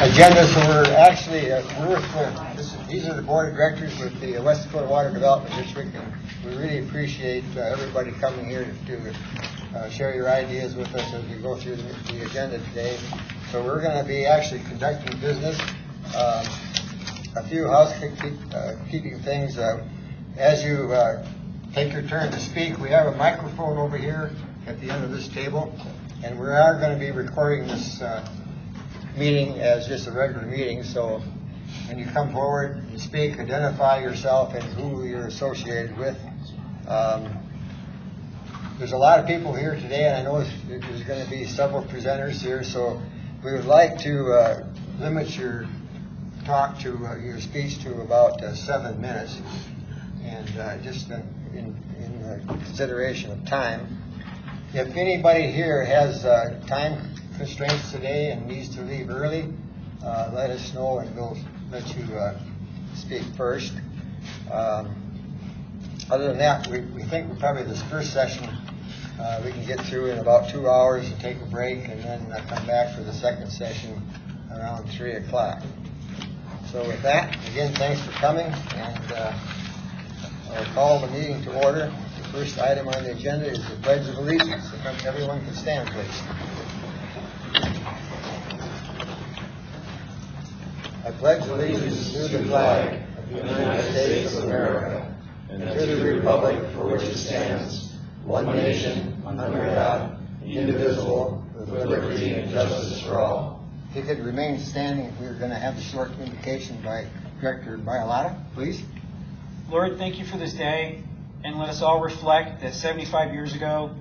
agenda. So we're actually these are the board of directors with the West Dakota Water Development District, and we really appreciate everybody coming here to share your ideas with us as we go through the agenda today. So we're going to be actually conducting business. A few housekeeping things. As you take your turn to speak, we have a microphone over here at the end of this table, and we are going to be recording this meeting as just a regular meeting. So when you come forward and speak, identify yourself and who you're associated with. There's a lot of people here today, and I know there's going to be several presenters here, so we would like to limit your talk to your speech to about 7 minutes, and just in consideration of time. If anybody here has time constraints today and needs to leave early, let us know and we'll let you speak first. Other than that, we think probably this first session we can get through in about 2 hours and take a break, and then come back for the second session around 3 o'clock. So with that, again, thanks for coming, and I'll call the meeting to order. The first item on the agenda is the Pledge of Allegiance. If everyone can stand, please. I pledge allegiance to the flag of the United States of America and to the republic for which it stands, one nation, under God, indivisible, with liberty and justice for all. If you could remain standing, we're going to have a short invocation by Director Bialotta, please. Lord, thank you for this day, and let us all reflect that 75 years ago,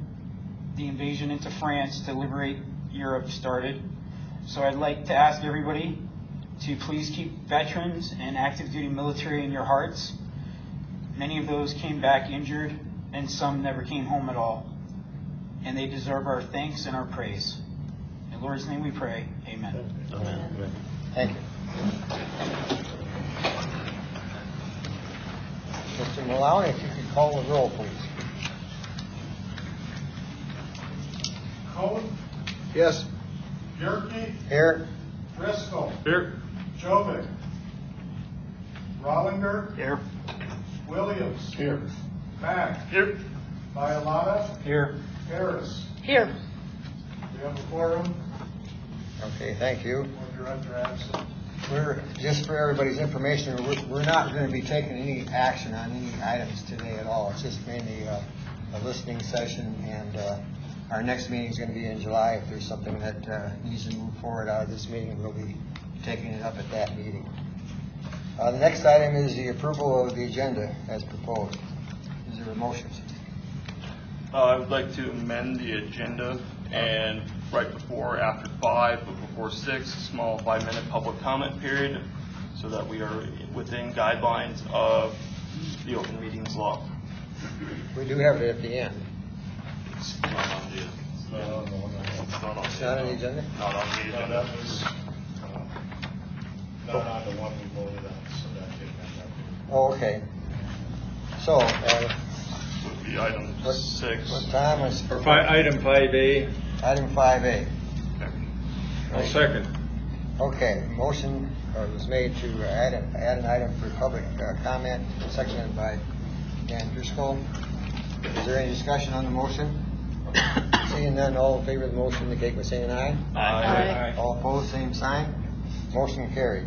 the invasion into France to liberate Europe started. So I'd like to ask everybody to please keep veterans and active duty military in your hearts. Many of those came back injured, and some never came home at all. And they deserve our thanks and our praise. In the Lord's name we pray. Amen. Amen. Thank you. Mr. Maloney, if you could call the roll, please. Cohen? Yes. Yerke? Here. Driscoll? Here. Jovic? Rollinger? Here. Williams? Here. Mack? Here. Bialotta? Here. Harris? Here. We have a quorum. Okay, thank you. One director absent. We're, just for everybody's information, we're not going to be taking any action on any items today at all. It's just mainly a listening session, and our next meeting is going to be in July. If there's something that needs to move forward out of this meeting, we'll be taking it up at that meeting. The next item is the approval of the agenda as proposed. Is there a motion? I would like to amend the agenda, and right before, after 5, but before 6, a small 5-minute public comment period, so that we are within guidelines of the open meetings law. We do have it at the end. It's not on the It's not on the agenda? Not on the No, agenda. that was not on the one we voted on, so that didn't have that. Oh, okay. So, Would be item 6. what time is Item 5A. item 5A? I'll second. Okay, motion was made to add an item for public comment, seconded by Dan Driscoll. Is there any discussion on the motion? Seeing none, all in favor of the motion indicate by saying aye. Aye. All opposed, same sign. Motion carried.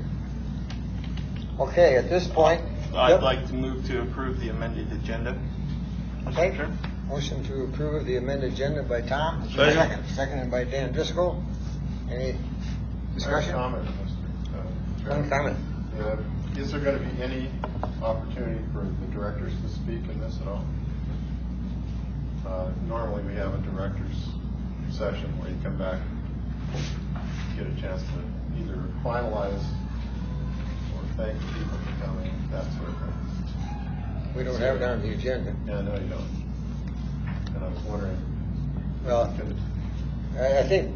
Okay, at this point, I'd like to move to approve the amended agenda. okay. Sure. Motion to approve the amended agenda by Tom. Second. Seconded by Dan Driscoll. Any discussion? Comment, Mr. One comment. Is there going to be any opportunity for the directors to speak in this at all? Normally we have a director's session where you come back, get a chance to either finalize or thank the people for coming, that sort of thing. We don't have it on the agenda. Yeah, no, you don't. And I was wondering, Well, I think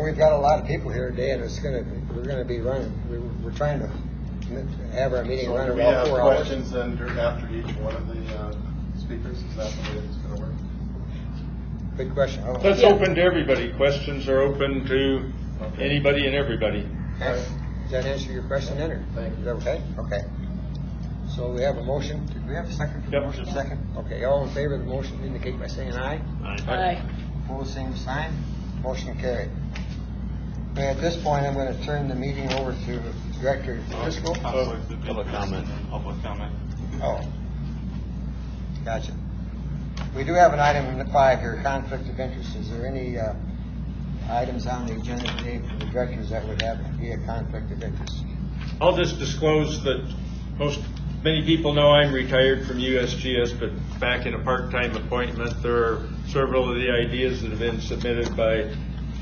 we've got a lot of people here today, and we're going to be running. We're trying to have our meeting run so we about have 4 hours. questions then after each one of the speakers. Is that the way it's going to work? Good question. Oh. Let's open to everybody. Questions are open to anybody and everybody. Okay. Does that answer your question then, or? Thank you. Is that okay? Okay. So we have a motion. Did we have a second for the Yep. motion? Second. Okay, all in favor of the motion indicate by saying aye. Aye. Opposed, same sign. Motion carried. Okay, at this point, I'm going to turn the meeting over to Director Fiscal. Public comment. Public comment. Oh, gotcha. We do have an item 5 here, conflict of interest. Is there any items on the agenda today for the directors that would have to be a conflict of interest? I'll just disclose that many people know I'm retired from USGS, but back in a part-time appointment. There are several of the ideas that have been submitted by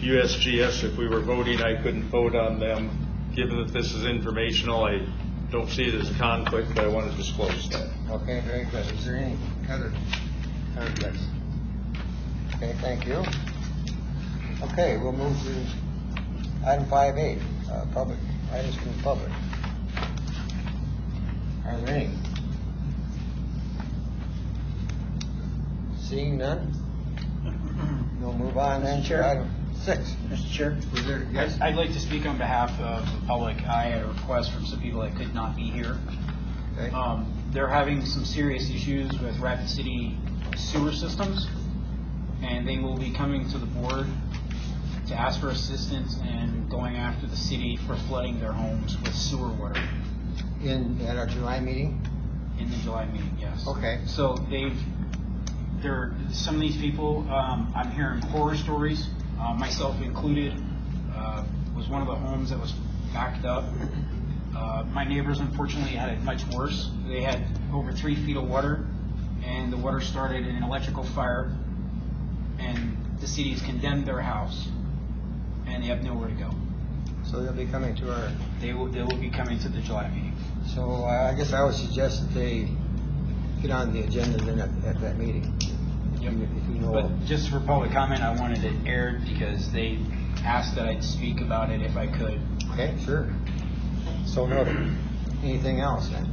USGS. If we were voting, I couldn't vote on them. Given that this is informational, I don't see it as a conflict, but I want to disclose that. Okay, very good. Is there any other conflicts? Okay, thank you. Okay, we'll move to item 5A, public, items from the public. Are there any? Seeing none? We'll move on then to item 6. Mr. Chair? Was there, yes? I'd like to speak on behalf of the public. I had a request from some people that could not be here. Okay. They're having some serious issues with Rapid City sewer systems, and they will be coming to the board to ask for assistance and going after the city for flooding their homes with sewer water At our July meeting? in the July meeting, yes. Okay. So some of these people, I'm hearing horror stories, myself included, was one of the homes that was backed up. My neighbors unfortunately had it much worse. They had over 3 feet of water, and the water started in an electrical fire, and the city has condemned their house, and they have nowhere to go. So they'll be coming to our, They will be coming to the July meeting. so I guess I would suggest that they get on the agenda then at that meeting. Yep. If you know. But just for public comment, I wanted it aired because they asked that I'd speak about it if I could. Okay, sure. So noted. Anything else then?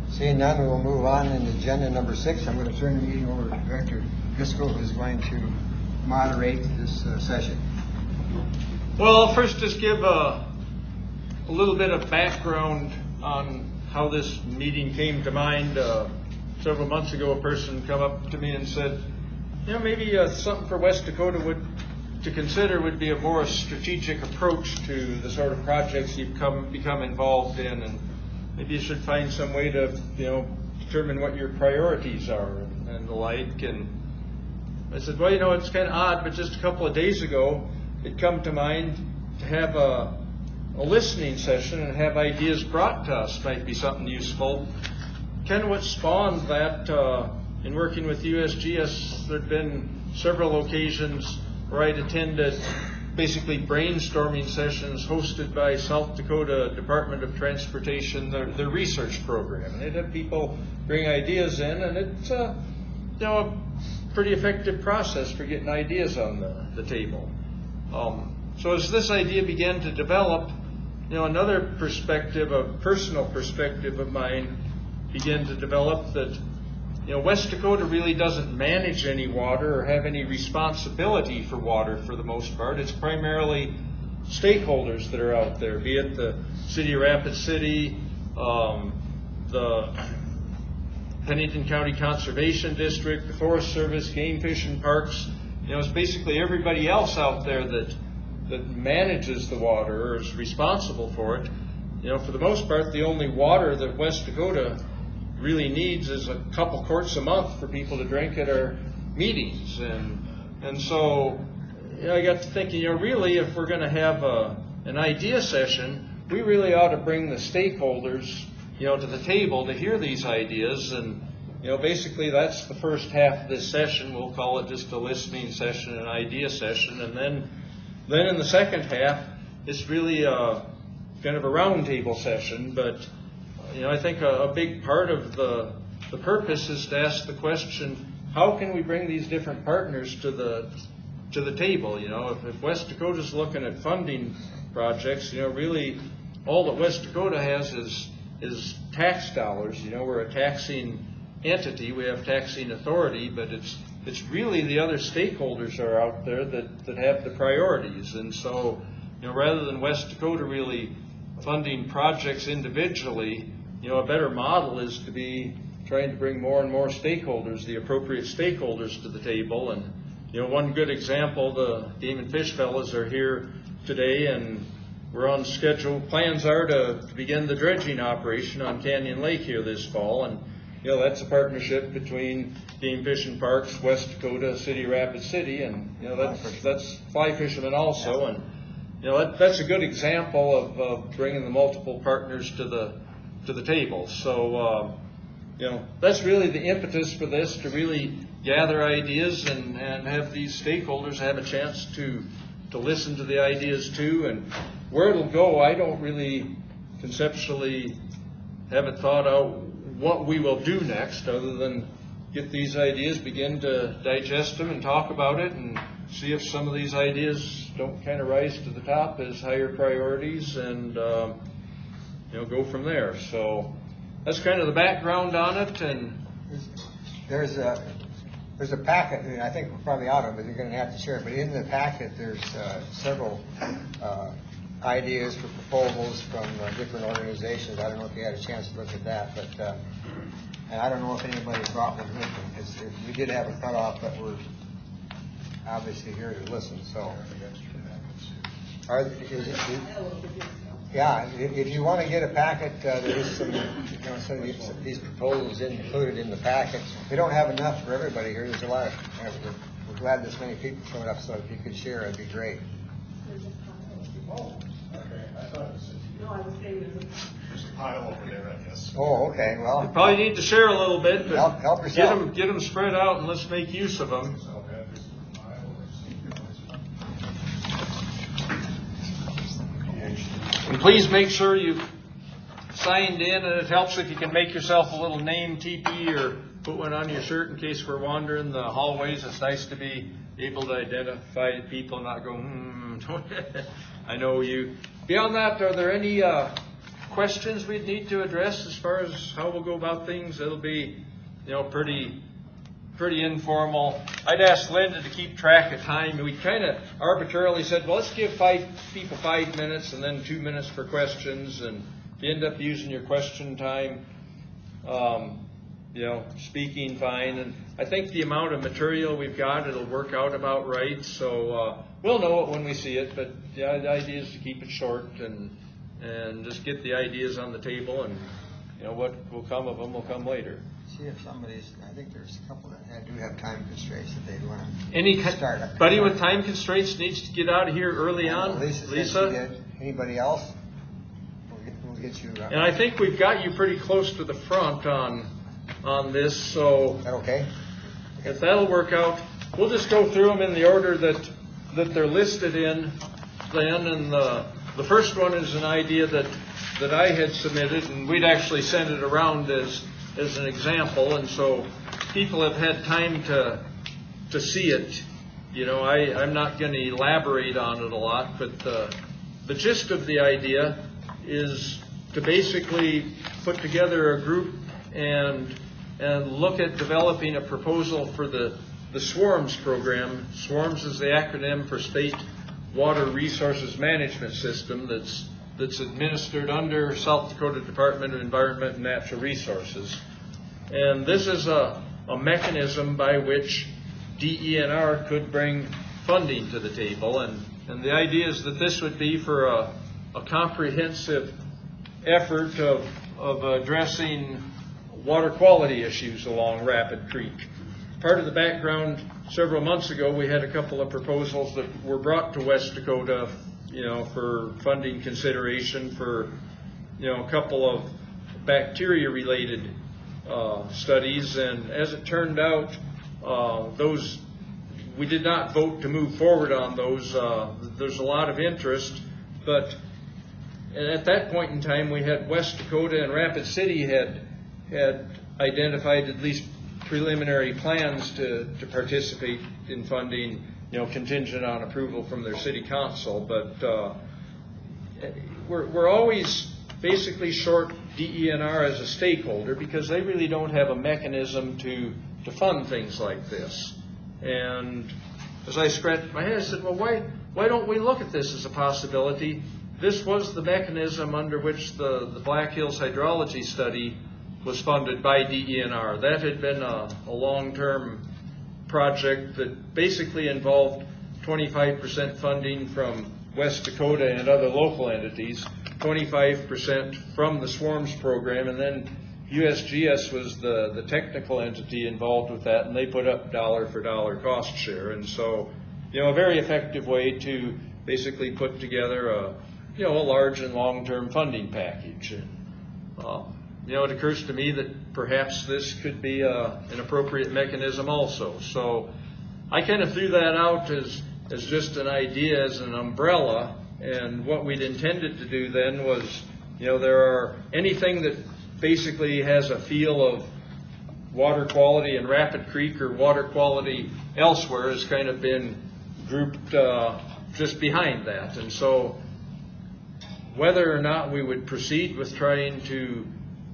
Seeing none, we will move on in agenda number 6. I'm going to turn the meeting over to Director Driscoll, who is going to moderate this session. Well, I'll first just give a little bit of background on how this meeting came to mind. Several months ago, a person come up to me and said, maybe something for West Dakota to consider would be a more strategic approach to the sort of projects you've become involved in, and maybe you should find some way to determine what your priorities are and the like. And I said, well, it's kind of odd, but just a couple of days ago, it come to mind to have a listening session and have ideas brought to us might be something useful. Kind of what spawned that in working with USGS, there had been several occasions where I'd attended basically brainstorming sessions hosted by South Dakota Department of Transportation, their research program. And they'd have people bring ideas in, and it's a pretty effective process for getting ideas on the table. So as this idea began to develop, another perspective, a personal perspective of mine began to develop that, West Dakota really doesn't manage any water or have any responsibility for water for the most part. It's primarily stakeholders that are out there, be it the City of Rapid City, the Pennington County Conservation District, the Forest Service, Game Fish and Parks. It's basically everybody else out there that manages the water or is responsible for it. For the most part, the only water that West Dakota really needs is a couple quarts a month for people to drink at our meetings. And so I got to thinking, really, if we're going to have an idea session, we really ought to bring the stakeholders, to the table to hear these ideas. And, basically that's the first half of this session. We'll call it just a listening session, an idea session. And then in the second half, it's really kind of a roundtable session. But I think a big part of the purpose is to ask the question, how can we bring these different partners to the table? If West Dakota's looking at funding projects, really all that West Dakota has is tax dollars. We're a taxing entity, we have taxing authority, but it's really the other stakeholders are out there that have the priorities. And so rather than West Dakota really funding projects individually, a better model is to be trying to bring more and more stakeholders, the appropriate stakeholders to the table. And, one good example, the Game and Fish fellows are here today, and we're on schedule. Plans are to begin the dredging operation on Canyon Lake here this fall, and that's a partnership between Game Fish and Parks, West Dakota, City, Rapid City, and that's fly fishermen also, and that's a good example of bringing the multiple partners to the table. So that's really the impetus for this, to really gather ideas and have these stakeholders have a chance to listen to the ideas too. And where it'll go, I don't really conceptually have it thought out what we will do next, other than get these ideas, begin to digest them and talk about it, and see if some of these ideas don't kind of rise to the top as higher priorities, and go from there. So that's kind of the background on it. And there's a packet, and I think we're probably out of it, you're going to have to share it, but in the packet there's several ideas for proposals from different organizations. I don't know if you had a chance to look at that, but and I don't know if anybody brought one with them, because we did have a cutoff, but we're obviously here to listen. So, if you want to get a packet, there is some of these proposals included in the packet. We don't have enough for everybody here. There's a lot of. We're glad this many people showed up, so if you could share, it'd be great. Oh, okay. I thought it was. No, I was saying there's a pile over there, I guess. Oh, okay. Well, you probably need to share a little bit, but help yourself. Get them spread out, and let's make use of them. And please make sure you've signed in, and it helps if you can make yourself a little name teepee or put one on your shirt in case we're wandering the hallways. It's nice to be able to identify people and not go, I know you. Beyond that, are there any questions we'd need to address as far as how we'll go about things? It'll be, pretty informal. I'd asked Linda to keep track of time. We kind of arbitrarily said, well, let's give 5 people 5 minutes and then 2 minutes for questions. And if you end up using your question time, speaking fine. And I think the amount of material we've got, it'll work out about right. So we'll know it when we see it. But the idea is to keep it short and just get the ideas on the table, and what will come of them will come later. See if somebody's. I think there's a couple that do have time constraints that they'd want to start. Anybody with time constraints needs to get out of here early on. Lisa? Anybody else? We'll get you. And I think we've got you pretty close to the front on this. So okay. If that'll work out, we'll just go through them in the order that they're listed in. Then, and the first one is an idea that I had submitted, and we'd actually sent it around as an example, and so people have had time to see it. I'm not going to elaborate on it a lot, but the gist of the idea is to basically put together a group and look at developing a proposal for the SWARMS program. SWARMS is the acronym for State Water Resources Management System that's administered under South Dakota Department of Environment and Natural Resources. And this is a mechanism by which DENR could bring funding to the table. And the idea is that this would be for a comprehensive effort of addressing water quality issues along Rapid Creek. Part of the background, several months ago, we had a couple of proposals that were brought to West Dakota, for funding consideration for, a couple of bacteria-related studies. And as it turned out, those we did not vote to move forward on those. There's a lot of interest, but at that point in time, we had West Dakota and Rapid City had identified at least preliminary plans to participate in funding, contingent on approval from their city council. But we're always basically short DENR as a stakeholder because they really don't have a mechanism to fund things like this. And as I scratched my head, I said, well, why don't we look at this as a possibility? This was the mechanism under which the Black Hills hydrology study was funded by DENR. That had been a long-term project that basically involved 25% funding from West Dakota and other local entities, 25% from the SWARMS program, and then USGS was the technical entity involved with that, and they put up dollar for dollar cost share. And so, a very effective way to basically put together a large and long-term funding package. And, it occurs to me that perhaps this could be an appropriate mechanism also. So I kind of threw that out as just an idea, as an umbrella, and what we'd intended to do then was, there are anything that basically has a feel of water quality in Rapid Creek or water quality elsewhere has kind of been grouped just behind that. And so whether or not we would proceed with trying to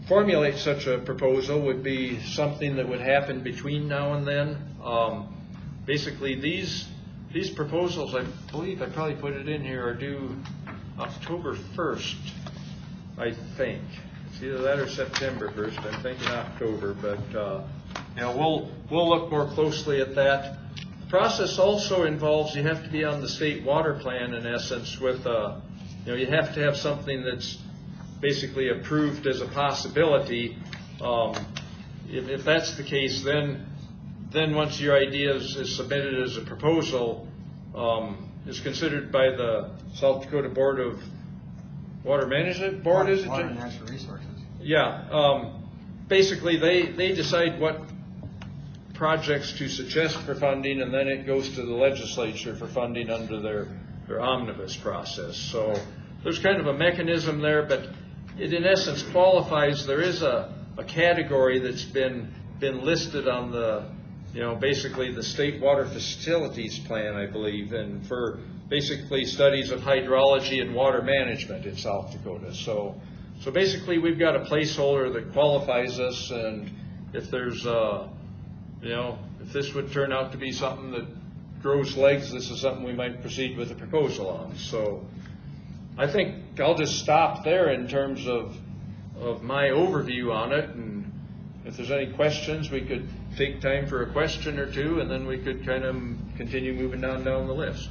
formulate such a proposal would be something that would happen between now and then. Basically, these proposals, I believe I probably put it in here, are due October 1st, I think. It's either that or September 1st. I'm thinking October, but we'll look more closely at that. The process also involves you have to be on the state water plan, in essence, with you have to have something that's basically approved as a possibility. If that's the case, then once your idea is submitted as a proposal, is considered by the South Dakota Board of Water Management Board, is it? Water and Natural Resources. Yeah. Basically, they decide what projects to suggest for funding, and then it goes to the legislature for funding under their omnibus process. So there's kind of a mechanism there, but it in essence qualifies. There is a category that's been listed on the basically the State Water Facilities Plan, I believe, and for basically studies of hydrology and water management in South Dakota. So basically we've got a placeholder that qualifies us, and if there's if this would turn out to be something that grows legs, this is something we might proceed with a proposal on. So I think I'll just stop there in terms of my overview on it, and if there's any questions, we could take time for a question or two, and then we could kind of continue moving down the list.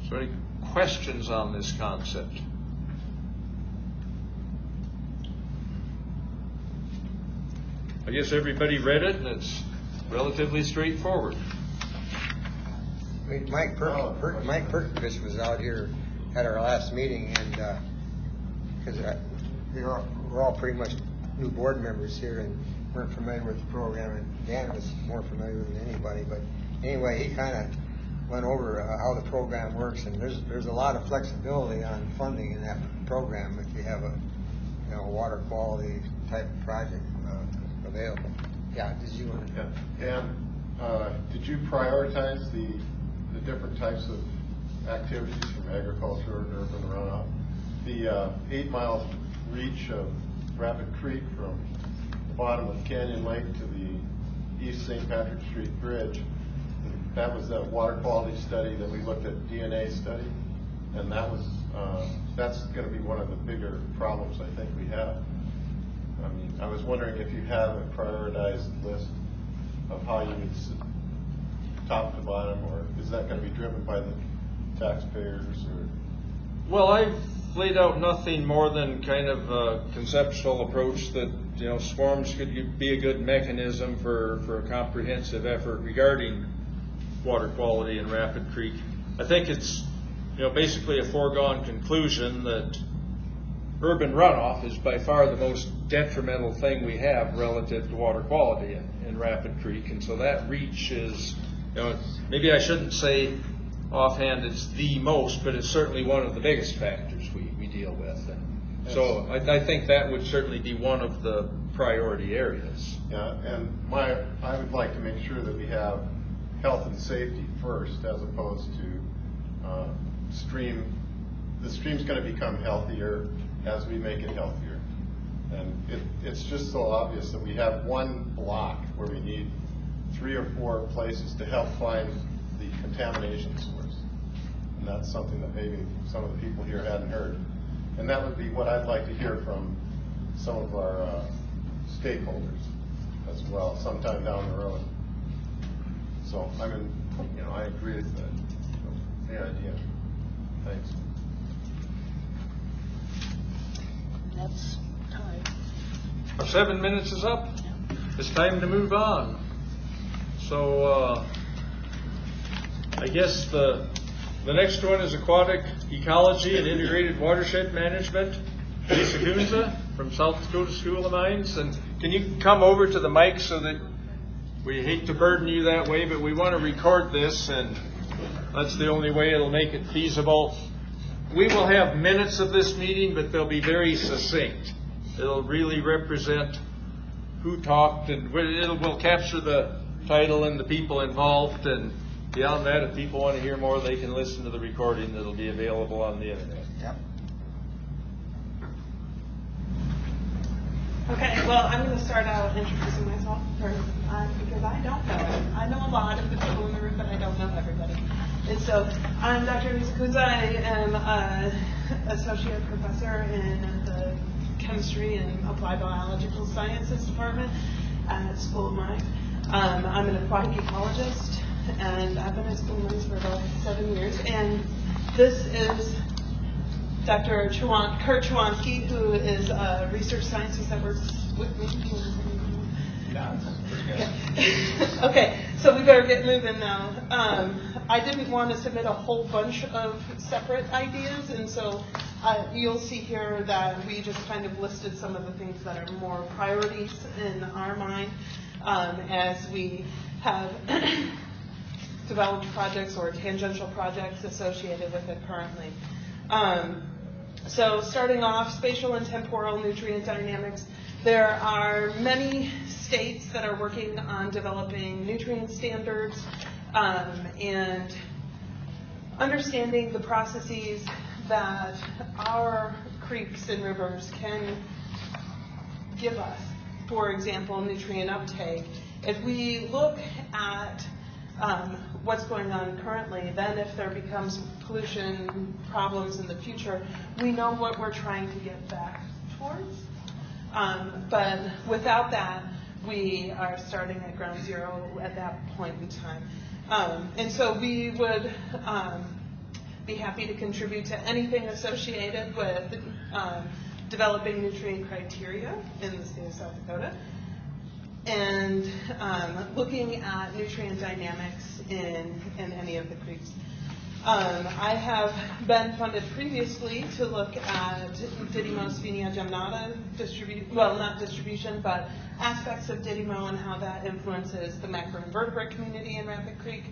So any questions on this concept? I guess everybody read it, and it's relatively straightforward. Mike Perkovich was out here at our last meeting, and because we're all pretty much new board members here and weren't familiar with the program, and Dan was more familiar with it than anybody. But anyway, he kind of went over how the program works, and there's a lot of flexibility on funding in that program if you have a water quality type project available. Yeah, did you want to? Yeah. And did you prioritize the different types of activities from agriculture and urban runoff? The 8-mile reach of Rapid Creek from the bottom of Canyon Lake to the East St. Patrick Street Bridge, that was that water quality study that we looked at, DNA study, and that's going to be one of the bigger problems I think we have. I mean, I was wondering if you have a prioritized list of how you would top to bottom, or is that going to be driven by the taxpayers? Or? Well, I've laid out nothing more than kind of a conceptual approach that SWARMS could be a good mechanism for a comprehensive effort regarding water quality in Rapid Creek. I think it's basically a foregone conclusion that urban runoff is by far the most detrimental thing we have relative to water quality in Rapid Creek, and so that reach is, maybe I shouldn't say offhand it's the most, but it's certainly one of the biggest factors we deal with. And so I think that would certainly be one of the priority areas. Yeah, and I would like to make sure that we have health and safety first, as opposed to the stream's going to become healthier as we make it healthier. And it's just so obvious that we have one block where we need 3 or 4 places to help find the contamination source. And that's something that maybe some of the people here hadn't heard. And that would be what I'd like to hear from some of our stakeholders as well, sometime down the road. So I agree with the idea. Thanks. That's time. Our 7 minutes is up. It's time to move on. So I guess the next one is aquatic ecology and integrated watershed management. Lisa Gunza from South Dakota School of Mines. And can you come over to the mic so that we hate to burden you that way, but we want to record this, and that's the only way it'll make it feasible. We will have minutes of this meeting, but they'll be very succinct. It'll really represent who talked, and we'll capture the title and the people involved. And beyond that, if people want to hear more, they can listen to the recording that'll be available on the internet. Yep. Okay, well, I'm going to start out introducing myself because I don't know it. I know a lot of the people in the room, but I don't know everybody. And so I'm Dr. Lisa Gunza. I am an associate professor in the chemistry and applied biological sciences department at School of Mines. I'm an aquatic ecologist, and I've been at School of Mines for about 7 years. And this is Dr. Kurt Chwanski, who is a research scientist that works with me. Okay, so we better get moving now. I didn't want to submit a whole bunch of separate ideas, and so you'll see here that we just kind of listed some of the things that are more priorities in our mind as we have developed projects or tangential projects associated with it currently. So starting off, spatial and temporal nutrient dynamics. There are many states that are working on developing nutrient standards and understanding the processes that our creeks and rivers can give us. For example, nutrient uptake. If we look at what's going on currently, then if there becomes pollution problems in the future, we know what we're trying to get back towards. But without that, we are starting at ground zero at that point in time. And so we would be happy to contribute to anything associated with developing nutrient criteria in the state of South Dakota, and looking at nutrient dynamics in any of the creeks. I have been funded previously to look at Didymo Sphenia gemnata not distribution, but aspects of Didymo and how that influences the macroinvertebrate community in Rapid Creek.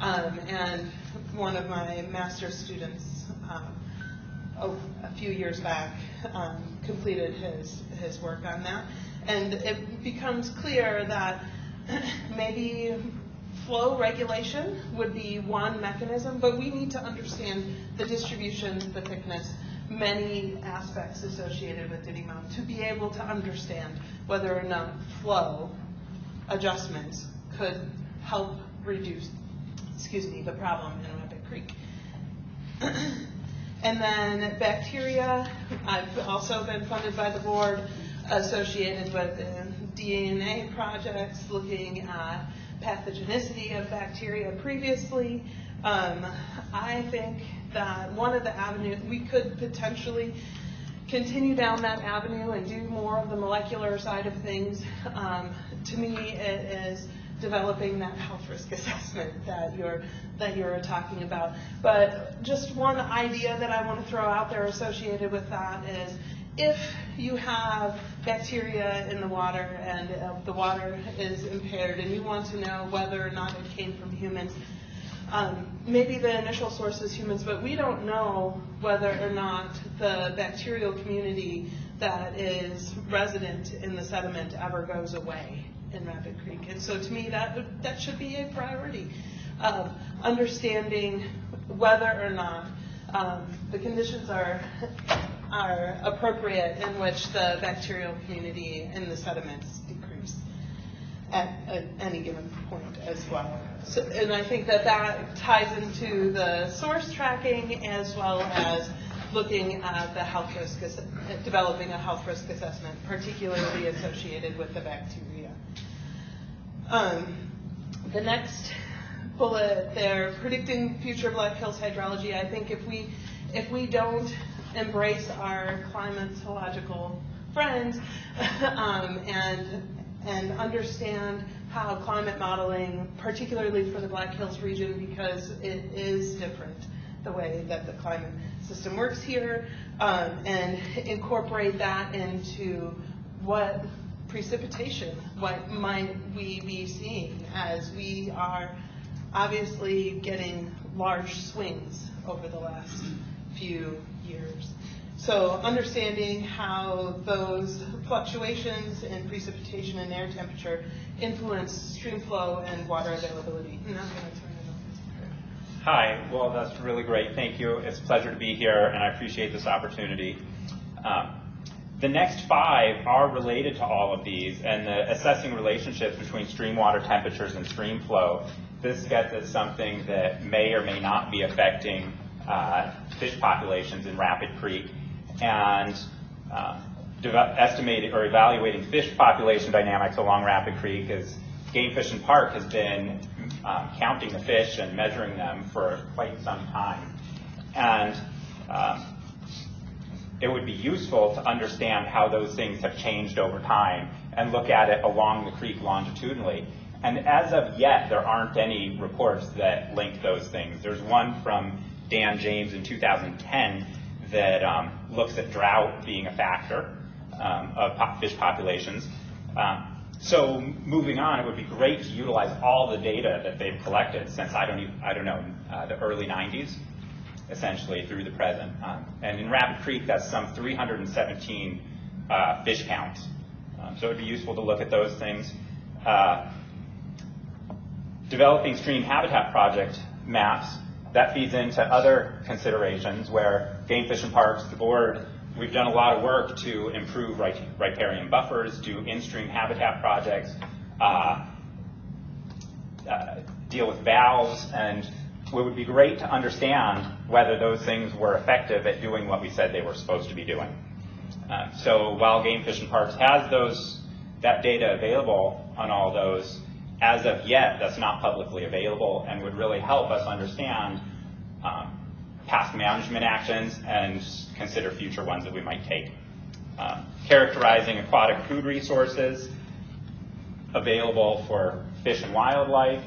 And one of my master's students a few years back completed his work on that. And it becomes clear that maybe flow regulation would be one mechanism, but we need to understand the distribution, the thickness, many aspects associated with Didymo to be able to understand whether or not flow adjustments could help reduce, the problem in Rapid Creek. And then bacteria, I've also been funded by the board associated with DNA projects looking at pathogenicity of bacteria previously. I think that one of the avenues, we could potentially continue down that avenue and do more of the molecular side of things. To me, it is developing that health risk assessment that you're talking about. But just one idea that I want to throw out there associated with that is, if you have bacteria in the water and the water is impaired and you want to know whether or not it came from humans, maybe the initial source is humans, but we don't know whether or not the bacterial community that is resident in the sediment ever goes away in Rapid Creek. And so to me, that should be a priority of understanding whether or not the conditions are appropriate in which the bacterial community in the sediments decrease. at any given point as well. So, and I think that that ties into the source tracking as well as looking at the health risk, developing a health risk assessment, particularly associated with the bacteria. The next bullet there, predicting future Black Hills hydrology. I think if we don't embrace our climatological friends and understand how climate modeling, particularly for the Black Hills region, because it is different the way that the climate system works here, and incorporate that into what precipitation, what might we be seeing, as we are obviously getting large swings over the last few years. So understanding how those fluctuations in precipitation and air temperature influence stream flow and water availability. And I'm going to turn it over to her. Hi, well, that's really great. Thank you. It's a pleasure to be here, and I appreciate this opportunity. The next 5 are related to all of these, and the assessing relationships between stream water temperatures and stream flow. This gets at something that may or may not be affecting fish populations in Rapid Creek, and estimating or evaluating fish population dynamics along Rapid Creek, as Game Fish and Park has been counting the fish and measuring them for quite some time. And it would be useful to understand how those things have changed over time and look at it along the creek longitudinally. And as of yet, there aren't any reports that link those things. There's one from Dan James in 2010 that looks at drought being a factor of fish populations. So moving on, it would be great to utilize all the data that they've collected since, the early 90s, essentially through the present. And in Rapid Creek, that's some 317 fish counts. So it would be useful to look at those things. Developing stream habitat project maps, that feeds into other considerations where Game Fish and Parks, the board, we've done a lot of work to improve riparian buffers, do in-stream habitat projects, deal with valves, and it would be great to understand whether those things were effective at doing what we said they were supposed to be doing. So while Game Fish and Parks has that data available on all those, as of yet, that's not publicly available and would really help us understand past management actions and consider future ones that we might take. Characterizing aquatic food resources available for fish and wildlife.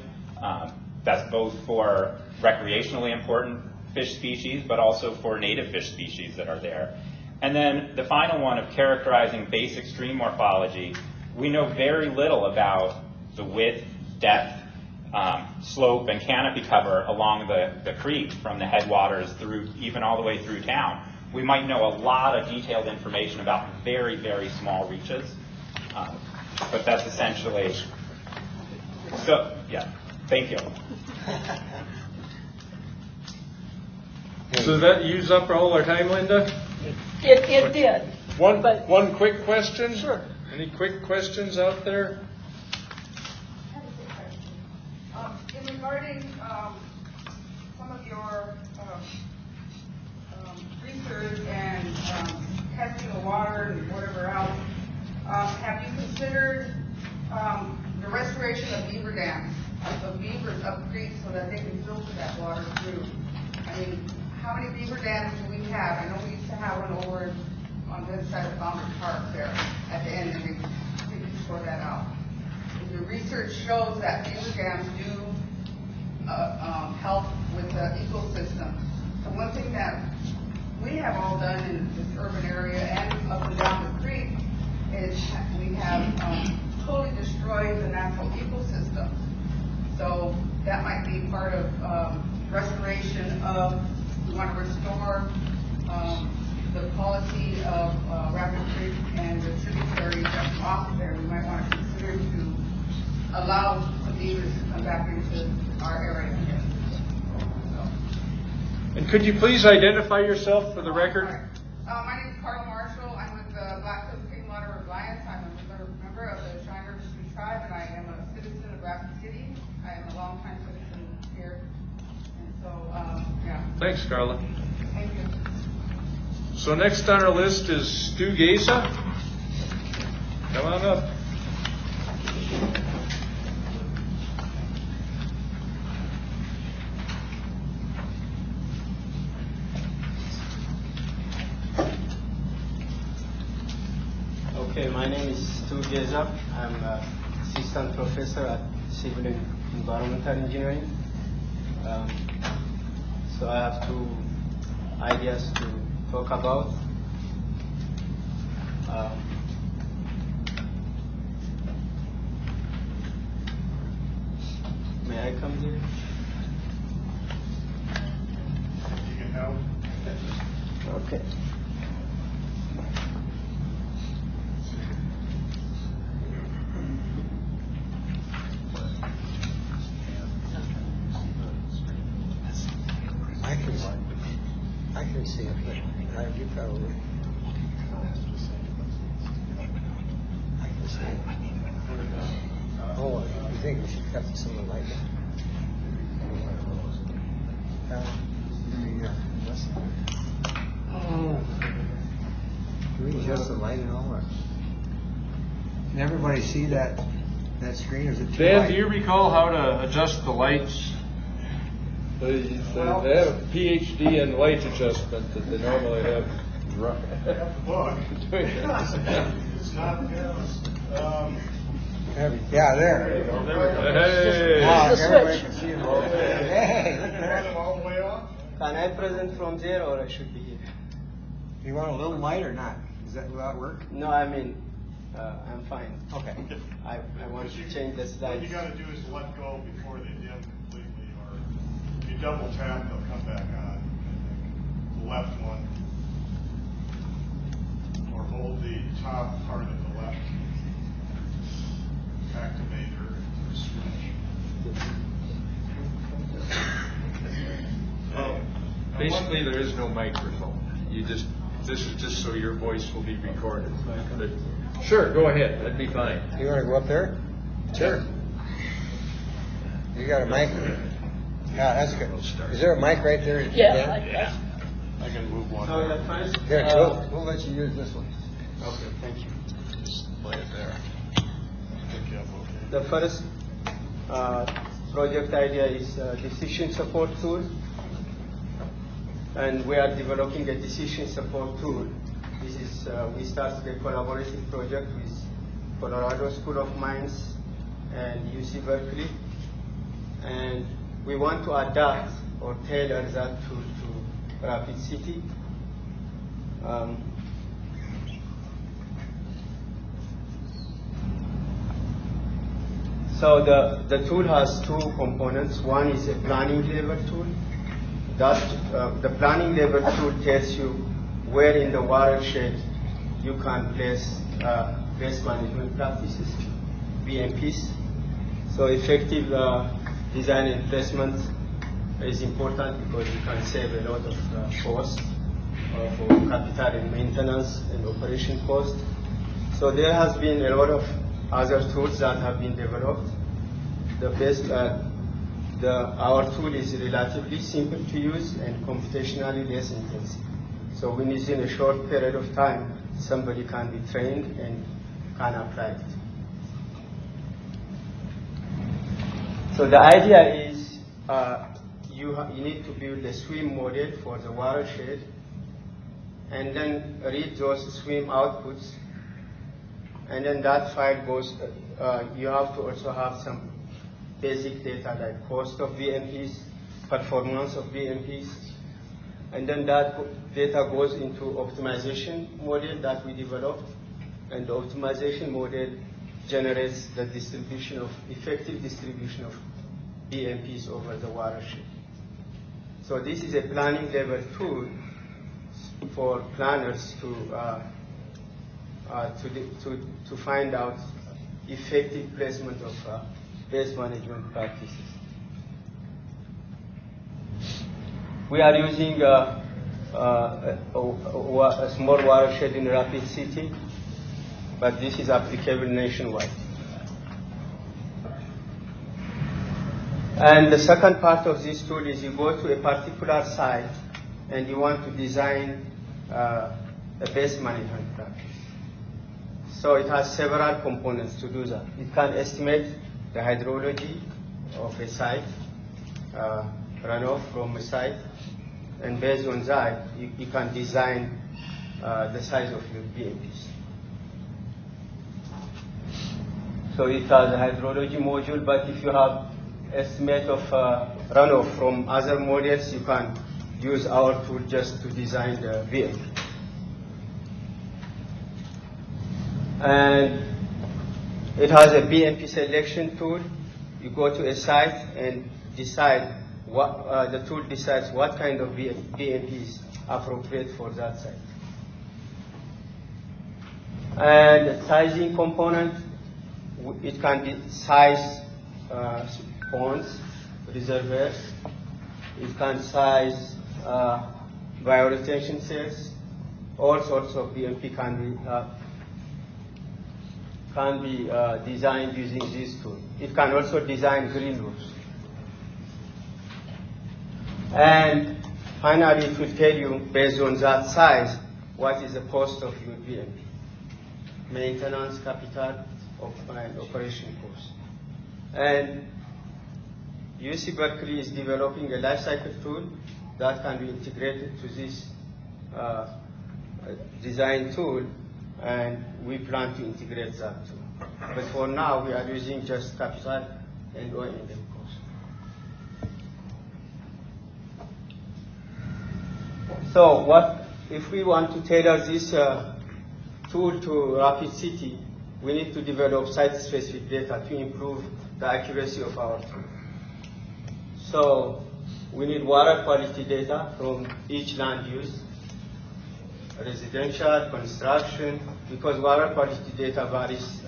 That's both for recreationally important fish species, but also for native fish species that are there. And then the final one of characterizing basic stream morphology. We know very little about the width, depth, slope, and canopy cover along the creek from the headwaters through, even all the way through town. We might know a lot of detailed information about very, very small reaches, but that's essentially, so, yeah, thank you. So that use up all our time, Linda? It did. One quick question? Sure. Any quick questions out there? Regarding some of your research and testing the water and whatever else, have you considered the restoration of beaver dams, of beavers up creek so that they can filter that water through? I mean, how many beaver dams do we have? I know we used to have one over on the other side of Boundary Park there at the end, and we tore that out. The research shows that beaver dams do help with the ecosystem. So one thing that we have all done in this urban area and up and down the creek is we have totally destroyed the natural ecosystem. So that might be part of restoration of, we want to restore the quality of Rapid Creek and the tributaries that come off there. We might want to consider to allow the beavers to come back into our area. And could you please identify yourself for the record? My name is Carla Marshall. I'm with the Black Hills Clean Water Alliance. I'm a member of the Shiner District Tribe, and I am a citizen of Rapid City. I am a longtime citizen here, and so, yeah. Thanks, Carla. Thank you. So next on our list is Stu Gesa. Come on up. Okay, my name is Stu Gesa. I'm an assistant professor at Civil and Environmental Engineering. So I have two ideas to talk about. May I come here? You can help. Okay. I can see it, but you probably. I can see it. Oh, you think we should cut some of the light? Do we adjust the light at all? Or? Can everybody see that screen? Or is it too Dan, light? do you recall how to adjust the lights? They have a PhD in light adjustment that they normally have. Look. It's not, Yeah, there. there you go. Hey. Wow, It's a everybody switch. can see it. Hey, look at that. All the way off? Can I present from there or I should be here? You want a little light or not? Will that work? No, I mean, I'm fine. Okay. I want to change the What slides. you gotta do is let go before they dim completely, or if you double tap, they'll come back on, I think. The left one. Or hold the top part of the left activator to switch. Basically, there is no microphone. This is just so your voice will be recorded. But sure, go ahead. That'd be fine. You want to go up there? Sure. You got a mic? Yeah, that's good. Is there a mic right there? Yeah, Dan? I can move one. So the first, Here, we'll let you use this one. okay, thank you. Just lay it there. Pick you up, okay? The first project idea is a decision support tool. And we are developing a decision support tool. This is, we started a collaborative project with Colorado School of Mines and UC Berkeley. And we want to adapt or tailor that tool to Rapid City. So the tool has two components. One is a planning level tool. The planning level tool tells you where in the watershed you can place waste management practices, BMPs. So effective design and placement is important because you can save a lot of cost for capital and maintenance and operation cost. So there has been a lot of other tools that have been developed. The best, our tool is relatively simple to use and computationally less intensive. So within a short period of time, somebody can be trained and can apply it. So the idea is you need to build a swim model for the watershed and then read those swim outputs. And then that file goes, you have to also have some basic data like cost of BMPs, performance of BMPs. And then that data goes into optimization model that we developed. And the optimization model generates the distribution of, effective distribution of BMPs over the watershed. So this is a planning level tool for planners to find out effective placement of waste management practices. We are using a small watershed in Rapid City, but this is applicable nationwide. And the second part of this tool is you go to a particular site and you want to design a base management practice. So it has several components to do that. It can estimate the hydrology of a site, runoff from a site, and based on that, you can design the size of your BMPs. So it has a hydrology module, but if you have estimate of runoff from other models, you can use our tool just to design the BMP. And it has a BMP selection tool. You go to a site and decide what, the tool decides what kind of BMP is appropriate for that site. And the sizing component, it can be size ponds, reservoirs. It can size bioretention cells. All sorts of BMP can be designed using this tool. It can also design green roofs. And finally, it will tell you, based on that size, what is the cost of your BMP. Maintenance, capital, and operation cost. And UC Berkeley is developing a life cycle tool that can be integrated to this design tool, and we plan to integrate that too. But for now, we are using just capital and O&M cost. So what if we want to tailor this tool to Rapid City? We need to develop site-specific data to improve the accuracy of our tool. So we need water quality data from each land use, residential, construction, because water quality data varies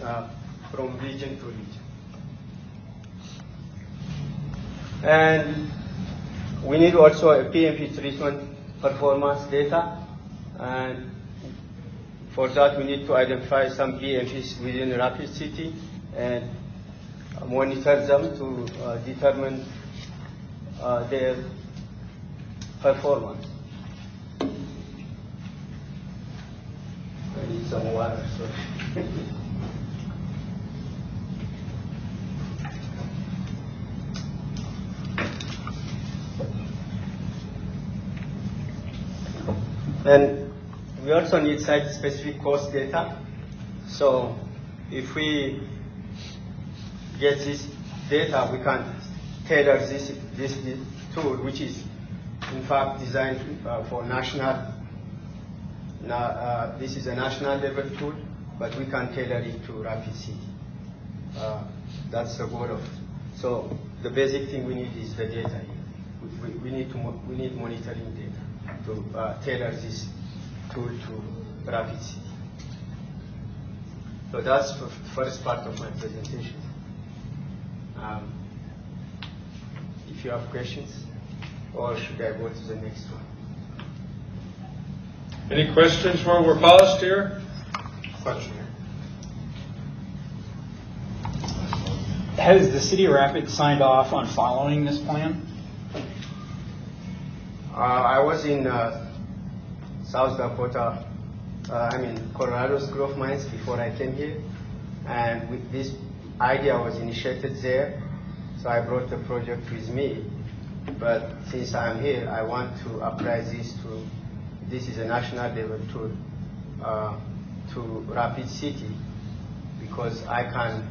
from region to region. And we need also a PMP treatment performance data, and for that we need to identify some PMPs within Rapid City and monitor them to determine their performance. I need some water, sorry. And we also need site-specific cost data. So if we get this data, we can tailor this tool, which is in fact designed for national. This is a national level tool, but we can tailor it to Rapid City. That's the goal of it. So the basic thing we need is the data here. We need monitoring data to tailor this tool to Rapid City. So that's the first part of my presentation. If you have questions, or should I go to the next one? Any questions while we're paused here? Question here. Has the city of Rapids signed off on following this plan? I was in South Dakota, Colorado School of Mines before I came here, and this idea was initiated there, so I brought the project with me. But since I'm here, I want to apply this is a national level tool, to Rapid City, because I can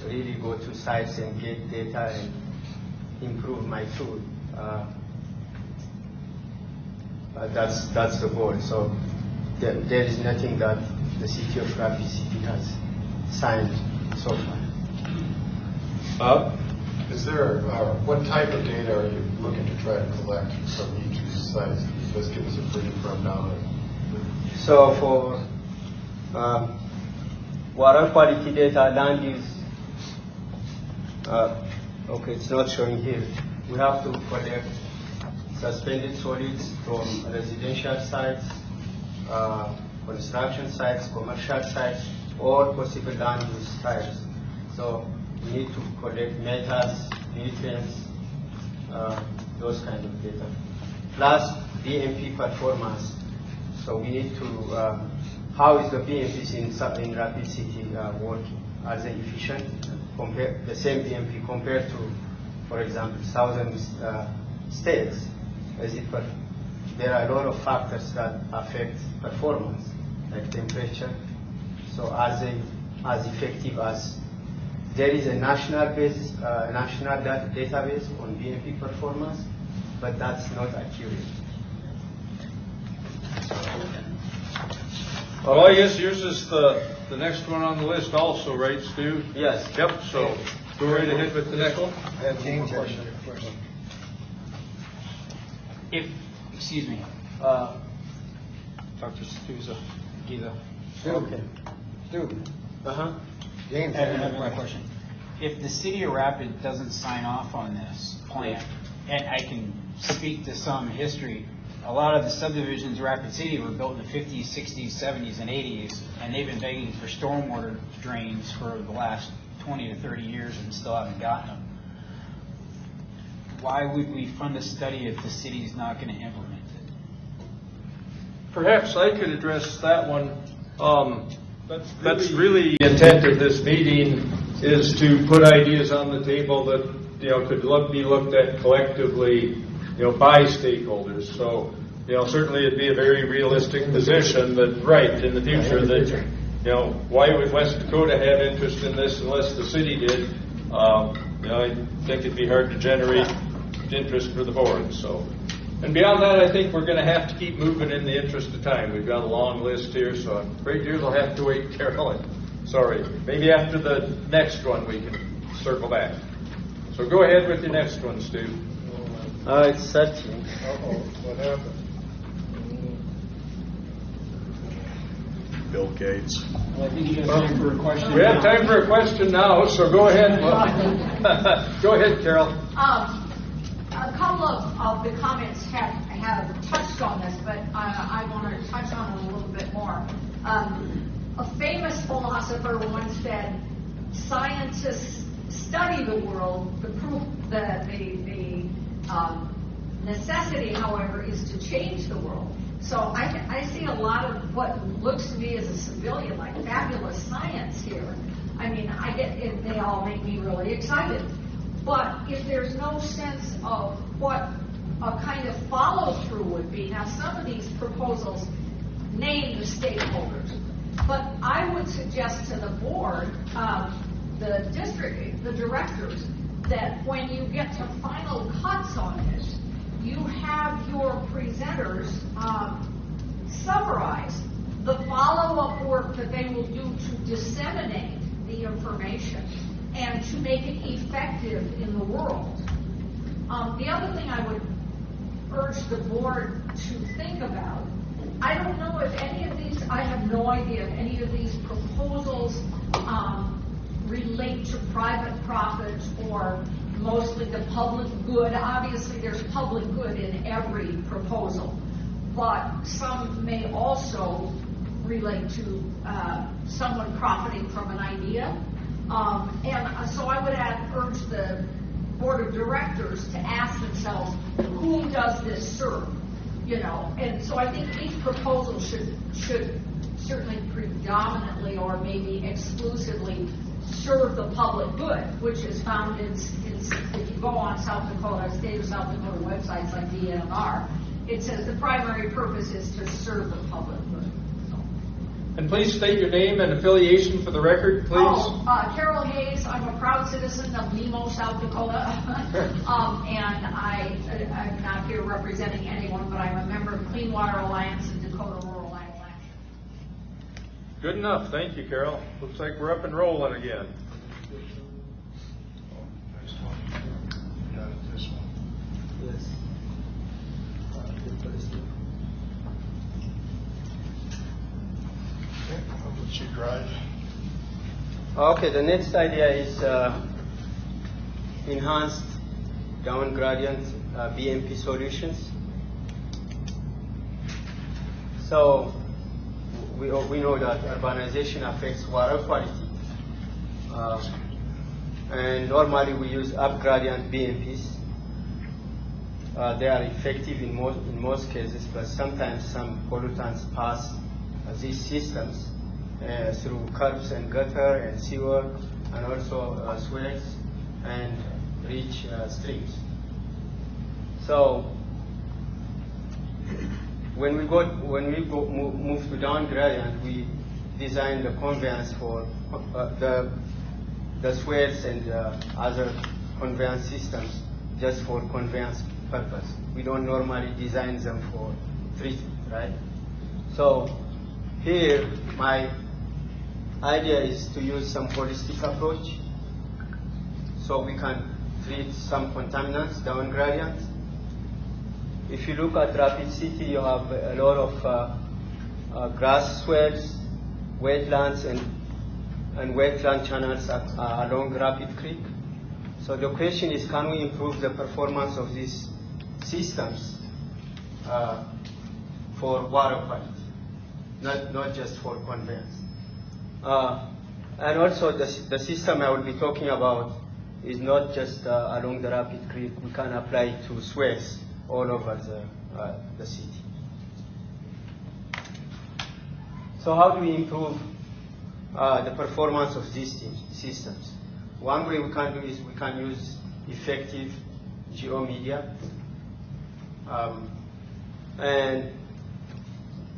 really go to sites and get data and improve my tool. That's the goal. So there is nothing that the city of Rapid City has signed so far. Is there, what type of data are you looking to try to collect from each of these sites? Let's give us a brief rundown. So for water quality data, land use, okay, it's not showing here. We have to collect suspended solids from residential sites, construction sites, commercial sites, all possible land use types. So we need to collect metals, nutrients, those kind of data. Plus BMP performance. So we need to, how is the BMPs in Rapid City working? Are they efficient? Compare the same BMP compared to, for example, southern states. There are a lot of factors that affect performance, like temperature. So are they as effective as? There is a national database on BMP performance, but that's not accurate. Well, I guess yours is the next one on the list also, right, Stu? Yes. Yep, so go right ahead with the next one. I have James question first. Excuse me, Dr. Souza, Giza. Okay. Stu, Uh-huh. James, I have one question. If the city of Rapid doesn't sign off on this plan, and I can speak to some history, a lot of the subdivisions in Rapid City were built in the 50s, 60s, 70s, and 80s, and they've been begging for stormwater drains for the last 20 to 30 years and still haven't gotten them. Why would we fund a study if the city's not going to implement it? Perhaps I could address that one. That's really the intent of this meeting, is to put ideas on the table that could be looked at collectively, by stakeholders. So, certainly it'd be a very realistic position that, right, in the future, that, why would West Dakota have interest in this unless the city did? I think it'd be hard to generate interest for the board. So, and beyond that, I think we're going to have to keep moving in the interest of time. We've got a long list here, so I'm afraid you'll have to wait, Carolyn. Sorry. Maybe after the next one we can circle back. So go ahead with your next one, Stu. It's 13. Uh-oh, what happened? Bill Gates. Well, I think you have time for a question. We have time for a question now, so go ahead. Go ahead, Carol. A couple of the comments have touched on this, but I want to touch on it a little bit more. A famous philosopher once said, "Scientists study the world. The necessity, however, is to change the world." So I see a lot of what looks to me as a civilian like fabulous science here. I mean, I get it, they all make me really excited. But if there's no sense of what a kind of follow-through would be, now some of these proposals name the stakeholders, but I would suggest to the board, the directors, that when you get to final cuts on this, you have your presenters summarize the follow-up work that they will do to disseminate the information and to make it effective in the world. The other thing I would urge the board to think about, I don't know if any of these, I have no idea if any of these proposals relate to private profits or mostly the public good. Obviously, there's public good in every proposal, but some may also relate to someone profiting from an idea. And so I would urge the board of directors to ask themselves, who does this serve? And so I think each proposal should certainly predominantly or maybe exclusively serve the public good, which is found in if you go on South Dakota, state of South Dakota websites like DNR, it says the primary purpose is to serve the public good. And please state your name and affiliation for the record, please. Carol Hayes. I'm a proud citizen of Nemo, South Dakota. And I'm not here representing anyone, but I'm a member of Clean Water Alliance and Dakota Rural Land Action. Good enough. Thank you, Carol. Looks like we're up and rolling again. Next one. Yeah, this one. Yes. I'll let you drive. Okay, the next idea is enhanced down gradient BMP solutions. So we know that urbanization affects water quality. And normally we use up gradient BMPs. They are effective in most cases, but sometimes some pollutants pass these systems through curbs and gutter and sewer, and also swales and reach streams. So when we move to down gradient, we design the conveyance for the swales and other conveyance systems just for conveyance purpose. We don't normally design them for treatment, right? So here, my idea is to use some holistic approach so we can treat some contaminants down gradient. If you look at Rapid City, you have a lot of grass swales, wetlands, and wetland channels along Rapid Creek. So the question is, can we improve the performance of these systems for water quality, not just for conveyance? And also the system I will be talking about is not just along the Rapid Creek. We can apply it to swales all over the city. So how do we improve the performance of these systems? One way we can do is we can use effective geomedia. And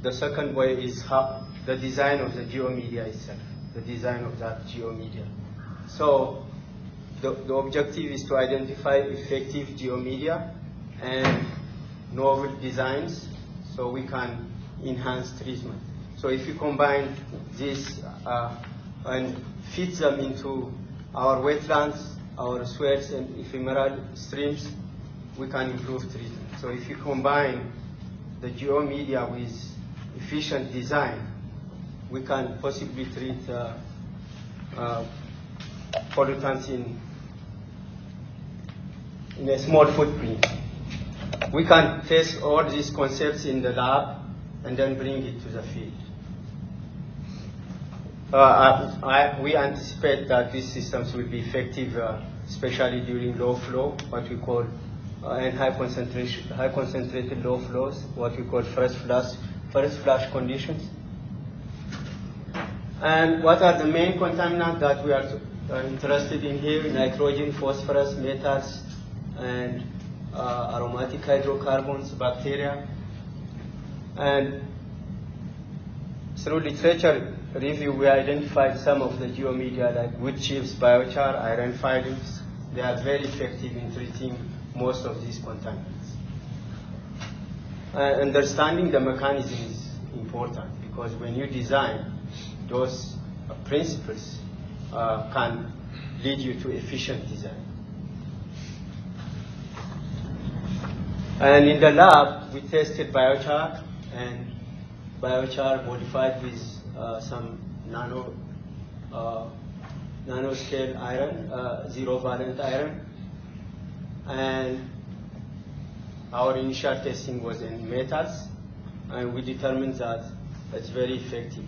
the second way is how the design of the geomedia itself, the design of that geomedia. So the objective is to identify effective geomedia and novel designs so we can enhance treatment. So if you combine this and fit them into our wetlands, our swales and ephemeral streams, we can improve treatment. So if you combine the geomedia with efficient design, we can possibly treat pollutants in a small footprint. We can test all these concepts in the lab and then bring it to the field. We anticipate that these systems will be effective, especially during low flow, what we call, and high concentrated low flows, what we call first flush conditions. And what are the main contaminants that we are interested in here? Nitrogen, phosphorus, metals, and aromatic hydrocarbons, bacteria. And through literature review, we identified some of the geomedia like wood chips, biochar, iron filings. They are very effective in treating most of these contaminants. Understanding the mechanism is important because when you design, those principles can lead you to efficient design. And in the lab, we tested biochar and biochar modified with some nanoscale iron, zero valent iron. And our initial testing was in metals, and we determined that it's very effective.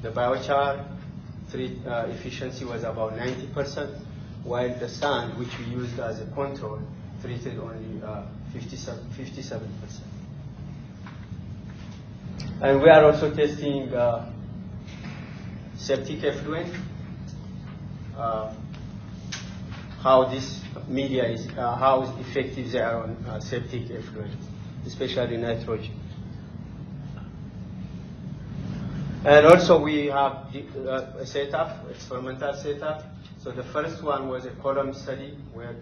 The biochar efficiency was about 90%, while the sand, which we used as a control, treated only 57%. And we are also testing septic effluent, how this media is, how effective they are on septic effluent, especially nitrogen. And also we have a setup, experimental setup. So the first one was a column study where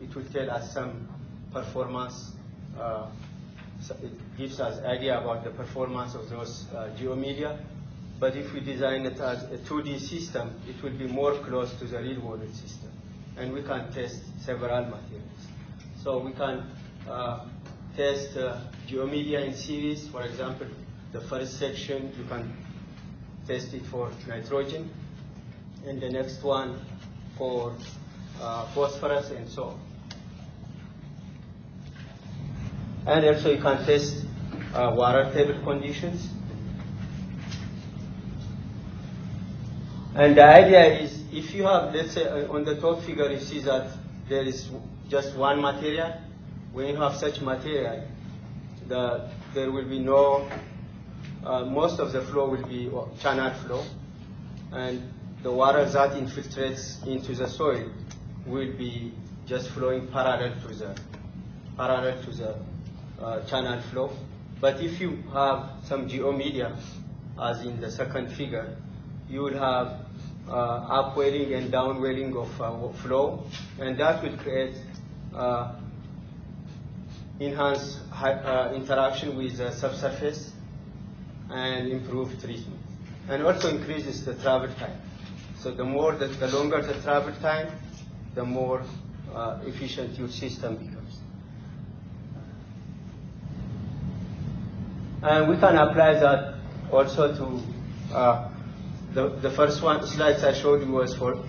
it will tell us some performance. So it gives us idea about the performance of those geomedia. But if we design it as a 2D system, it will be more close to the real world system. And we can test several materials. So we can test geomedia in series. For example, the first section, you can test it for nitrogen, and the next one for phosphorus, and so on. And also you can test water table conditions. And the idea is if you have, let's say, on the top figure, you see that there is just one material. When you have such material, there will be no, most of the flow will be channel flow, and the water that infiltrates into the soil will be just flowing parallel to the channel flow. But if you have some geomedia, as in the second figure, you will have upwelling and downwelling of flow, and that will create enhanced interaction with the subsurface and improve treatment, and also increases the travel time. So the longer the travel time, the more efficient your system becomes. And we can apply that also to the first slides I showed you was for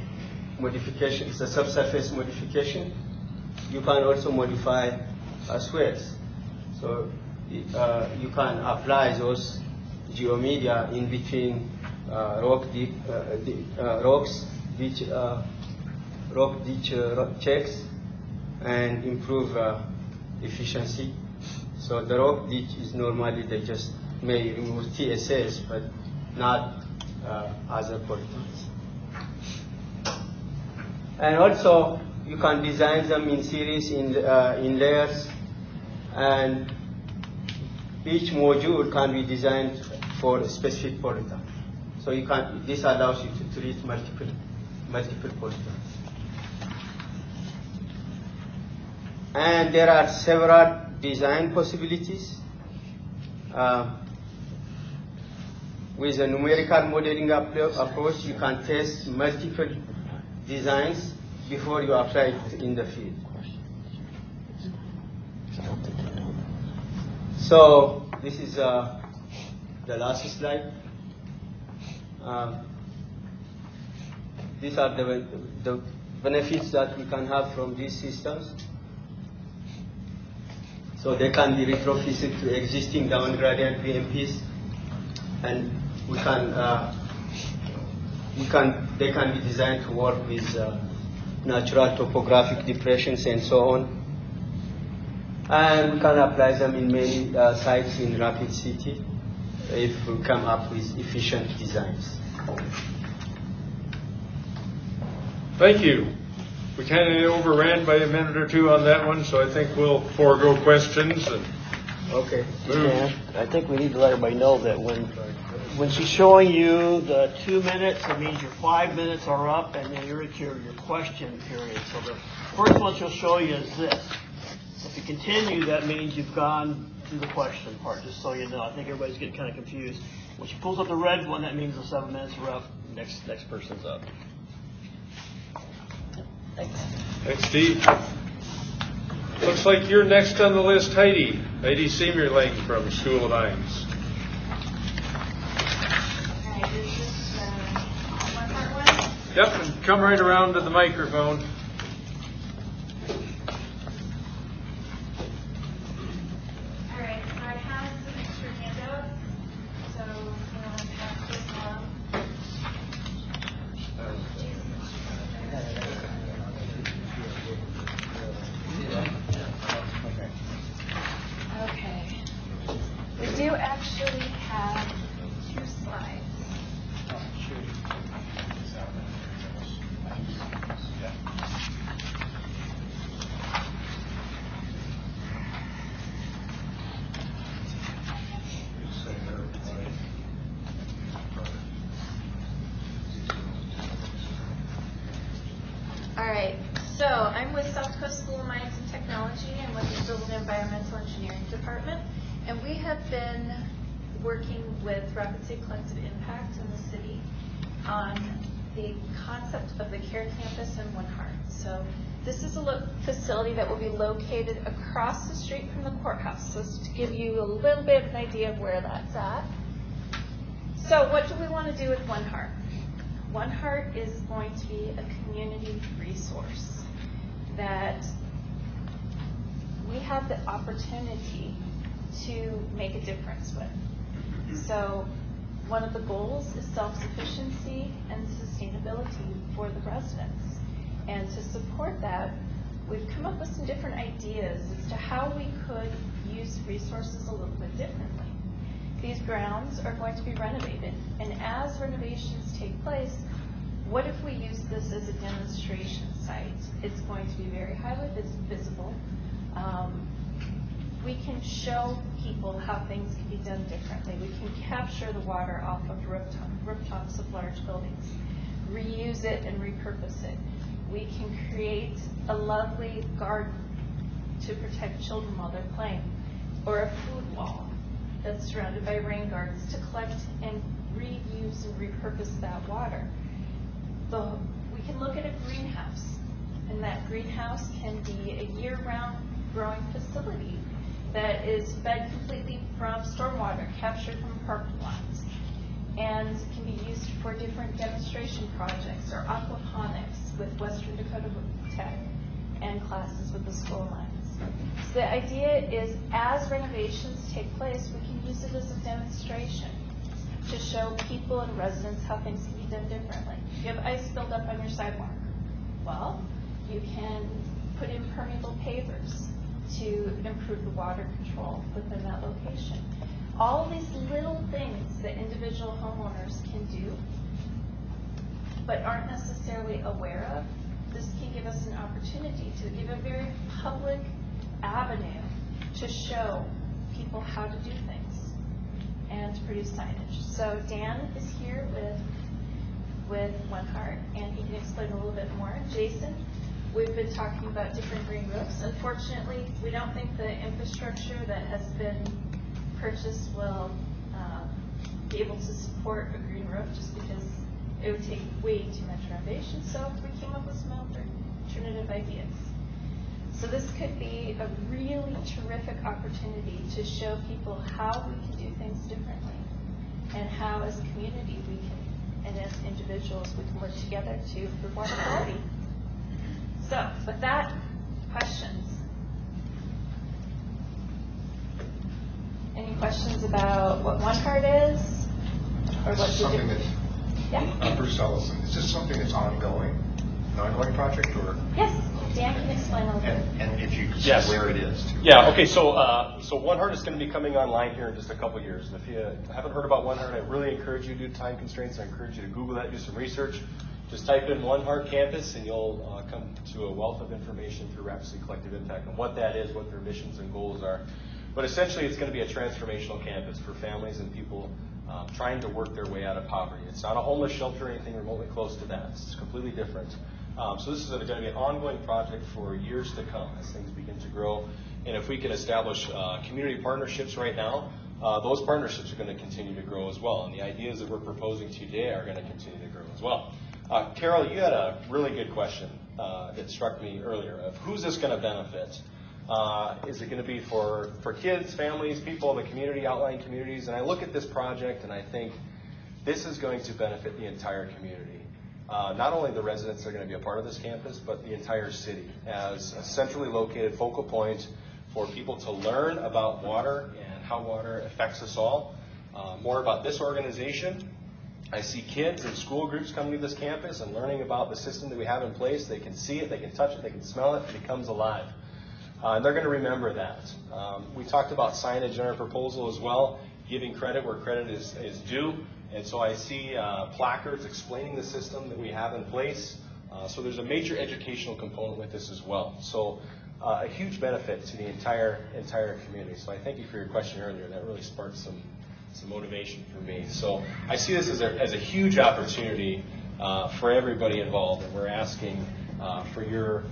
modification. It's a subsurface modification. You can also modify swales. So you can apply those geomedia in between rocks, rock ditch checks, and improve efficiency. So the rock ditch is normally they just may remove TSS, but not other pollutants. And also you can design them in series in layers, and each module can be designed for a specific pollutant. So this allows you to treat multiple pollutants. And there are several design possibilities. With a numerical modeling approach, you can test multiple designs before you apply it in the field. So this is the last slide. These are the benefits that we can have from these systems. So they can be retrofitted to existing down gradient BMPs, and they can be designed to work with natural topographic depressions and so on. And we can apply them in many sites in Rapid City if we come up with efficient designs. Thank you. We kind of overran by a minute or two on that one, so I think we'll forego questions. Okay. I think we need to let everybody know that when she's showing you the 2 minutes, it means your 5 minutes are up, and then you're at your question period. So the first one she'll show you is this. If you continue, that means you've gone through the question part, just so you know. I think everybody's getting kind of confused. When she pulls up the red one, that means the 7 minutes are up. Next person's up. Thanks. Thanks, Steve. Looks like you're next on the list, Heidi Seymour-Lang from School of Mines. All right, is this one part one? Yep, and come right around to the microphone. All right, so I have some extra handouts, so I'm going to pass this along. Okay. We do actually have 2 slides. All right, so I'm with South Coast School of Mines and Technology. I'm with the Civil and Environmental Engineering Department, and we have been working with Rapid City Collective Impact in the city on the concept of the Care Campus in One Heart. So this is a facility that will be located across the street from the courthouse. So to give you a little bit of an idea of where that's at. So what do we want to do with One Heart? One Heart is going to be a community resource that we have the opportunity to make a difference with. So one of the goals is self-sufficiency and sustainability for the residents. And to support that, we've come up with some different ideas as to how we could use resources a little bit differently. These grounds are going to be renovated, and as renovations take place, what if we use this as a demonstration site? It's going to be very highly visible. We can show people how things can be done differently. We can capture the water off of rooftops of large buildings, reuse it and repurpose it. We can create a lovely garden to protect children while they're playing, or a food wall that's surrounded by rain gardens to collect and reuse and repurpose that water. We can look at a greenhouse, and that greenhouse can be a year-round growing facility that is fed completely from stormwater captured from parking lots, and can be used for different demonstration projects or aquaponics with Western Dakota Tech and classes with the school lines. So the idea is, as renovations take place, we can use it as a demonstration to show people and residents how things can be done differently. If you have ice build up on your sidewalk, well, you can put in permeable pavers to improve the water control within that location. All of these little things that individual homeowners can do, but aren't necessarily aware of, this can give us an opportunity to give a very public avenue to show people how to do things and to produce signage. So Dan is here with One Heart, and he can explain a little bit more. Jason, we've been talking about different green roofs. Unfortunately, we don't think the infrastructure that has been purchased will be able to support a green roof, just because it would take way too much renovation. So we came up with some alternative ideas. So this could be a really terrific opportunity to show people how we can do things differently, and how as a community we can, and as individuals, we can work together to improve water quality. So with that, questions? Any questions about what One Heart is? Or what Something that, yeah? Bruce Ellison, is this something that's ongoing, an ongoing project, or? Yes, Dan can explain a little bit. And if you could say Yes. where it is, too. Yeah, okay, so One Heart is going to be coming online here in just a couple years. And if you haven't heard about One Heart, I really encourage you to do time constraints. I encourage you to Google that, do some research. Just type in One Heart Campus, and you'll come to a wealth of information through Rapid City Collective Impact on what that is, what their missions and goals are. But essentially, it's going to be a transformational campus for families and people trying to work their way out of poverty. It's not a homeless shelter or anything remotely close to that. It's completely different. So this is going to be an ongoing project for years to come as things begin to grow. And if we can establish community partnerships right now, those partnerships are going to continue to grow as well. And the ideas that we're proposing today are going to continue to grow as well. Carol, you had a really good question that struck me earlier of who's this going to benefit? Is it going to be for kids, families, people in the community, outlying communities? And I look at this project and I think this is going to benefit the entire community. Not only the residents that are going to be a part of this campus, but the entire city as a centrally located focal point for people to learn about water and how water affects us all. More about this organization. I see kids and school groups coming to this campus and learning about the system that we have in place. They can see it, they can touch it, they can smell it, it becomes alive. And they're going to remember that. We talked about signage in our proposal as well, giving credit where credit is due. And so I see placards explaining the system that we have in place. So there's a major educational component with this as well. So a huge benefit to the entire community. So I thank you for your question earlier. That really sparked some motivation for me. So I see this as a huge opportunity for everybody involved, and we're asking for your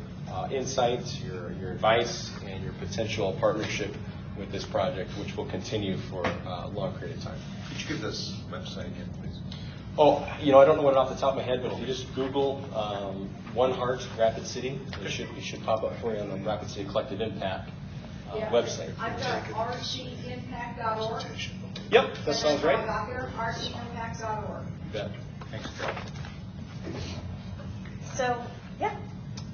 insights, your advice, and your potential partnership with this project, which will continue for a long period of time. Could you give this website again, please? Oh, I don't know it off the top of my head, but if you just Google One Heart Rapid City, it should pop up for you on the Rapid City Collective Impact website. I've got rcimpact.org. Yep, that sounds right. Out here, rcimpact.org. You bet. Thanks, Carol. So, yeah.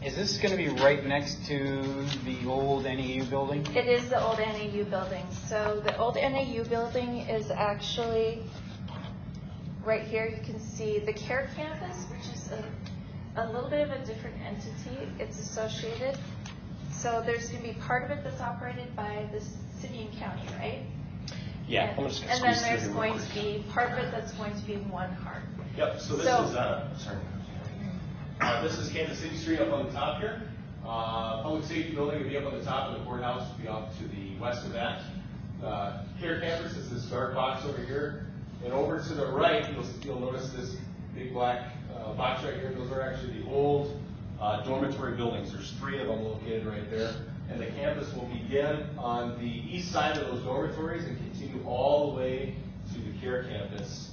Is this going to be right next to the old NAU building? It is the old NAU building. So the old NAU building is actually right here you can see the Care Campus, which is a little bit of a different entity. It's associated. So there's going to be part of it that's operated by the city and county, right? Yeah, And, I'm just and then there's going to be part of it that's going to be One Heart. Yep, so this this is Kansas City Street up on the top here. Public safety building would be up on the top, and the courthouse would be off to the west of that. Care Campus is this dark box over here. And over to the right, you'll notice this big black box right here. Those are actually the old dormitory buildings. There's 3 of them located right there. And the campus will begin on the east side of those dormitories and continue all the way to the Care Campus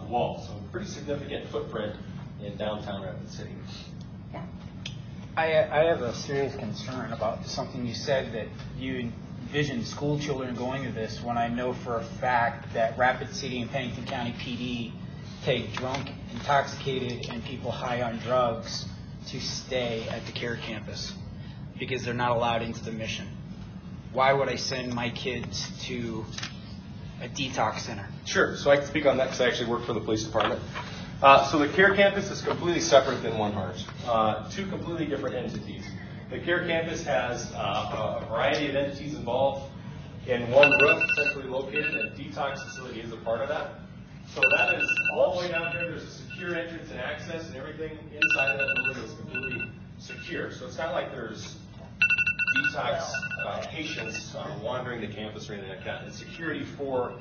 wall. So a pretty significant footprint in downtown Rapid City. Yeah. I have a serious concern about something you said, that you envision school children going to this, when I know for a fact that Rapid City and Pennington County PD take drunk, intoxicated, and people high on drugs to stay at the Care Campus because they're not allowed into the mission. Why would I send my kids to a detox center? Sure, so I can speak on that because I actually work for the police department. So the Care Campus is completely separate than One Heart. 2 completely different entities. The Care Campus has a variety of entities involved in one roof, centrally located, and a detox facility is a part of that. So that is all the way down here. There's a secure entrance and access, and everything inside of that building is completely secure. So it's not like there's detox patients wandering the campus or anything like that. And security for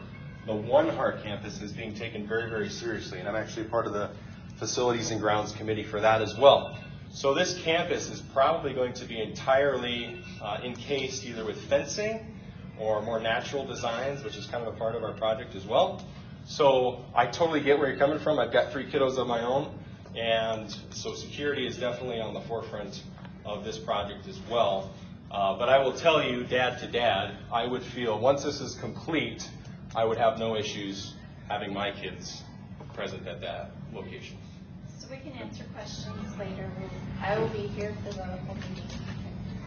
the One Heart campus is being taken very, very seriously, and I'm actually part of the Facilities and Grounds Committee for that as well. So this campus is probably going to be entirely encased either with fencing or more natural designs, which is kind of a part of our project as well. So I totally get where you're coming from. I've got 3 kiddos of my own, and so security is definitely on the forefront of this project as well. But I will tell you, dad to dad, I would feel once this is complete, I would have no issues having my kids present at that location. So we can answer questions later. I will be here for the whole meeting.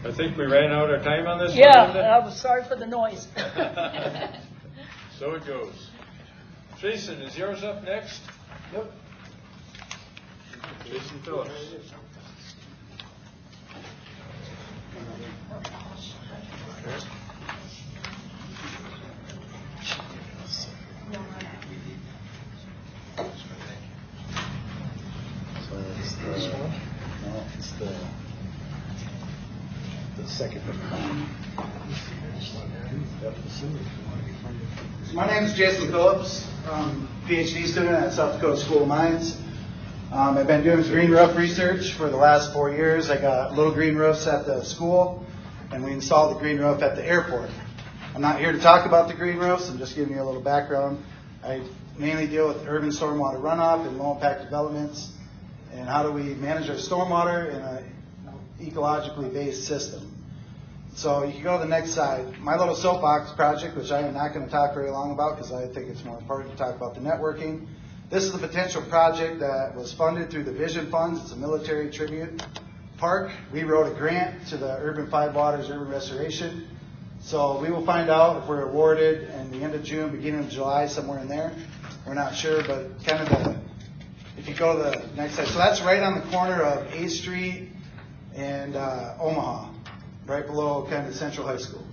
I think we ran out of time on this. Yeah, one, I was sorry for the noise. So it goes. Jason, is yours up next? Yep. Jason Phillips. It's the second one. My name is Jason Phillips. I'm a PhD student at South Dakota School of Mines. I've been doing green roof research for the last 4 years. I got little green roofs at the school, and we installed the green roof at the airport. I'm not here to talk about the green roofs. I'm just giving you a little background. I mainly deal with urban stormwater runoff and low impact developments, and how do we manage our stormwater in an ecologically based system. So you can go to the next slide. My little soapbox project, which I am not going to talk very long about because I think it's more important to talk about the networking. This is a potential project that was funded through the Vision Funds. It's a military tribute park. We wrote a grant to the Urban Five Waters Urban Restoration. So we will find out if we're awarded in the end of June, beginning of July, somewhere in there. We're not sure, but kind of if you go to the next slide. So that's right on the corner of 8th Street and Omaha, right below kind of Central High School.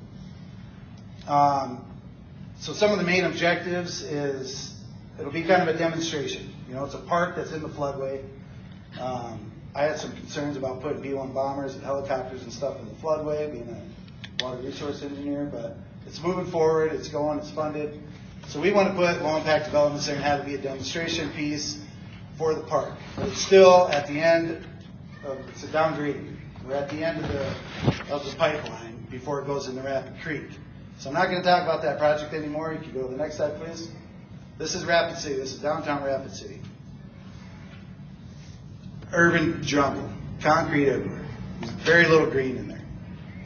So some of the main objectives is it'll be kind of a demonstration. You know, it's a park that's in the floodway. I had some concerns about putting B-1 bombers and helicopters and stuff in the floodway, being a water resource engineer, but it's moving forward, it's going, it's funded. So we want to put low impact developments there and have it be a demonstration piece for the park. But it's still at the end of, it's a downgrading. We're at the end of the pipeline before it goes into Rapid Creek. So I'm not going to talk about that project anymore. You can go to the next slide, please. This is Rapid City. This is downtown Rapid City. Urban jungle, concrete everywhere. There's very little green in there.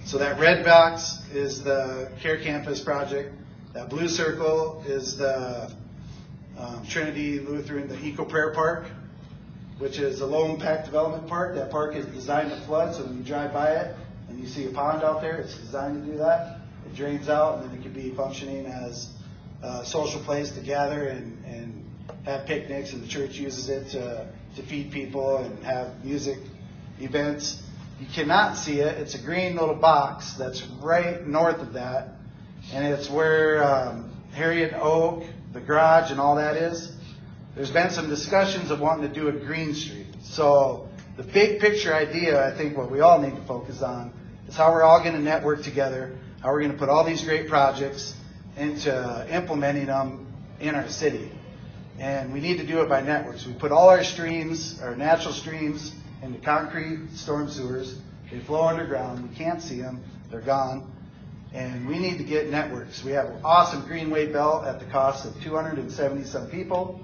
So that red box is the Care Campus project. That blue circle is the Trinity Lutheran, the Eco Prayer Park, which is a low impact development park. That park is designed to flood, so when you drive by it and you see a pond out there, it's designed to do that. It drains out, and then it can be functioning as a social place to gather and have picnics, and the church uses it to feed people and have music events. You cannot see it. It's a green little box that's right north of that, and it's where Harriet Oak, the garage, and all that is. There's been some discussions of wanting to do a green street. So the big picture idea, I think what we all need to focus on is how we're all going to network together, how we're going to put all these great projects into implementing them in our city. And we need to do it by networks. We put all our streams, our natural streams, into concrete storm sewers. They flow underground. We can't see them. They're gone. And we need to get networks. We have an awesome Greenway belt at the cost of 270 some people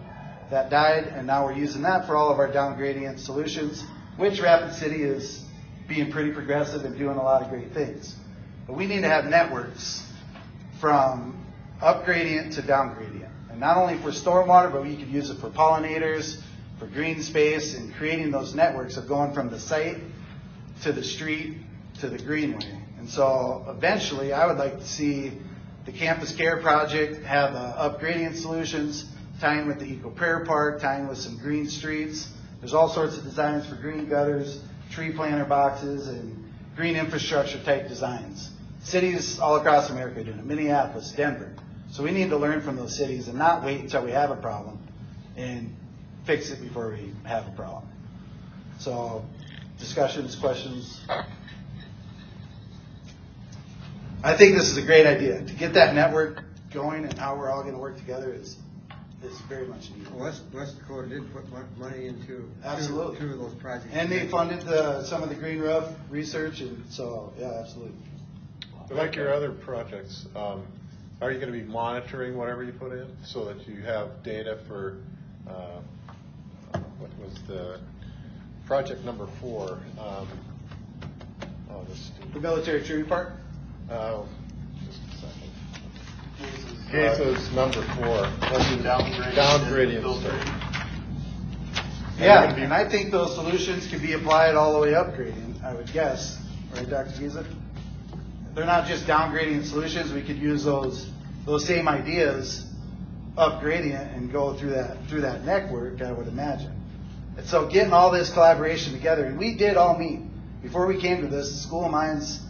that died, and now we're using that for all of our down gradient solutions, which Rapid City is being pretty progressive and doing a lot of great things. But we need to have networks from up gradient to down gradient. And not only for stormwater, but we could use it for pollinators, for green space, and creating those networks of going from the site to the street to the greenway. And so eventually I would like to see the Campus Care Project have up gradient solutions, tying with the Eco Prayer Park, tying with some green streets. There's all sorts of designs for green gutters, tree planter boxes, and green infrastructure type designs. Cities all across America are doing it, Minneapolis, Denver. So we need to learn from those cities and not wait until we have a problem and fix it before we have a problem. So discussions, questions? I think this is a great idea. To get that network going and how we're all going to work together is very much needed. West Dakota did put money into Absolutely. two of those projects. And they funded some of the green roof research, and so, yeah, absolutely. Like your other projects, are you going to be monitoring whatever you put in so that you have data for, what was the project number 4? The military tree park? Just a second. Cases number 4. Down gradient study. Yeah, and I think those solutions can be applied all the way up gradient, I would guess. Right, Dr. Giza? They're not just down gradient solutions. We could use those same ideas up gradient and go through that network, I would imagine. And so getting all this collaboration together, and we did all meet. Before we came to this, the School of Mines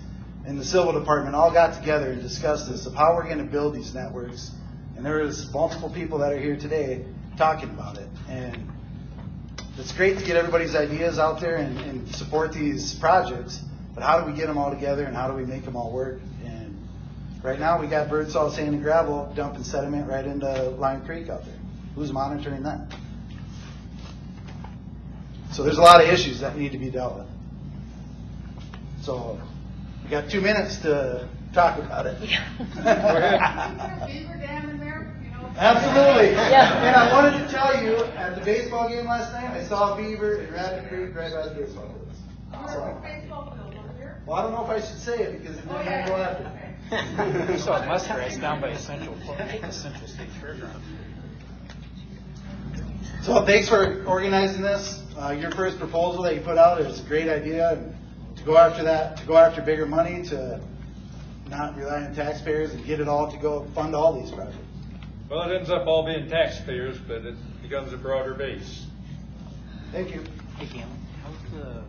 and the Civil Department all got together and discussed this of how we're going to build these networks. And there was multiple people that are here today talking about it. And it's great to get everybody's ideas out there and support these projects, but how do we get them all together and how do we make them all work? And right now we got Birdsall sand and gravel dumping sediment right into Lime Creek out there. Who's monitoring that? So there's a lot of issues that need to be dealt with. So we got 2 minutes to talk about it. Is there a beaver dam in there? You know? Absolutely. Yeah. And I wanted to tell you, at the baseball game last night, I saw a beaver in Rapid Creek right by the baseball fields. So, Baseball field over here? well, I don't know if I should say it because then they're going to go after me. We saw muskrats down by Central State Fairgrounds. So thanks for organizing this. Your first proposal that you put out is a great idea. And to go after that, to go after bigger money, to not rely on taxpayers and get it all to go fund all these projects. Well, it ends up all being taxpayers, but it becomes a broader base. Thank you. Hey, Galen, how's the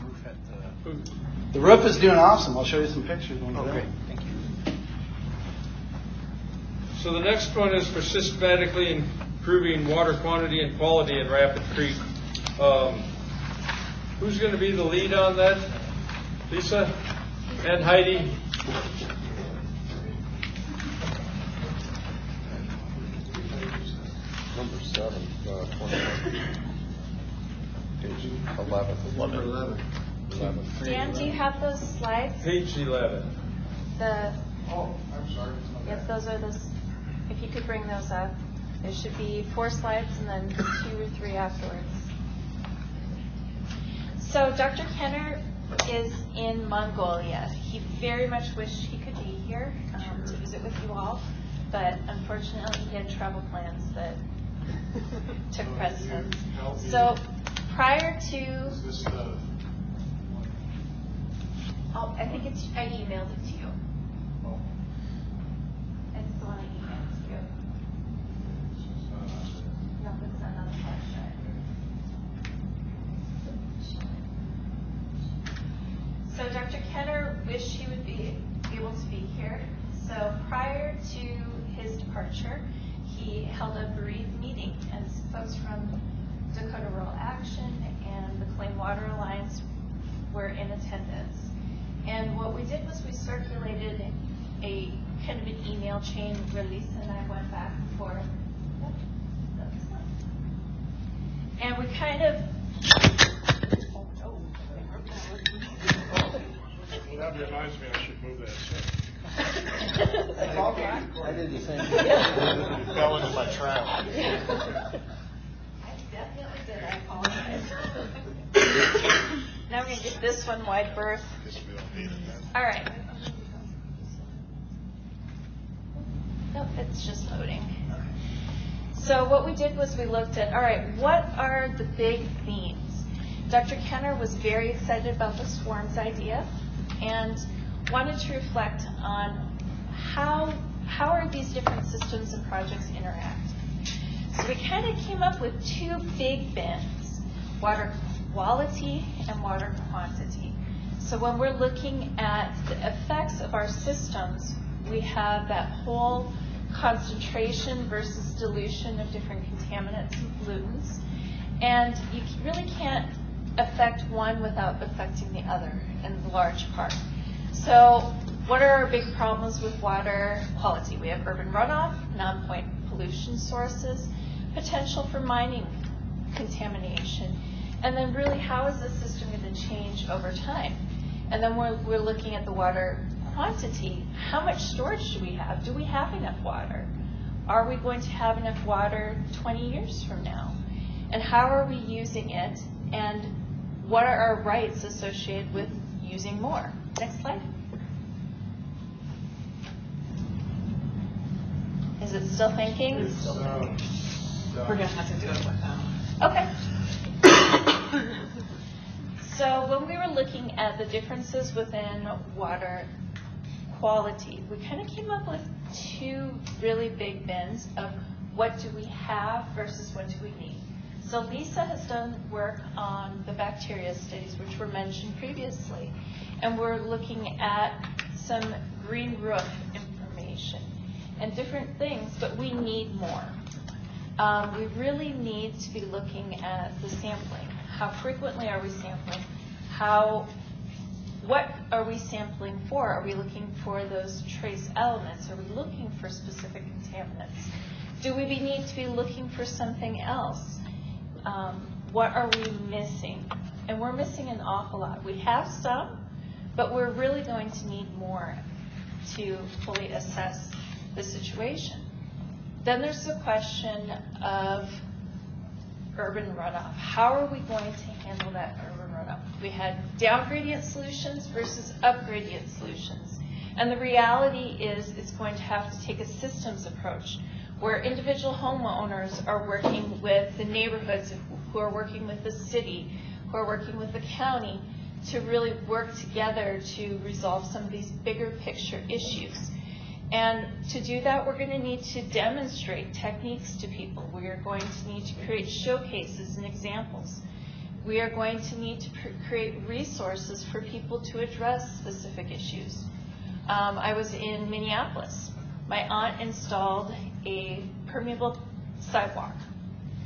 roof at the... The roof is doing awesome. I'll show you some pictures when we're Oh, great. done. Thank you. So the next one is for systematically improving water quantity and quality in Rapid Creek. Who's going to be the lead on that? Lisa and Heidi? Number 7, 21. Page 11. Dan, do you have those slides? Page 11. Oh, I'm sorry. Yes, those are those. If you could bring those up. There should be 4 slides and then 2 or 3 afterwards. So Dr. Kenner is in Mongolia. He very much wished he could be here to visit with you all, but unfortunately he had travel plans that took precedence. So prior to... Oh, I think it's, I emailed it to you. It's the one I emailed to you. No, So Dr. Kenner wished he would be able to be here. So prior to his departure, he held a brief meeting, and folks from Dakota Rural Action and the Clean Water Alliance were in attendance. And what we did was we circulated a kind of an email chain where Lisa and I went back and forth. And we kind of That reminds me, I should move that. I did the same It fell into my trap. I definitely did. I apologize. Now we're going to get this one wide berth. All right. Nope, it's just loading. So what we did was we looked at, all right, what are the big themes? Dr. Kenner was very excited about the swarms idea and wanted to reflect on how are these different systems and projects interact. So we kind of came up with two big bins, water quality and water quantity. So when we're looking at the effects of our systems, we have that whole concentration versus dilution of different contaminants and pollutants. And you really can't affect one without affecting the other in the large part. So what are our big problems with water quality? We have urban runoff, non-point pollution sources, potential for mining contamination, and then really how is the system going to change over time? And then we're looking at the water quantity. How much storage do we have? Do we have enough water? Are we going to have enough water 20 years from now? And how are we using it? And what are our rights associated with using more? Next slide. Is it still thinking? We're going to have to do it without. Okay. So when we were looking at the differences within water quality, we kind of came up with two really big bins of what do we have versus what do we need. So Lisa has done work on the bacteria studies, which were mentioned previously, and we're looking at some green roof information and different things, but we need more. We really need to be looking at the sampling. How frequently are we sampling? What are we sampling for? Are we looking for those trace elements? Are we looking for specific contaminants? Do we need to be looking for something else? What are we missing? And we're missing an awful lot. We have some, but we're really going to need more to fully assess the situation. Then there's the question of urban runoff. How are we going to handle that urban runoff? We had down gradient solutions versus up gradient solutions. And the reality is it's going to have to take a systems approach where individual homeowners are working with the neighborhoods, who are working with the city, who are working with the county to really work together to resolve some of these bigger picture issues. And to do that, we're going to need to demonstrate techniques to people. We are going to need to create showcases and examples. We are going to need to create resources for people to address specific issues. I was in Minneapolis. My aunt installed a permeable sidewalk.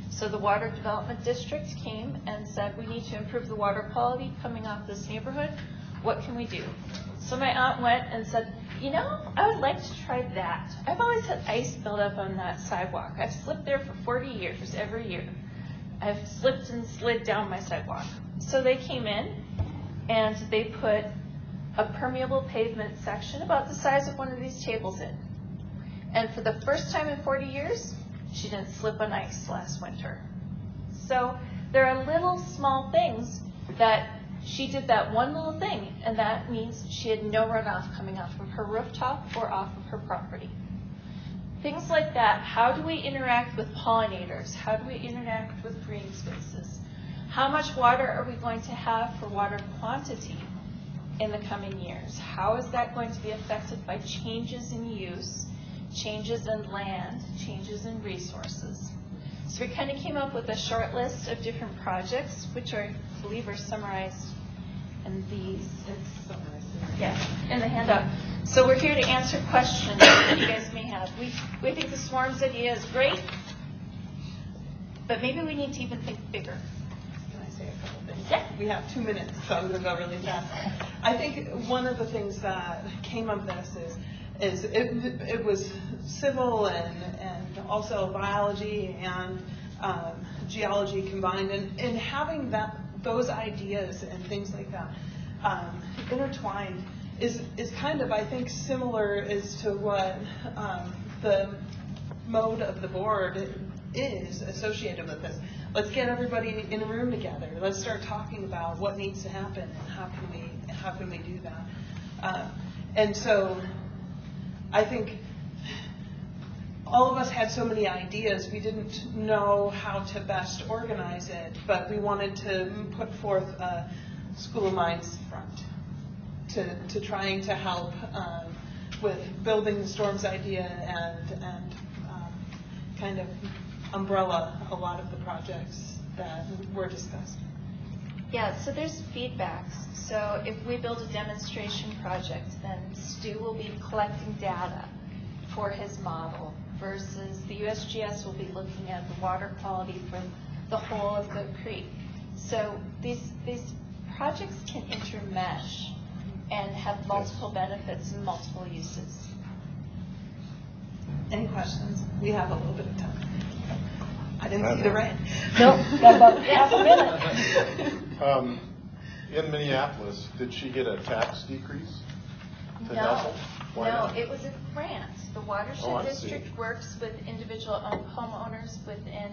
So the Water Development District came and said, we need to improve the water quality coming off this neighborhood. What can we do? So my aunt went and said, you know, I would like to try that. I've always had ice build up on that sidewalk. I've slipped there for 40 years every year. I've slipped and slid down my sidewalk. So they came in and they put a permeable pavement section about the size of one of these tables in. And for the first time in 40 years, she didn't slip on ice last winter. So there are little small things that she did that one little thing, and that means she had no runoff coming off of her rooftop or off of her property. Things like that. How do we interact with pollinators? How do we interact with green spaces? How much water are we going to have for water quantity in the coming years? How is that going to be affected by changes in use, changes in land, changes in resources? So we kind of came up with a short list of different projects, which I believe are summarized And these, in the handout. So we're here to answer questions that you guys may have. We think the swarms idea is great, but maybe we need to even think bigger. Can I say a couple things? Yeah. We have 2 minutes, so I'm going to go really fast. I think one of the things that came of this is it was civil and also biology and geology combined, and having those ideas and things like that intertwined is kind of, I think, similar as to what the mode of the board is associated with this. Let's get everybody in a room together. Let's start talking about what needs to happen and how can we do that. And so I think all of us had so many ideas, we didn't know how to best organize it, but we wanted to put forth a School of Mines front to trying to help with building the storms idea and kind of umbrella a lot of the projects that were discussed. Yeah, so there's feedbacks. So if we build a demonstration project, then Stu will be collecting data for his model versus the USGS will be looking at the water quality for the whole of the creek. So these projects can intermesh and have multiple benefits and multiple uses. Any questions? We have a little bit of time. I didn't see the red. Nope, got about half a minute. In Minneapolis, did she get a tax decrease to No, Nelson? Why no, not? it was a grant. The watershed Oh, I district see. works with individual homeowners within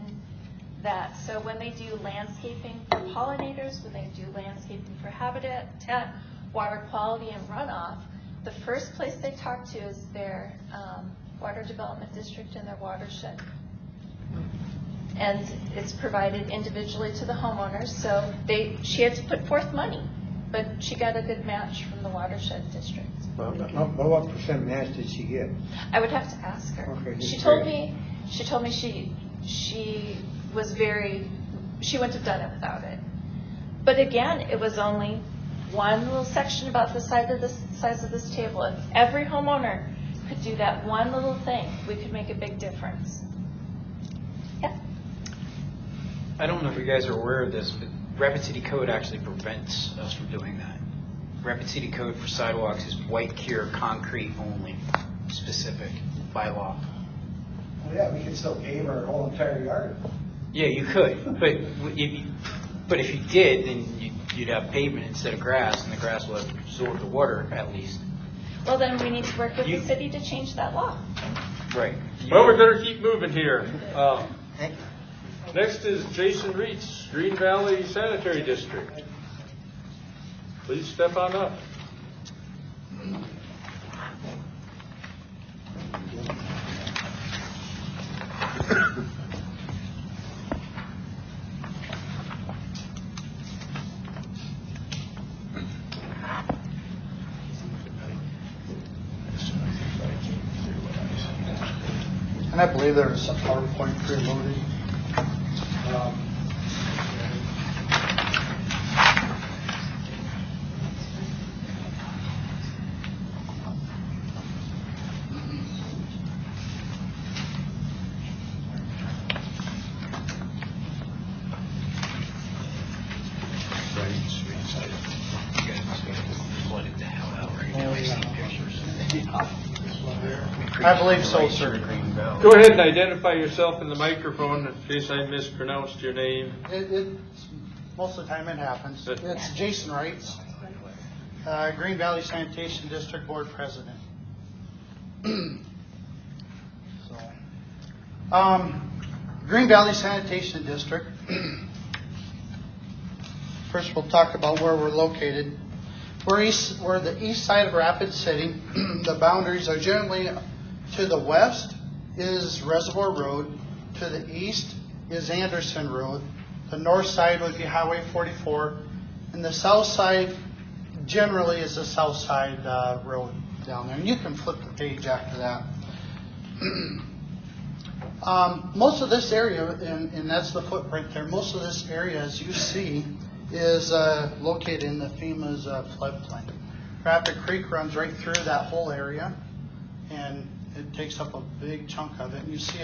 that. So when they do landscaping for pollinators, when they do landscaping for habitat, water quality, and runoff, the first place they talk to is their Water Development District and their watershed. And it's provided individually to the homeowners. So she had to put forth money, but she got a good match from the watershed district. But what percent match did she get? I would have to ask her. Okay, She just told curious. me she was she wouldn't have done it without it. But again, it was only one little section about the size of this table. If every homeowner could do that one little thing, we could make a big difference. Yeah. I don't know if you guys are aware of this, but Rapid City Code actually prevents us from doing that. Rapid City Code for sidewalks is white cure concrete only, specific by law. Well, yeah, we can still pave our whole entire yard. Yeah, you could, but if you did, then you'd have pavement instead of grass, and the grass will absorb the water at least. Well, then we need to work with the city to change that law. Right. Well, we better keep moving here. Next is Jason Reitz, Green Valley Sanitary District. Please step on up. And I believe there was some PowerPoint preloaded. I believe so, sir. Go ahead and identify yourself in the microphone in case I mispronounced your name. Most of the time it happens. It's Jason Reitz, Green Valley Sanitation District Board President. Green Valley Sanitation District. First, we'll talk about where we're located. We're the east side of Rapid City. The boundaries are generally to the west is Reservoir Road, to the east is Anderson Road, the north side would be Highway 44, and the south side generally is the south side road down there. And you can flip the page after that. Most of this area, and that's the footprint there, most of this area, as you see, is located in the FEMA's floodplain. Rapid Creek runs right through that whole area, and it takes up a big chunk of it. And you see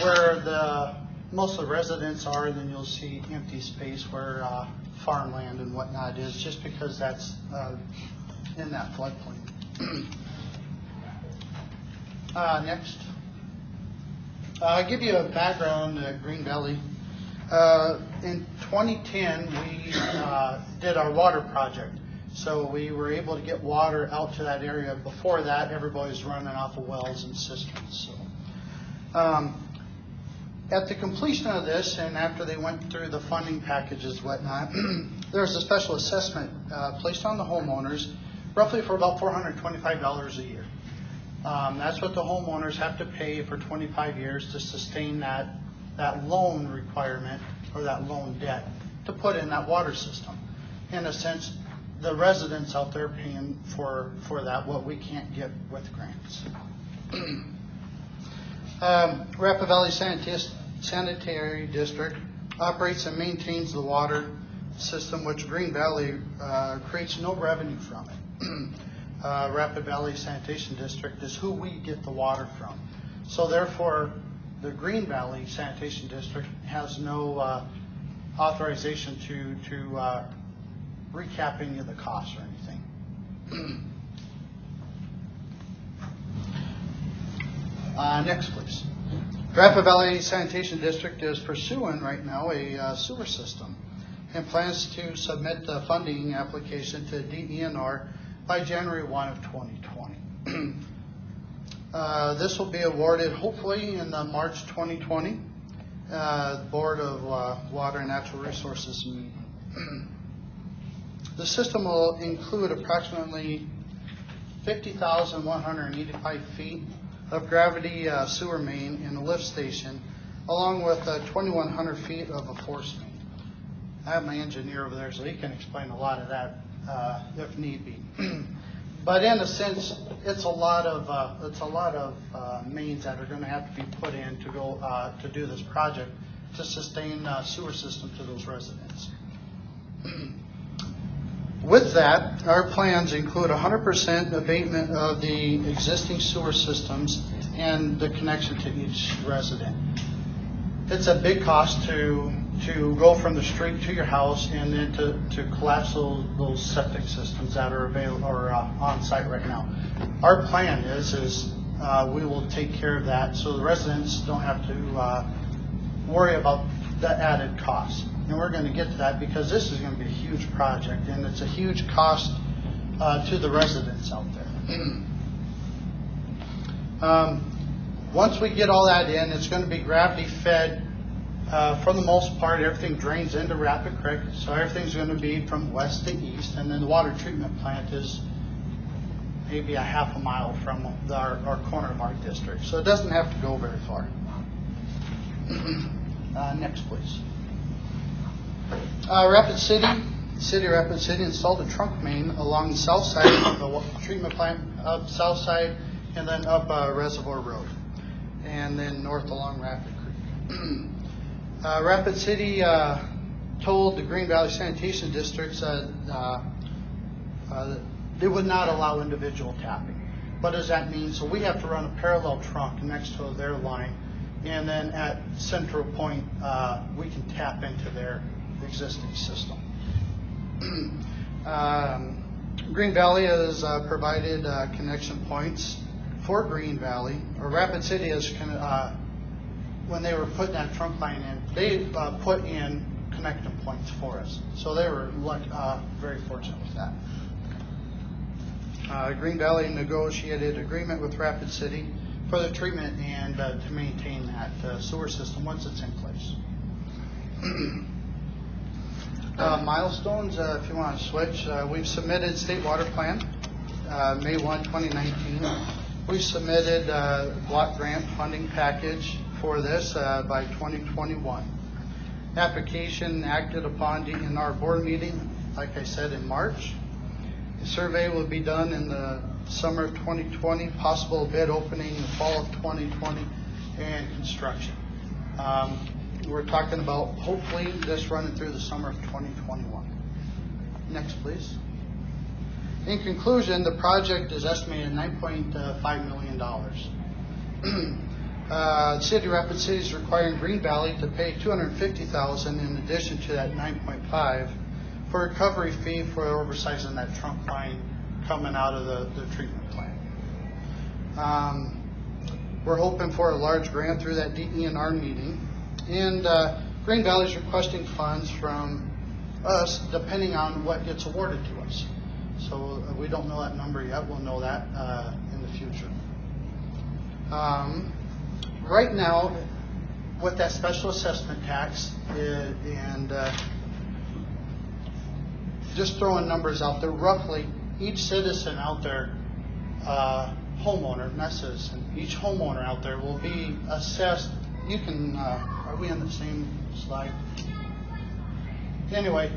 where most of the residents are, and then you'll see empty space where farmland and whatnot is, just because that's in that floodplain. Next. I'll give you a background at Green Valley. In 2010, we did our water project. So we were able to get water out to that area. Before that, everybody was running off of wells and cisterns. So, at the completion of this, and after they went through the funding packages and whatnot, there was a special assessment placed on the homeowners, roughly for about $425 a year. That's what the homeowners have to pay for 25 years to sustain that loan requirement or that loan debt to put in that water system. In a sense, the residents out there paying for that, what we can't get with grants. Rapid Valley Sanitary District operates and maintains the water system, which Green Valley creates no revenue from it. Rapid Valley Sanitation District is who we get the water from. So therefore, the Green Valley Sanitation District has no authorization to recap any of the costs or anything. Next, please. Rapid Valley Sanitation District is pursuing right now a sewer system and plans to submit the funding application to DENR by January 1 of 2020. This will be awarded hopefully in March 2020. The Board of Water and Natural Resources meeting. The system will include approximately 50,185 feet of gravity sewer main and a lift station, along with 2,100 feet of a force main. I have my engineer over there, so he can explain a lot of that if need be. But in a sense, it's a lot of mains that are going to have to be put in to go to do this project to sustain sewer system to those residents. With that, our plans include 100% abatement of the existing sewer systems and the connection to each resident. It's a big cost to go from the street to your house and then to collapse those septic systems that are available or on site right now. Our plan is we will take care of that so the residents don't have to worry about the added cost. And we're going to get to that because this is going to be a huge project and it's a huge cost to the residents out there. Once we get all that in, it's going to be gravity fed. For the most part, everything drains into Rapid Creek, so everything's going to be from west to east, and then the water treatment plant is maybe a half a mile from our corner of our district, so it doesn't have to go very far. Next, please. Rapid City installed a trunk main along the south side of the treatment plant, up south side, and then up Reservoir Road, and then north along Rapid Creek. Rapid City told the Green Valley Sanitation Districts that they would not allow individual tapping. What does that mean? So we have to run a parallel trunk next to their line, and then at Central Point, we can tap into their existing system. Green Valley has provided connection points for Green Valley, or Rapid City has when they were putting that trunk line in, they put in connecting points for us. So they were very fortunate with that. Green Valley negotiated agreement with Rapid City for the treatment and to maintain that sewer system once it's in place. Milestones, if you want to switch, we've submitted state water plan, May 1, 2019. We submitted block grant funding package for this by 2021. Application acted upon in our board meeting, like I said, in March. The survey will be done in the summer of 2020, possible bid opening in the fall of 2020, and construction. we're talking about hopefully this running through the summer of 2021. Next, please. In conclusion, the project is estimated at $9.5 million. City of Rapid City is requiring Green Valley to pay $250,000 in addition to that 9.5 for recovery fee for oversizing that trunk line coming out of the treatment plant. We're hoping for a large grant through that DENR meeting, and Green Valley is requesting funds from us depending on what gets awarded to us. So we don't know that number yet. We'll know that in the future. Right now, with that special assessment tax, and just throwing numbers out there, roughly each citizen out there, homeowner, not citizen, each homeowner out there will be assessed. You can, are we on the same slide? Anyway,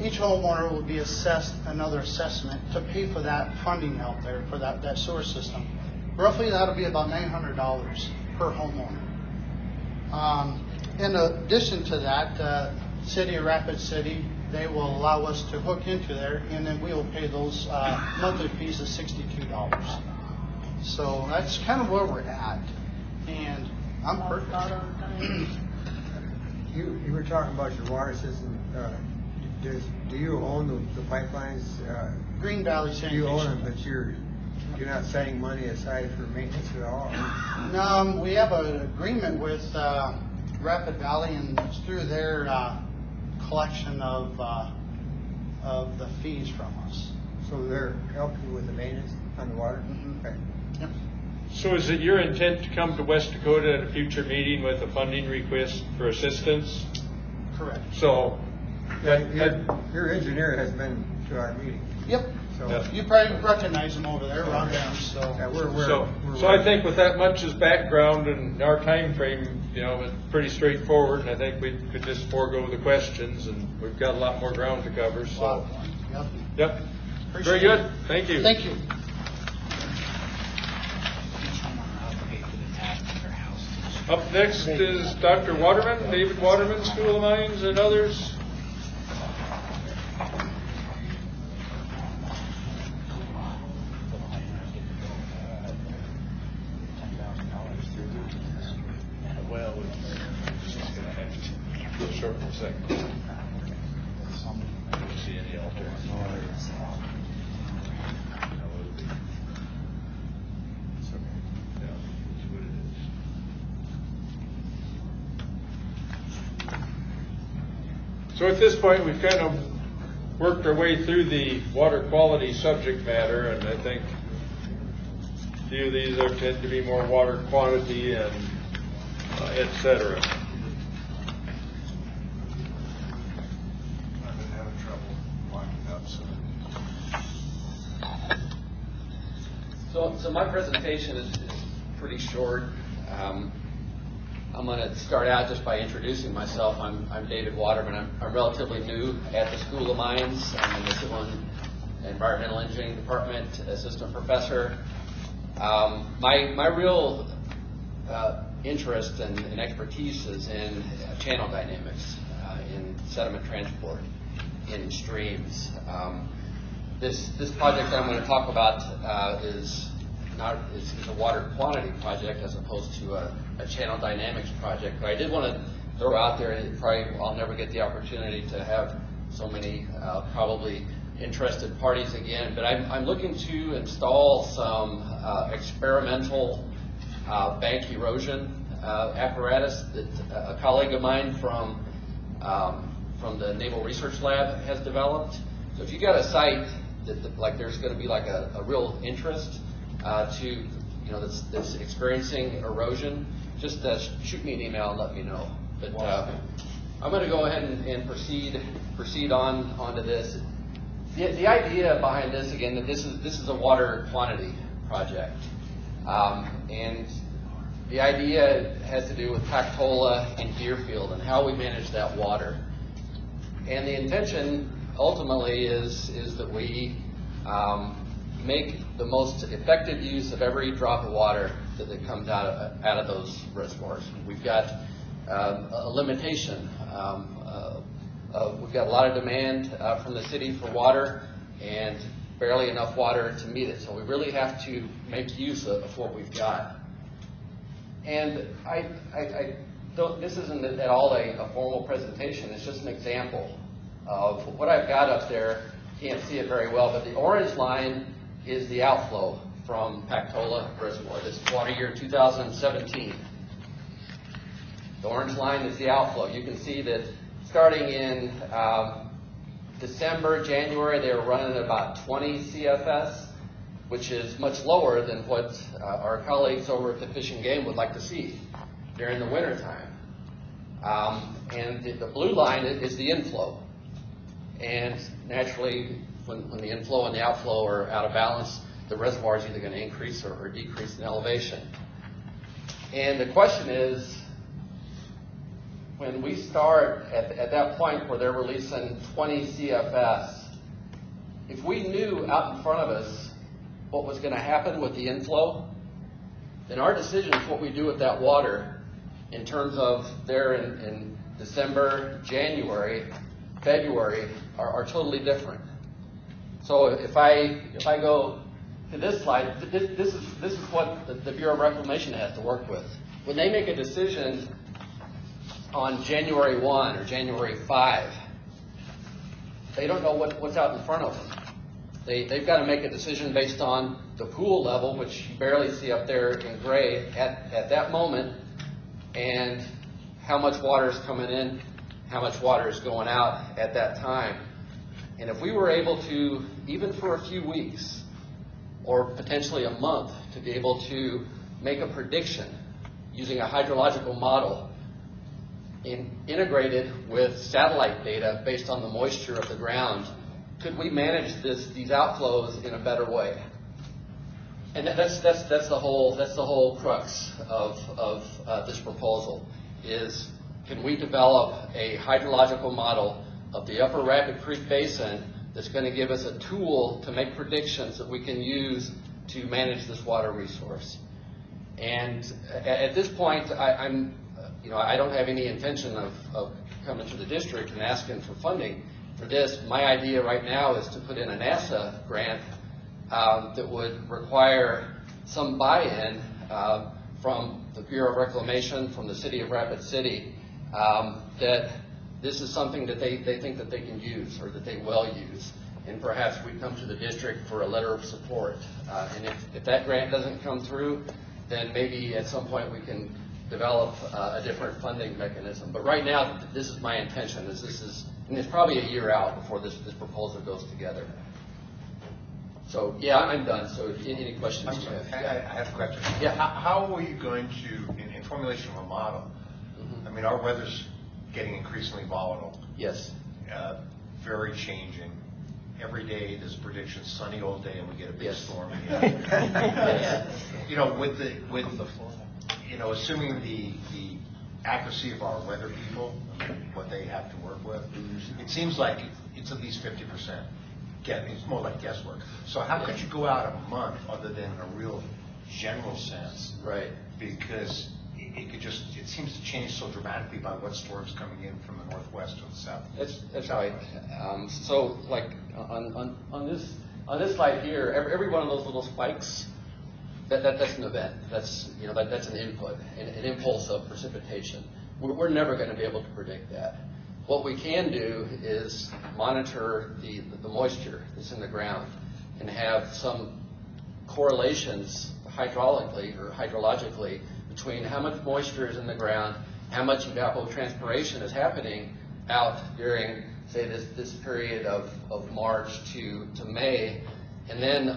each homeowner will be assessed another assessment to pay for that funding out there for that sewer system. Roughly that'll be about $900 per homeowner. In addition to that, City of Rapid City, they will allow us to hook into there, and then we will pay those monthly fees of $62. So that's kind of where we're at. And I'm perfect. You were talking about your water system. Do you own the pipelines? Green Valley Sanitation. You own them, but you're not setting money aside for maintenance at all. No, we have an agreement with Rapid Valley, and it's through their collection of the fees from us. So they're helping you with the maintenance on the water? Mm-hmm. Okay. Yep. So is it your intent to come to West Dakota at a future meeting with a funding request for assistance? Correct. So your engineer has been to our meeting. Yep. So you probably recognize him over there, Ron Downs. So yeah, so I think with that much as background and our time frame, it's pretty straightforward, and I think we could just forego the questions, and we've got a lot more ground to cover. So, yep. Very good. Thank you. Thank you. Up next is Dr. Waterman, David Waterman, School of Mines, and others. Well, we're just going to have to go short for a second. See any alternatives? So at this point, we've kind of worked our way through the water quality subject matter, and I think a few of these tend to be more water quantity and et cetera. I've been having trouble locking up, So my presentation is pretty short. I'm going to start out just by introducing myself. I'm David Waterman. I'm relatively new at the School of Mines. I'm in the Civil and Environmental Engineering Department, assistant professor. My real interest and expertise is in channel dynamics, in sediment transport, in streams. This project that I'm going to talk about is a water quantity project as opposed to a channel dynamics project. But I did want to throw out there, and probably I'll never get the opportunity to have so many probably interested parties again, but I'm looking to install some experimental bank erosion apparatus that a colleague of mine from the Naval Research Lab has developed. So if you got a site that like there's going to be like a real interest that's experiencing erosion, just shoot me an email and let me know. But I'm going to go ahead and proceed onto this. The idea behind this, again, that this is a water quantity project, and the idea has to do with Pactola and Deerfield and how we manage that water. And the intention ultimately is that we make the most effective use of every drop of water that comes out of those reservoirs. We've got a limitation. We've got a lot of demand from the city for water and barely enough water to meet it. So we really have to make use of what we've got. And I don't, this isn't at all a formal presentation. It's just an example of what I've got up there. Can't see it very well, but the orange line is the outflow from Pactola Reservoir. This is water year 2017. The orange line is the outflow. You can see that starting in December, January, they were running at about 20 CFS, which is much lower than what our colleagues over at the Fish and Game would like to see during the wintertime. And the blue line is the inflow. And naturally, when the inflow and the outflow are out of balance, the reservoir is either going to increase or decrease in elevation. And the question is, when we start at that point where they're releasing 20 CFS, if we knew out in front of us what was going to happen with the inflow, then our decisions, what we do with that water, in terms of there in December, January, February, are totally different. So if I go to this slide, this is what the Bureau of Reclamation has to work with. When they make a decision on January 1 or January 5, they don't know what's out in front of them. They've got to make a decision based on the pool level, which you barely see up there in gray at that moment, and how much water is coming in, how much water is going out at that time. And if we were able to, even for a few weeks, or potentially a month, to be able to make a prediction using a hydrological model integrated with satellite data based on the moisture of the ground, could we manage these outflows in a better way? And that's the whole crux of this proposal, is can we develop a hydrological model of the Upper Rapid Creek Basin that's going to give us a tool to make predictions that we can use to manage this water resource. And at this point, I don't have any intention of coming to the district and asking for funding for this. My idea right now is to put in a NASA grant that would require some buy-in from the Bureau of Reclamation, from the City of Rapid City, that this is something that they think that they can use or that they will use. And perhaps we come to the district for a letter of support. And if that grant doesn't come through, then maybe at some point we can develop a different funding mechanism. But right now, this is my intention. And it's probably a year out before this proposal goes together. So yeah, I'm done. So any questions you have? I have a question. Yeah. How are you going to, in formulation of a model, I mean, our weather's getting increasingly volatile. Yes. Very changing. Every day there's a prediction, sunny all day, and we get a big Yes. storm again. Yes. You know, with the assuming the accuracy of our weather people, what they have to work with, it seems like it's at least 50%. It's more like guesswork. So how could you go out a month other than in a real general sense? Right. Because it seems to change so dramatically by what storm's coming in from the northwest or the south. That's right. So like on this slide here, every one of those little spikes, that's an event. That's that's an input, an impulse of precipitation. We're never going to be able to predict that. What we can do is monitor the moisture that's in the ground and have some correlations hydraulically or hydrologically between how much moisture is in the ground, how much evapotranspiration is happening out during, say, this period of March to May, and then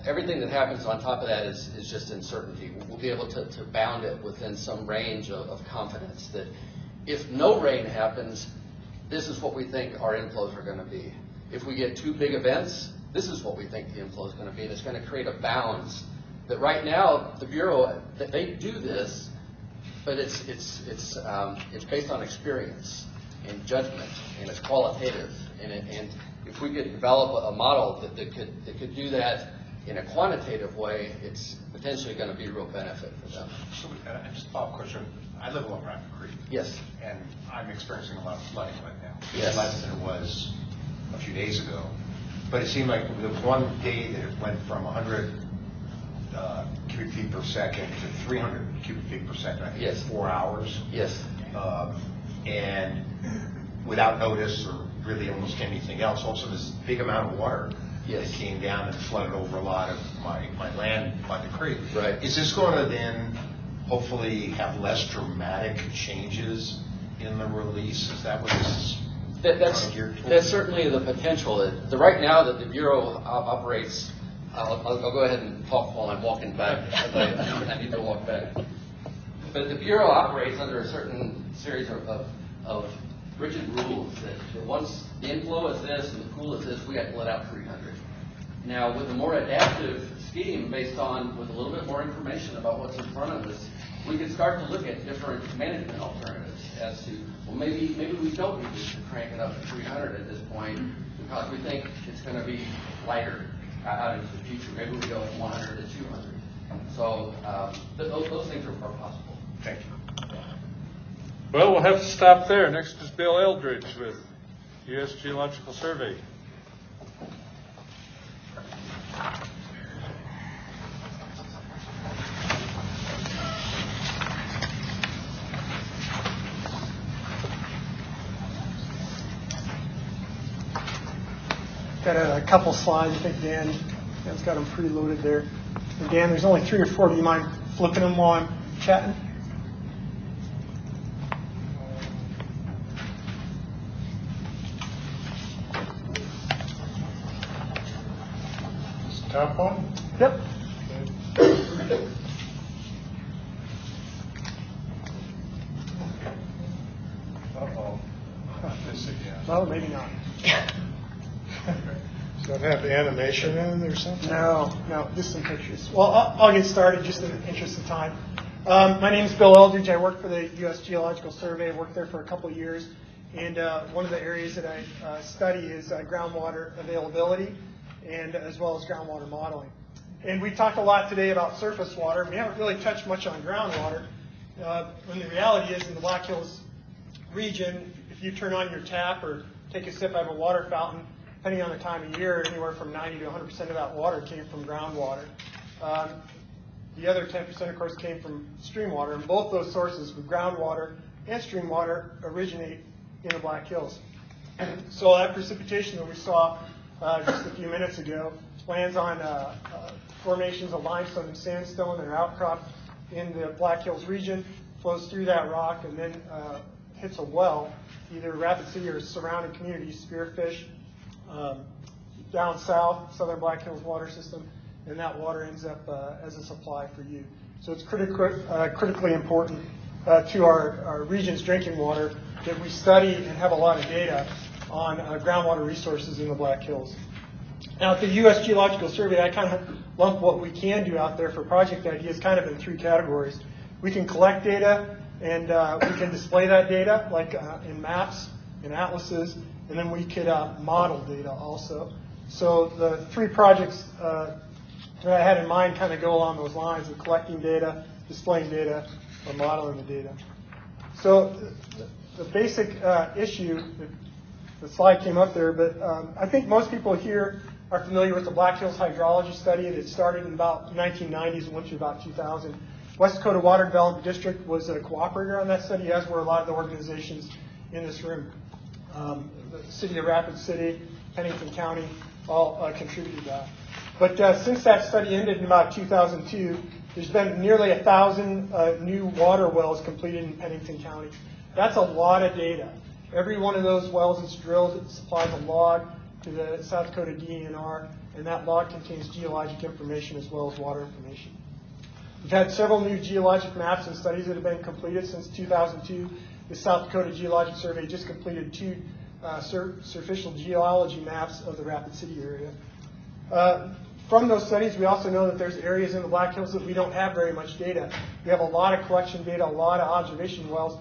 everything that happens on top of that is just uncertainty. We'll be able to bound it within some range of confidence that if no rain happens, this is what we think our inflows are going to be. If we get two big events, this is what we think the inflow is going to be, and it's going to create a balance. That right now, the Bureau, they do this, but it's based on experience and judgment, and it's qualitative. And if we could develop a model that could do that in a quantitative way, it's potentially going to be a real benefit for them. So just a follow-up question. I live along Rapid Creek. Yes. And I'm experiencing a lot of flooding right now. Yes. Less than it was a few days ago. But it seemed like there was one day that it went from 100 cubic feet per second to 300 cubic feet per second, I think Yes. in 4 hours. Yes. And without notice or really almost anything else, also this big amount of water Yes. that came down and flooded over a lot of my land by the creek. Right. Is this going to then hopefully have less dramatic changes in the release? Is that what this is? That's certainly the potential. Right now that the Bureau operates, I'll go ahead and talk while I'm walking back. I need to walk back. But the Bureau operates under a certain series of rigid rules that once the inflow is this and the pool is this, we have to let out 300. Now, with a more adaptive scheme based on, with a little bit more information about what's in front of us, we can start to look at different management alternatives as to, well, maybe we don't need to crank it up to 300 at this point because we think it's going to be lighter out into the future. Maybe we go from 100 to 200. So those things are possible. Thank you. Well, we'll have to stop there. Next is Bill Eldridge with U.S. Geological Survey. Got a couple slides. I think Dan's got them preloaded there. And Dan, there's only 3 or 4. Do you mind flipping them while I'm chatting? Top one? Yep. Uh-oh. This again. Well, maybe not. Does that have animation in or something? No, just some pictures. Well, I'll get started just in the interest of time. My name is Bill Eldridge. I work for the U.S. Geological Survey. I worked there for a couple of years. And one of the areas that I study is groundwater availability and as well as groundwater modeling. And we talked a lot today about surface water. We haven't really touched much on groundwater. When the reality is in the Black Hills region, if you turn on your tap or take a sip out of a water fountain, depending on the time of year, anywhere from 90 to 100% of that water came from groundwater. The other 10%, of course, came from stream water. And both those sources, with groundwater and stream water, originate in the Black Hills. So that precipitation that we saw just a few minutes ago lands on formations of limestone and sandstone that are outcropped in the Black Hills region, flows through that rock, and then hits a well, either Rapid City or surrounding communities, Spearfish, down south, southern Black Hills water system, and that water ends up as a supply for you. So it's critically important to our region's drinking water that we study and have a lot of data on groundwater resources in the Black Hills. Now, at the U.S. Geological Survey, I kind of lump what we can do out there for project ideas kind of in 3 categories. We can collect data, and we can display that data, like in maps and atlases, and then we could model data also. So the 3 projects that I had in mind kind of go along those lines of collecting data, displaying data, or modeling the data. So the basic issue, the slide came up there, but I think most people here are familiar with the Black Hills hydrology study that started in about 1990s and went through about 2000. West Dakota Water Development District was a cooperator on that study, as were a lot of the organizations in this room. The City of Rapid City, Pennington County, all contributed to that. But since that study ended in about 2002, there's been nearly 1,000 new water wells completed in Pennington County. That's a lot of data. Every one of those wells that's drilled, it supplies a log to the South Dakota DENR, and that log contains geologic information as well as water information. We've had several new geologic maps and studies that have been completed since 2002. The South Dakota Geologic Survey just completed 2 superficial geology maps of the Rapid City area. From those studies, we also know that there's areas in the Black Hills that we don't have very much data. We have a lot of collection data, a lot of observation wells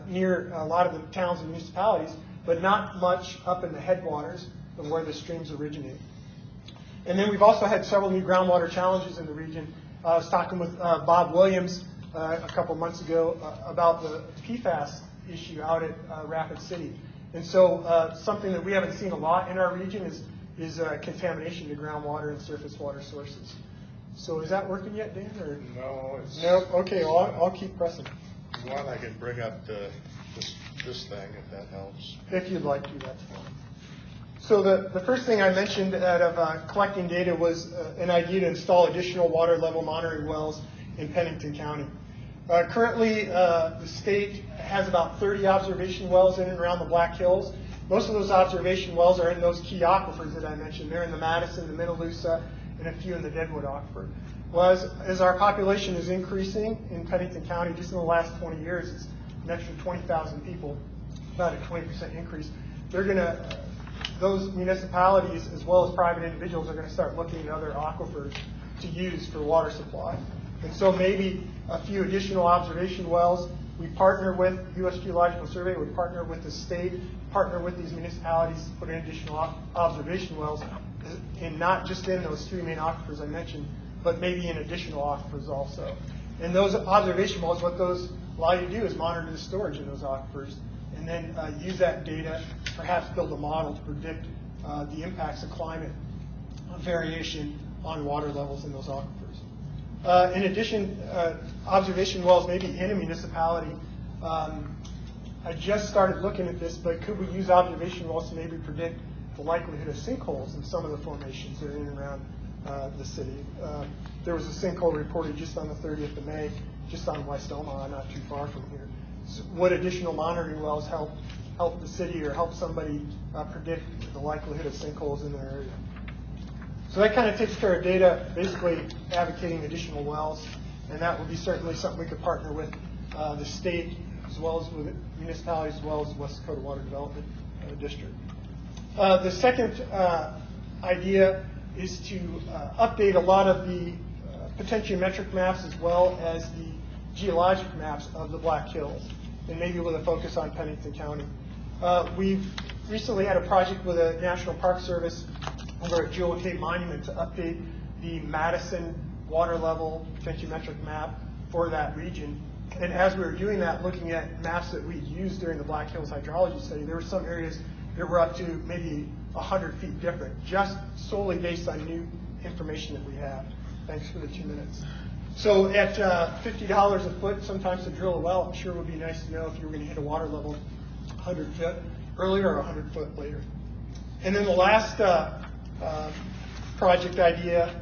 near a lot of the towns and municipalities, but not much up in the headwaters of where the streams originate. And then we've also had several new groundwater challenges in the region. I was talking with Bob Williams a couple months ago about the PFAS issue out at Rapid City. And so something that we haven't seen a lot in our region is contamination to groundwater and surface water sources. So is that working yet, Dan? Or? No, it's... No? Okay, well, I'll keep pressing. One, I can bring up this thing, if that helps. If you'd like to, that's fine. So the first thing I mentioned out of collecting data was an idea to install additional water level monitoring wells in Pennington County. Currently, the state has about 30 observation wells in and around the Black Hills. Most of those observation wells are in those key aquifers that I mentioned. They're in the Madison, the Minnelusa, and a few in the Deadwood Aquifer. Well, as our population is increasing in Pennington County, just in the last 20 years, it's an extra 20,000 people, about a 20% increase. Those municipalities, as well as private individuals, are going to start looking at other aquifers to use for water supply. And so maybe a few additional observation wells. We partner with U.S. Geological Survey, we partner with the state, partner with these municipalities to put in additional observation wells, and not just in those three main aquifers I mentioned, but maybe in additional aquifers also. And those observation wells, what those allow you to do is monitor the storage in those aquifers, and then use that data, perhaps build a model to predict the impacts of climate variation on water levels in those aquifers. In addition, observation wells maybe in a municipality. I just started looking at this, but could we use observation wells to maybe predict the likelihood of sinkholes in some of the formations that are in and around the city? There was a sinkhole reported just on the 30th of May, just on West Omaha, not too far from here. So would additional monitoring wells help the city or help somebody predict the likelihood of sinkholes in their area? So that kind of takes care of data, basically advocating additional wells, and that would be certainly something we could partner with the state, as well as with municipalities, as well as West Dakota Water Development District. The second idea is to update a lot of the potentiometric maps as well as the geologic maps of the Black Hills, and maybe with a focus on Pennington County. We've recently had a project with the National Park Service over at Jewel Cave Monument to update the Madison water level potentiometric map for that region. And as we were doing that, looking at maps that we used during the Black Hills hydrology study, there were some areas that were up to maybe 100 feet different, just solely based on new information that we have. Thanks for the 2 minutes. So at $50 a foot, sometimes to drill a well, I'm sure it would be nice to know if you were going to hit a water level 100 foot earlier or 100 foot later. And then the last project idea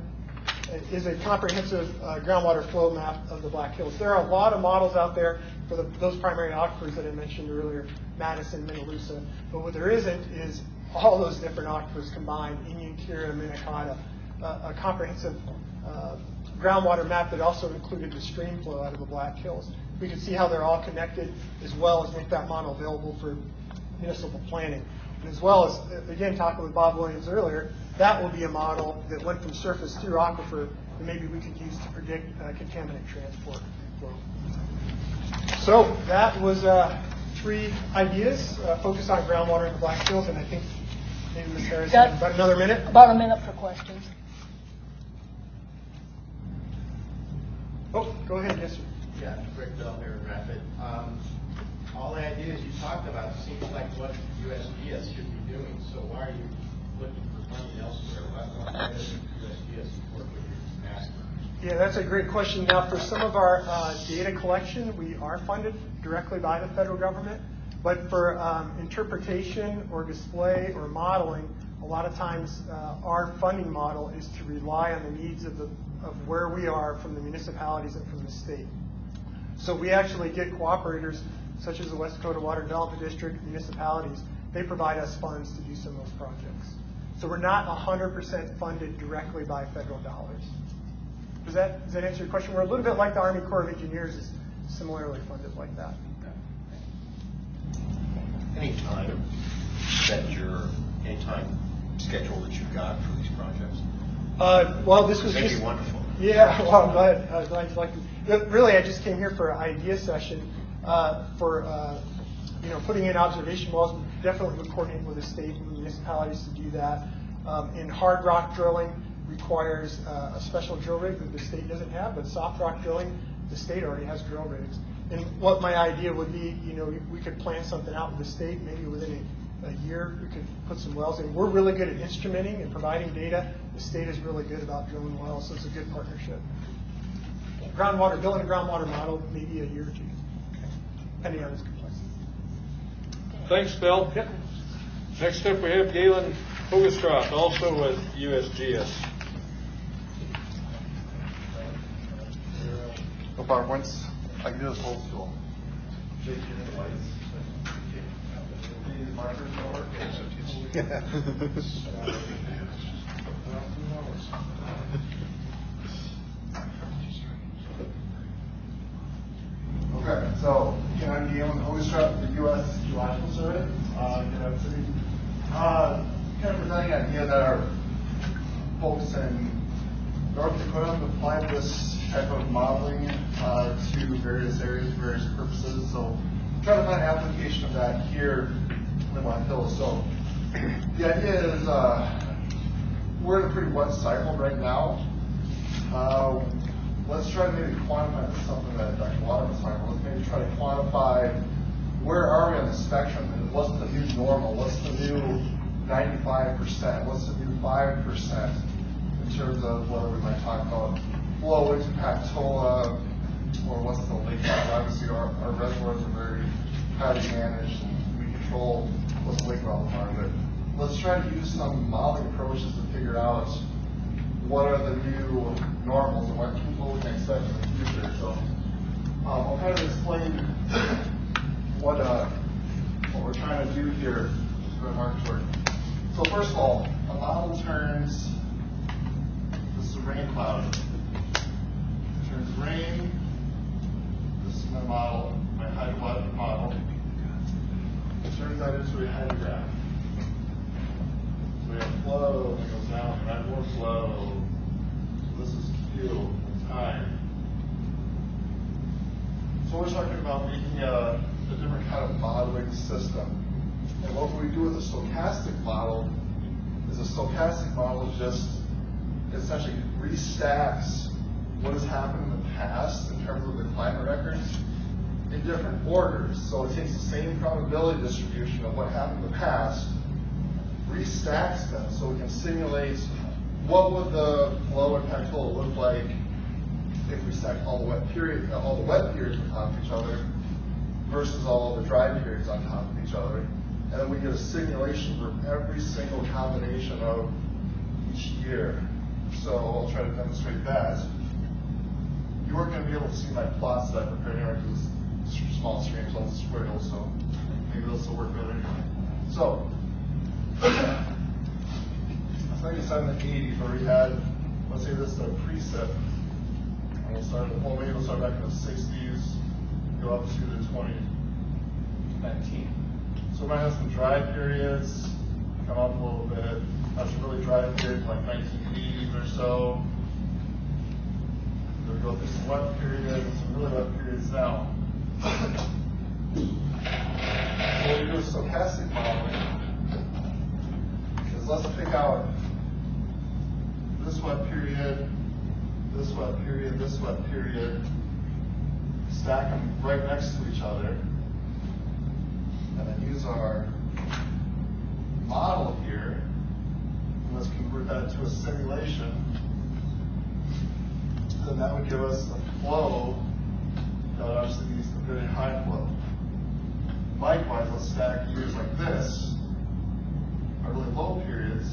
is a comprehensive groundwater flow map of the Black Hills. There are a lot of models out there for those primary aquifers that I mentioned earlier, Madison, Minnelusa, but what there isn't is all those different aquifers combined, Indian Kira, Minnetonka, a comprehensive groundwater map that also included the stream flow out of the Black Hills. We can see how they're all connected, as well as make that model available for municipal planning. And as well as, again, talking with Bob Williams earlier, that will be a model that went from surface through aquifer that maybe we could use to predict contaminant transport flow. So that was 3 ideas, focus on groundwater in the Black Hills, and I think maybe Ms. Harris has about another minute. About a minute for questions. Oh, go ahead, yes, sir. Yeah, Rick Bell here in Rapid. All the ideas you talked about seems like what USGS should be doing. So why are you looking for money elsewhere? Why doesn't USGS support what you're asking? Yeah, that's a great question. Now, for some of our data collection, we are funded directly by the federal government. But for interpretation or display or modeling, a lot of times our funding model is to rely on the needs of where we are from the municipalities and from the state. So we actually get cooperators such as the West Dakota Water Development District, municipalities. They provide us funds to do some of those projects. So we're not 100% funded directly by federal dollars. Does that answer your question? We're a little bit like the Army Corps of Engineers is similarly funded like that. Any time schedule that you've got for these projects? Well, this was That'd just be wonderful. Yeah, well, I'm glad you like it. Really, I just came here for an idea session for putting in observation wells. We definitely would coordinate with the state and municipalities to do that. And hard rock drilling requires a special drill rig that the state doesn't have, but soft rock drilling, the state already has drill rigs. And what my idea would be, we could plan something out with the state, maybe within a year, we could put some wells in. We're really good at instrumenting and providing data. The state is really good about drilling wells, so it's a good partnership. Building a groundwater model, maybe a year or two, depending on its complexity. Thanks, Bill. Yep. Next up, we have Galen Hogestraat, also with USGS. Go far once. I can do this old school. These markers don't work. Okay, so again, I'm Galen Hogestraat with the U.S. Geological Survey. Kind of presenting an idea that our folks in North Dakota have applied this type of modeling to various areas, various purposes. So trying to find an application of that here in the Black Hills. So the idea is we're in a pretty wet cycle right now. Let's try to maybe quantify something that Dr. Water was talking about. Let's maybe try to quantify where are we on the spectrum and what's the new normal? What's the new 95%? What's the new 5% in terms of whether we might talk about flow into Pactola or what's the lake? Obviously, our reservoirs are very highly managed and we control what the lake levels are. But let's try to use some modeling approaches to figure out what are the new normals and what we can expect in the future. So I'll kind of explain what we're trying to do here. Just go to Mark Jordan. So first of all, a model turns, this is a rain cloud. It turns rain, this is my model, my hydrologic model. It turns that into a hydrograph. So we have flow, and it goes down, and add more flow. So this is Q, and time. So we're talking about making a different kind of modeling system. And what we do with a stochastic model is a stochastic model just essentially restacks what has happened in the past in terms of the climate records in different orders. So it takes the same probability distribution of what happened in the past, restacks them so we can simulate what would the flow in Pactola look like if we stack all the wet periods on top of each other versus all the dry periods on top of each other. And then we get a simulation for every single combination of each year. So I'll try to demonstrate that. You weren't going to be able to see my plots that I prepared here because it's small streams, all squirrel, so maybe this will work better. So, like I said in the 80s where we had, let's say this is a precip. And we'll start, well, maybe we'll start back in the 60s, go up to the 2019. So we might have some dry periods, come up a little bit. Have some really dry periods like 1980s or so. Then we go through some wet periods and some really wet periods now. So what we do with stochastic modeling is let's pick out this wet period, this wet period, this wet period, stack them right next to each other, and then use our model here, and let's convert that to a simulation. Then that would give us a flow that would obviously be a very high flow. Likewise, let's stack years like this, our really low periods.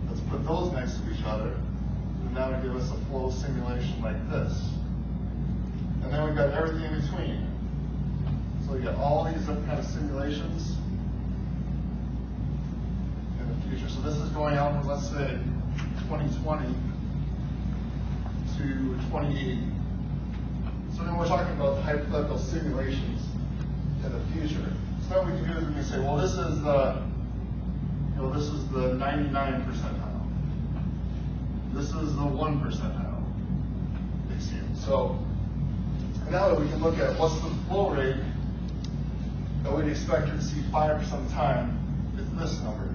Let's put those next to each other, and that would give us a flow simulation like this. And then we've got everything in between. So we got all these different kind of simulations in the future. So this is going out from, let's say, 2020 to 2080. So then we're talking about hypothetical simulations in the future. So what we can do is we can say, well, this is the 99 percentile. This is the 1 percentile. So now we can look at what's the flow rate that we'd expect to see 5% of the time. It's this number.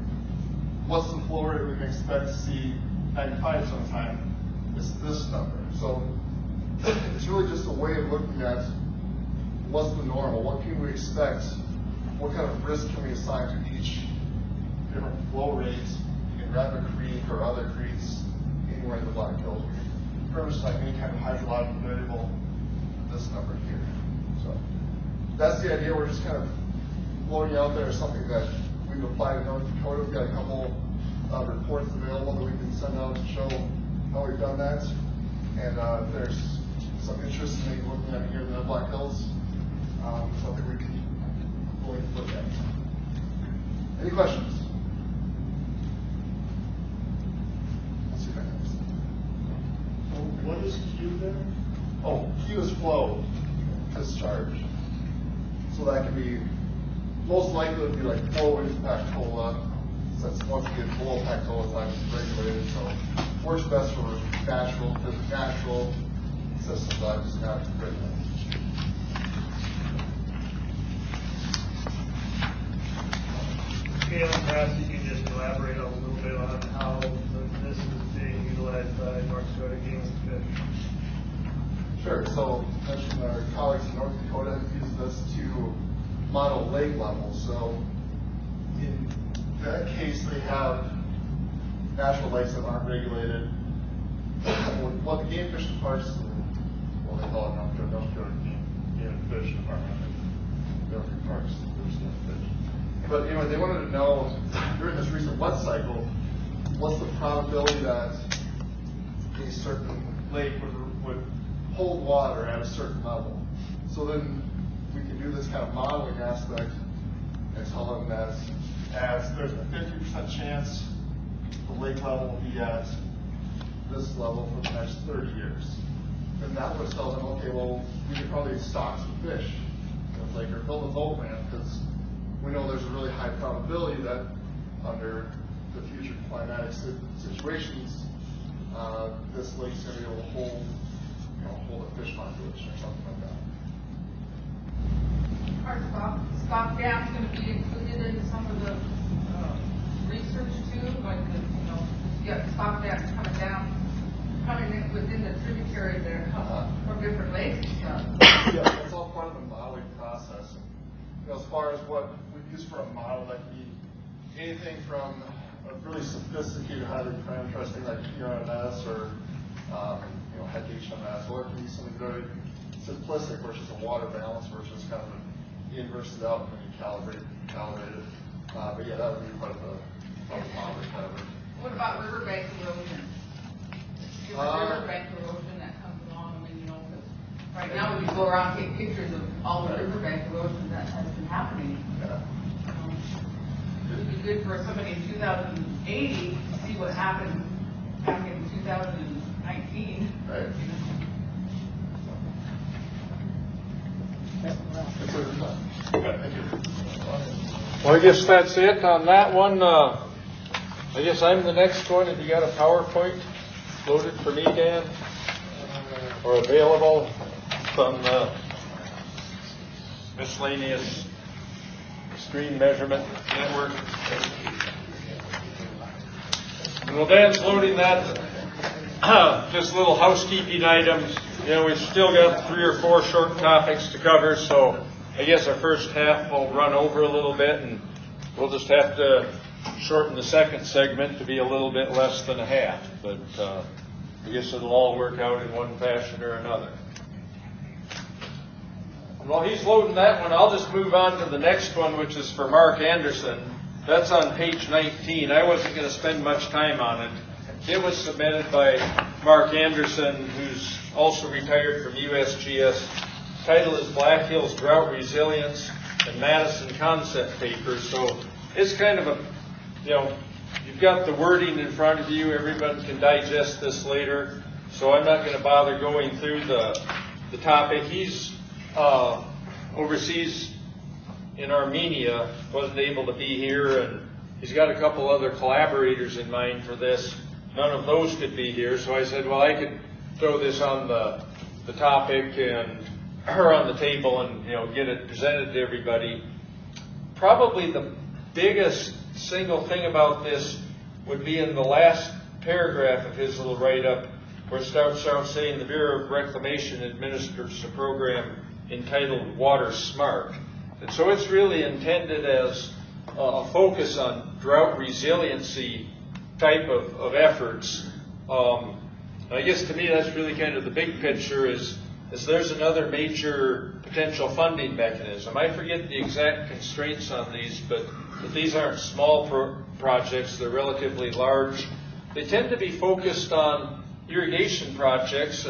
What's the flow rate we can expect to see 95% of the time? It's this number. So it's really just a way of looking at what's the normal, what can we expect, what kind of risk can we assign to each different flow rates in Rapid Creek or other creeks anywhere in the Black Hills. We pretty much like any kind of hydrological variable, this number here. So that's the idea. We're just kind of floating out there something that we've applied in North Dakota. We've got a couple reports available that we can send out to show how we've done that. And if there's some interest in maybe looking at it here in the Black Hills, something we can fully look at. Any questions? Let's see if I can understand. What is Q there? Oh, Q is flow, discharge. So that can be, most likely it would be like flow impact COLA, since once again, flow impact COLA is not regulated, so works best for natural systems, I just got to regulate. Caleb, perhaps you can just elaborate a little bit on how this is being utilized by North Dakota game fish. Sure. So, mentioned our colleagues in North Dakota have used this to model lake levels. So, in that case, they have natural lakes that aren't regulated. What the game fish department, well, they call it North Dakota Game and Fish Department. North Parks, there's no fish. But anyway, they wanted to know during this recent wet cycle, what's the probability that a certain lake would hold water at a certain level. So then we can do this kind of modeling aspect and tell them that as there's a 50% chance the lake level will be at this level for the next 30 years. And that would tell them, okay, well, we could probably stock some fish in the lake or build a boat ramp, because we know there's a really high probability that under the future climatic situations, this lake's going to be able to hold a fish population or something like that. Are stock dams going to be included in some of the research too? Like you got stock dams coming in within the tributary that come from different lakes and stuff. Yeah, that's all part of the modeling process. As far as what we use for a model, that can be anything from a really sophisticated hydrogram testing like PRMS or head HMS, or it can be something very simplistic, which is a water balance versus kind of an inverse out when you calibrate it. But yeah, that would be part of the modeling kind of it. What about riverbank erosion? Riverbank erosion that comes along, right now we can go around and take pictures of all the riverbank erosion that has been happening. Yeah. It would be good for somebody in 2080 to see what happened back in 2019. Right. Well, I guess that's it on that one. I guess I'm the next one. If you got a PowerPoint loaded for me, Dan, or available from the miscellaneous stream measurement network. Well, Dan's loading that. Just little housekeeping items. We've still got 3 or 4 short topics to cover, so I guess our first half will run over a little bit, and we'll just have to shorten the second segment to be a little bit less than a half. But I guess it'll all work out in one fashion or another. And while he's loading that one, I'll just move on to the next one, which is for Mark Anderson. That's on page 19. I wasn't going to spend much time on it. It was submitted by Mark Anderson, who's also retired from USGS. Title is Black Hills Drought Resilience and Madison Concept Paper. So it's kind of a, you've got the wording in front of you. Everyone can digest this later. So I'm not going to bother going through the topic. He's overseas in Armenia, wasn't able to be here, and he's got a couple other collaborators in mind for this. None of those could be here, so I said, well, I could throw this on the topic or on the table and get it presented to everybody. Probably the biggest single thing about this would be in the last paragraph of his little write-up, where it starts out saying the Bureau of Reclamation administers a program entitled Water Smart. And so it's really intended as a focus on drought resiliency type of efforts. I guess to me that's really kind of the big picture is there's another major potential funding mechanism. I forget the exact constraints on these, but these aren't small projects, they're relatively large. They tend to be focused on irrigation projects,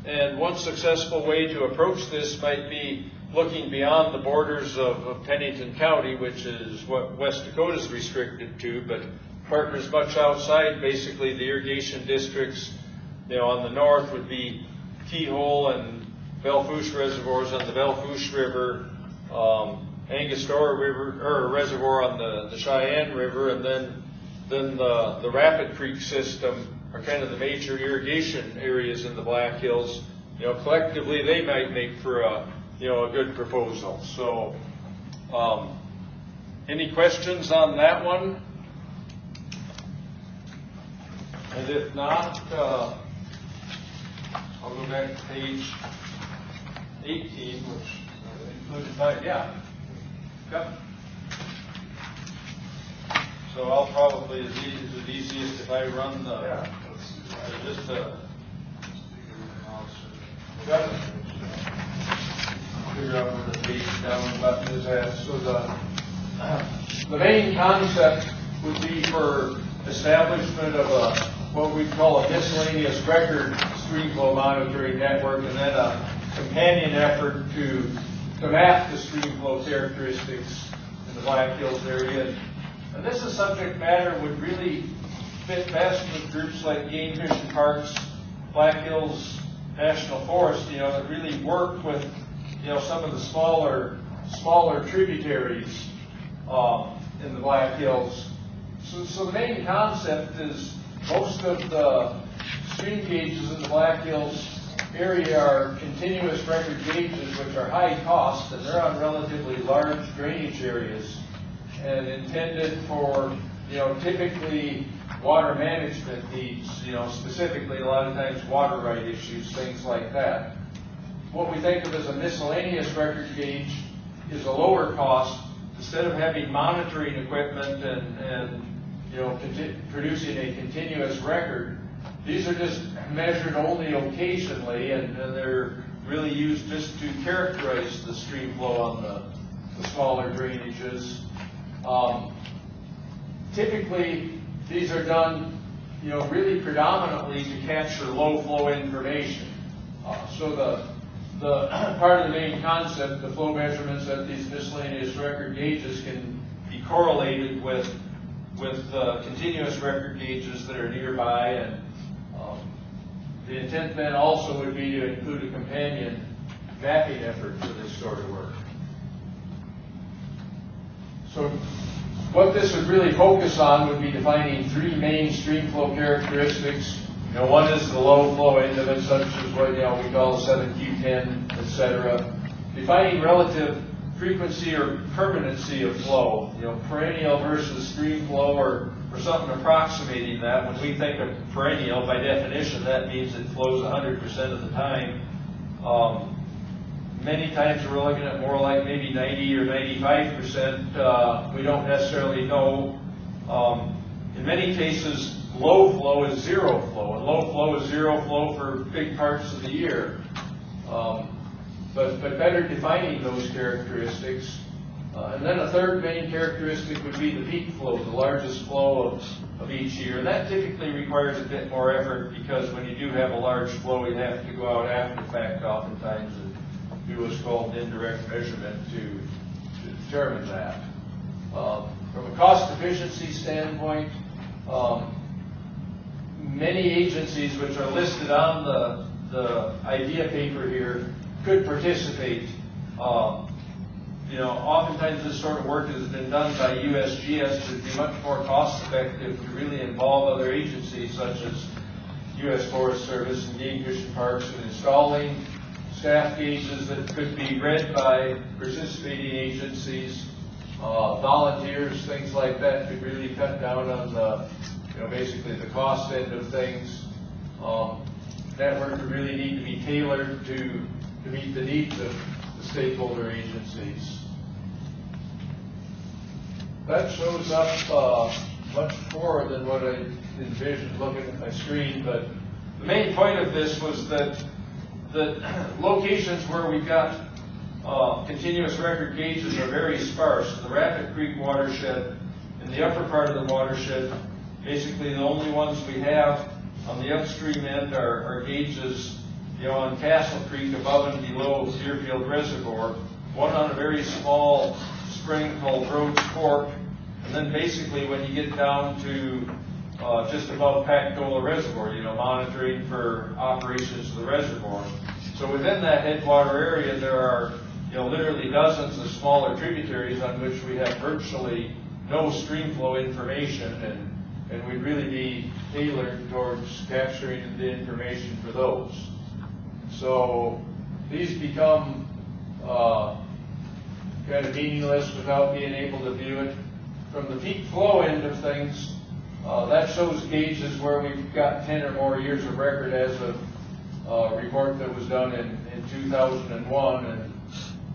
and one successful way to approach this might be looking beyond the borders of Pennington County, which is what West Dakota is restricted to, but partners much outside basically the irrigation districts. On the north would be Keyhole and Belle Fourche reservoirs on the Belle Fourche River, Angostura River or Reservoir on the Cheyenne River, and then the Rapid Creek system are kind of the major irrigation areas in the Black Hills. Collectively they might make for a good proposal. So, any questions on that one? And if not, I'll go back to page 18, which included by, yeah. Yep. So I'll probably, is it easiest if I run the, just figure out where the page down button is at. So the main concept would be for establishment of what we call a miscellaneous record stream flow monitoring network, and then a companion effort to map the stream flow characteristics in the Black Hills area. And this is subject matter would really fit best with groups like Game Fish and Parks, Black Hills National Forest, that really work with, some of the smaller tributaries in the Black Hills. So the main concept is most of the stream gauges in the Black Hills area are continuous record gauges, which are high cost, and they're on relatively large drainage areas and intended for, typically water management needs, specifically a lot of times water right issues, things like that. What we think of as a miscellaneous record gauge is a lower cost. Instead of having monitoring equipment and producing a continuous record, these are just measured only occasionally, and they're really used just to characterize the stream flow on the smaller drainages. Typically, these are done, really predominantly to capture low flow information. So the part of the main concept, the flow measurements at these miscellaneous record gauges can be correlated with continuous record gauges that are nearby, and the intent then also would be to include a companion mapping effort for this sort of work. So what this would really focus on would be defining three main stream flow characteristics. One is the low flow end of it, such as what we call the 7Q10, etc. Defining relative frequency or permanency of flow, perennial versus stream flow, or something approximating that. When we think of perennial, by definition, that means it flows 100% of the time. Many times we're looking at more like maybe 90 or 95%. We don't necessarily know. In many cases, low flow is zero flow, and low flow is zero flow for big parts of the year. But better defining those characteristics. And then a third main characteristic would be the peak flow, the largest flow of each year. And that typically requires a bit more effort, because when you do have a large flow, you have to go out after the fact oftentimes and do what's called an indirect measurement to determine that. From a cost efficiency standpoint, many agencies which are listed on the idea paper here could participate. Oftentimes this sort of work has been done by USGS. It would be much more cost effective to really involve other agencies such as U.S. Forest Service and Game Fish and Parks in installing staff gauges that could be read by participating agencies. Volunteers, things like that, could really cut down on the, basically the cost end of things. network would really need to be tailored to meet the needs of the stakeholder agencies. That shows up much more than what I envisioned looking at my screen, but the main point of this was that the locations where we've got continuous record gauges are very sparse. The Rapid Creek watershed, in the upper part of the watershed, basically the only ones we have on the upstream end are gauges, on Castle Creek above and below Deerfield Reservoir, one on a very small spring called Rhodes Fork, and then basically when you get down to just above Pactola Reservoir, monitoring for operations of the reservoir. So within that headwater area, there are, literally dozens of smaller tributaries on which we have virtually no stream flow information, and we'd really be tailored towards capturing the information for those. So these become kind of meaningless without being able to view it. From the peak flow end of things, that shows gauges where we've got 10 or more years of record as of a report that was done in 2001. And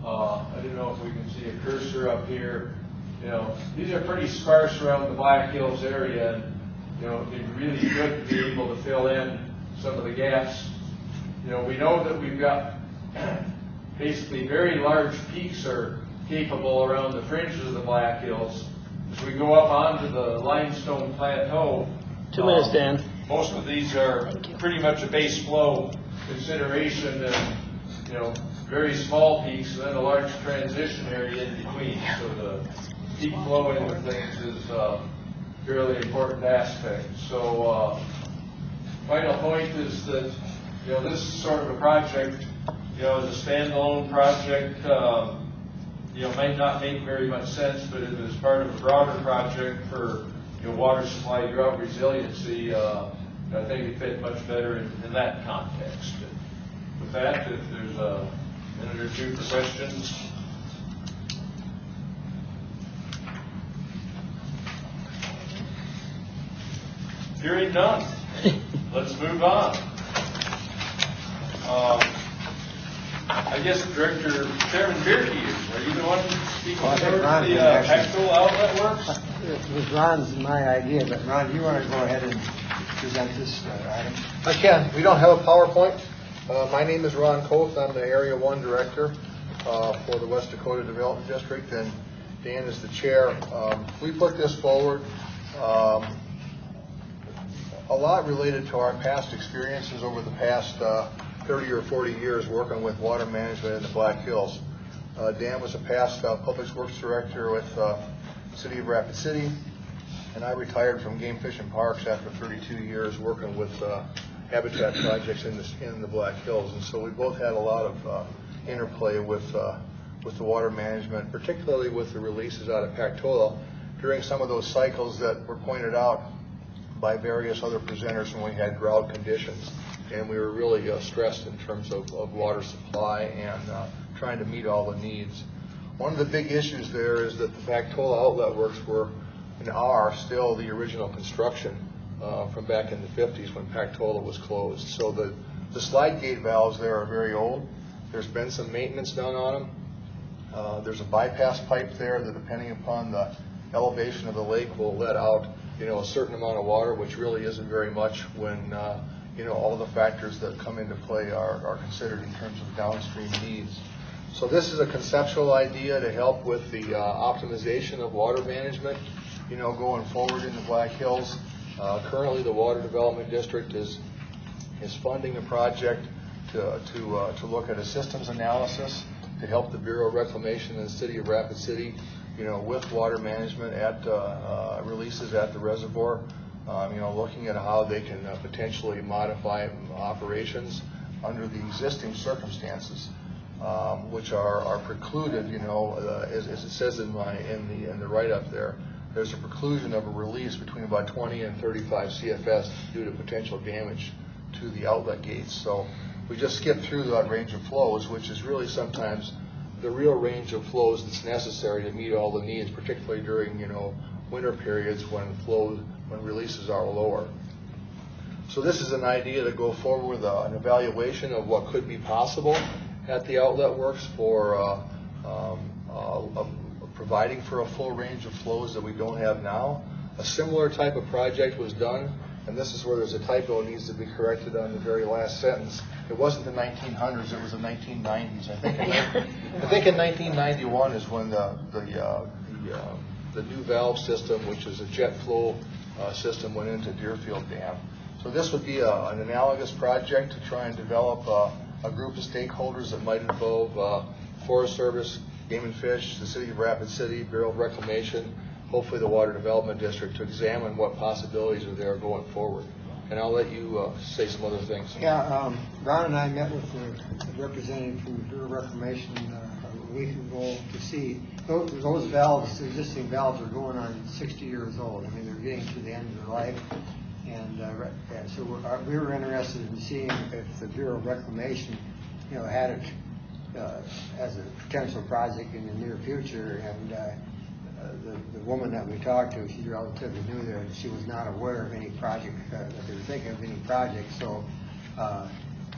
I don't know if we can see a cursor up here. These are pretty sparse around the Black Hills area, and it'd be really good to be able to fill in some of the gaps. We know that we've got basically very large peaks are capable around the fringes of the Black Hills. As we go up onto the limestone plateau, 2 minutes, Dan. most of these are pretty much a base flow consideration, and very small peaks, and then a large transition area in between. So the peak flow end of things is a fairly important aspect. So final point is that this is sort of a project, as a standalone project, might not make very much sense, but it is part of a broader project for water supply drought resiliency. I think it fit much better in that context. With that, if there's a minute or two for questions. Hearing none, let's move on. I guess Director Chairman Bierke, are you the one speaking for the actual outlet works? It was Ron's my idea, but Ron, you want to go ahead and present this item? I can. We don't have a PowerPoint. My name is Ron Koth. I'm the Area 1 Director for the West Dakota Development District, and Dan is the chair. We put this forward a lot related to our past experiences over the past 30 or 40 years working with water management in the Black Hills. Dan was a past Public Works Director with the City of Rapid City, and I retired from Game Fish and Parks after 32 years working with habitat projects in the Black Hills. And so we both had a lot of interplay with the water management, particularly with the releases out of Pactola during some of those cycles that were pointed out by various other presenters when we had drought conditions. And we were really stressed in terms of water supply and trying to meet all the needs. One of the big issues there is that the Pactola outlet works were and are still the original construction from back in the 50s when Pactola was closed. So the slide gate valves there are very old. There's been some maintenance done on them. There's a bypass pipe there that, depending upon the elevation of the lake, will let out a certain amount of water, which really isn't very much when all the factors that come into play are considered in terms of downstream needs. So this is a conceptual idea to help with the optimization of water management, going forward in the Black Hills. Currently, the Water Development District is funding a project to look at a systems analysis to help the Bureau of Reclamation in the City of Rapid City, with water management at releases at the reservoir. Looking at how they can potentially modify operations under the existing circumstances, which are precluded. As it says in the write-up there, there's a preclusion of a release between about 20 and 35 CFS due to potential damage to the outlet gates. So we just skip through that range of flows, which is really sometimes the real range of flows that's necessary to meet all the needs, particularly during winter periods when releases are lower. So this is an idea to go forward with an evaluation of what could be possible at the outlet works for providing for a full range of flows that we don't have now. A similar type of project was done, and this is where there's a typo that needs to be corrected on the very last sentence. It wasn't the 1900s, it was the 1990s. I think in 1991 is when the new valve system, which is a jet flow system, went into Deerfield Dam. So this would be an analogous project to try and develop a group of stakeholders that might involve Forest Service, Game and Fish, the City of Rapid City, Bureau of Reclamation, hopefully the Water Development District, to examine what possibilities are there going forward. And I'll let you say some other things. Yeah, Ron and I met with the representative from Bureau of Reclamation a week ago to see those valves, the existing valves, are going on 60 years old. I mean, they're getting to the end of their life. And so we were interested in seeing if the Bureau of Reclamation, had it as a potential project in the near future. And the woman that we talked to, she's relatively new there, and she was not aware of any project, that they were thinking of any project. So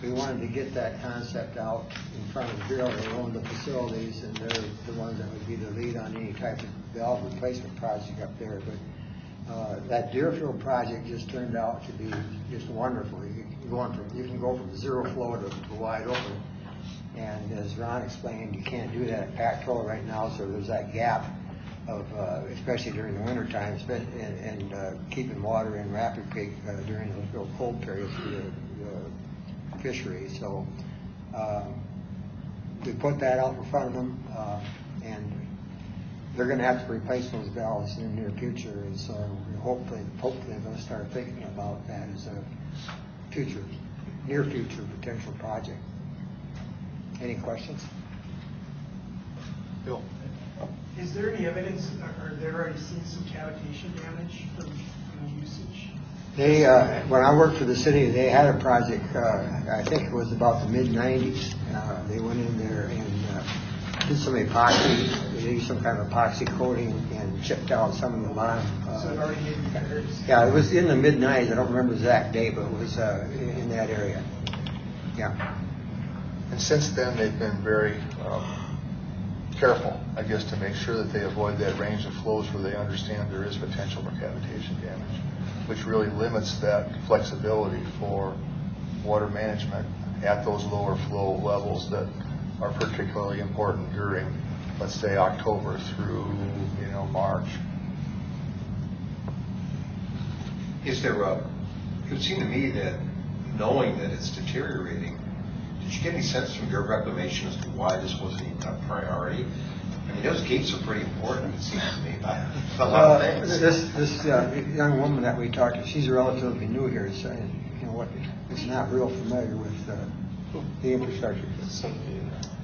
we wanted to get that concept out in front of the Bureau. They own the facilities, and they're the ones that would be the lead on any type of valve replacement project up there. But that Deerfield project just turned out to be just wonderful. You can go from zero flow to wide open. And as Ron explained, you can't do that at Pactola right now, so there's that gap of, especially during the winter times, and keeping water in Rapid Creek during those real cold periods for the fishery. So we put that out in front of them, and they're going to have to replace those valves in the near future, and so hopefully they're going to start thinking about that as a near future potential project. Any questions? Bill? Is there any evidence, or they've already seen some cavitation damage from usage? They, when I worked for the city, they had a project, I think it was about the mid-90s. They went in there and did some epoxy, they used some kind of epoxy coating and chipped out some of the lime. So it already made patterns? Yeah, it was in the mid-90s. I don't remember the exact date, but it was in that area. Yeah. And since then, they've been very careful, I guess, to make sure that they avoid that range of flows where they understand there is potential for cavitation damage, which really limits that flexibility for water management at those lower flow levels that are particularly important during, let's say, October through, March. Is there it would seem to me that knowing that it's deteriorating, did you get any sense from your reclamation as to why this wasn't even a priority? I mean, those gates are pretty important, it seems to me, about a lot of things. This young woman that we talked to, she's relatively new here, so it's not real familiar with the infrastructure.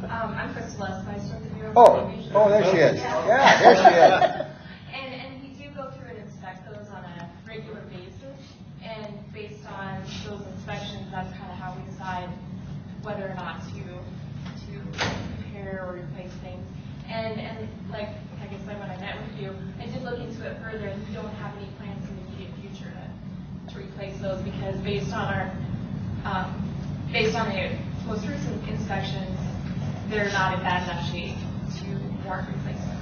I'm Crystal Esmeister with the Bureau of Reclamation. Oh, there she is. Yeah, there she is. And we do go through and inspect those on a regular basis, and based on those inspections, that's kind of how we decide whether or not to repair or replace things. And like I said, when I met with you, I did look into it further, and we don't have any plans in the immediate future to replace those, because based on the most recent inspections, they're not in bad enough shape to warrant replacement.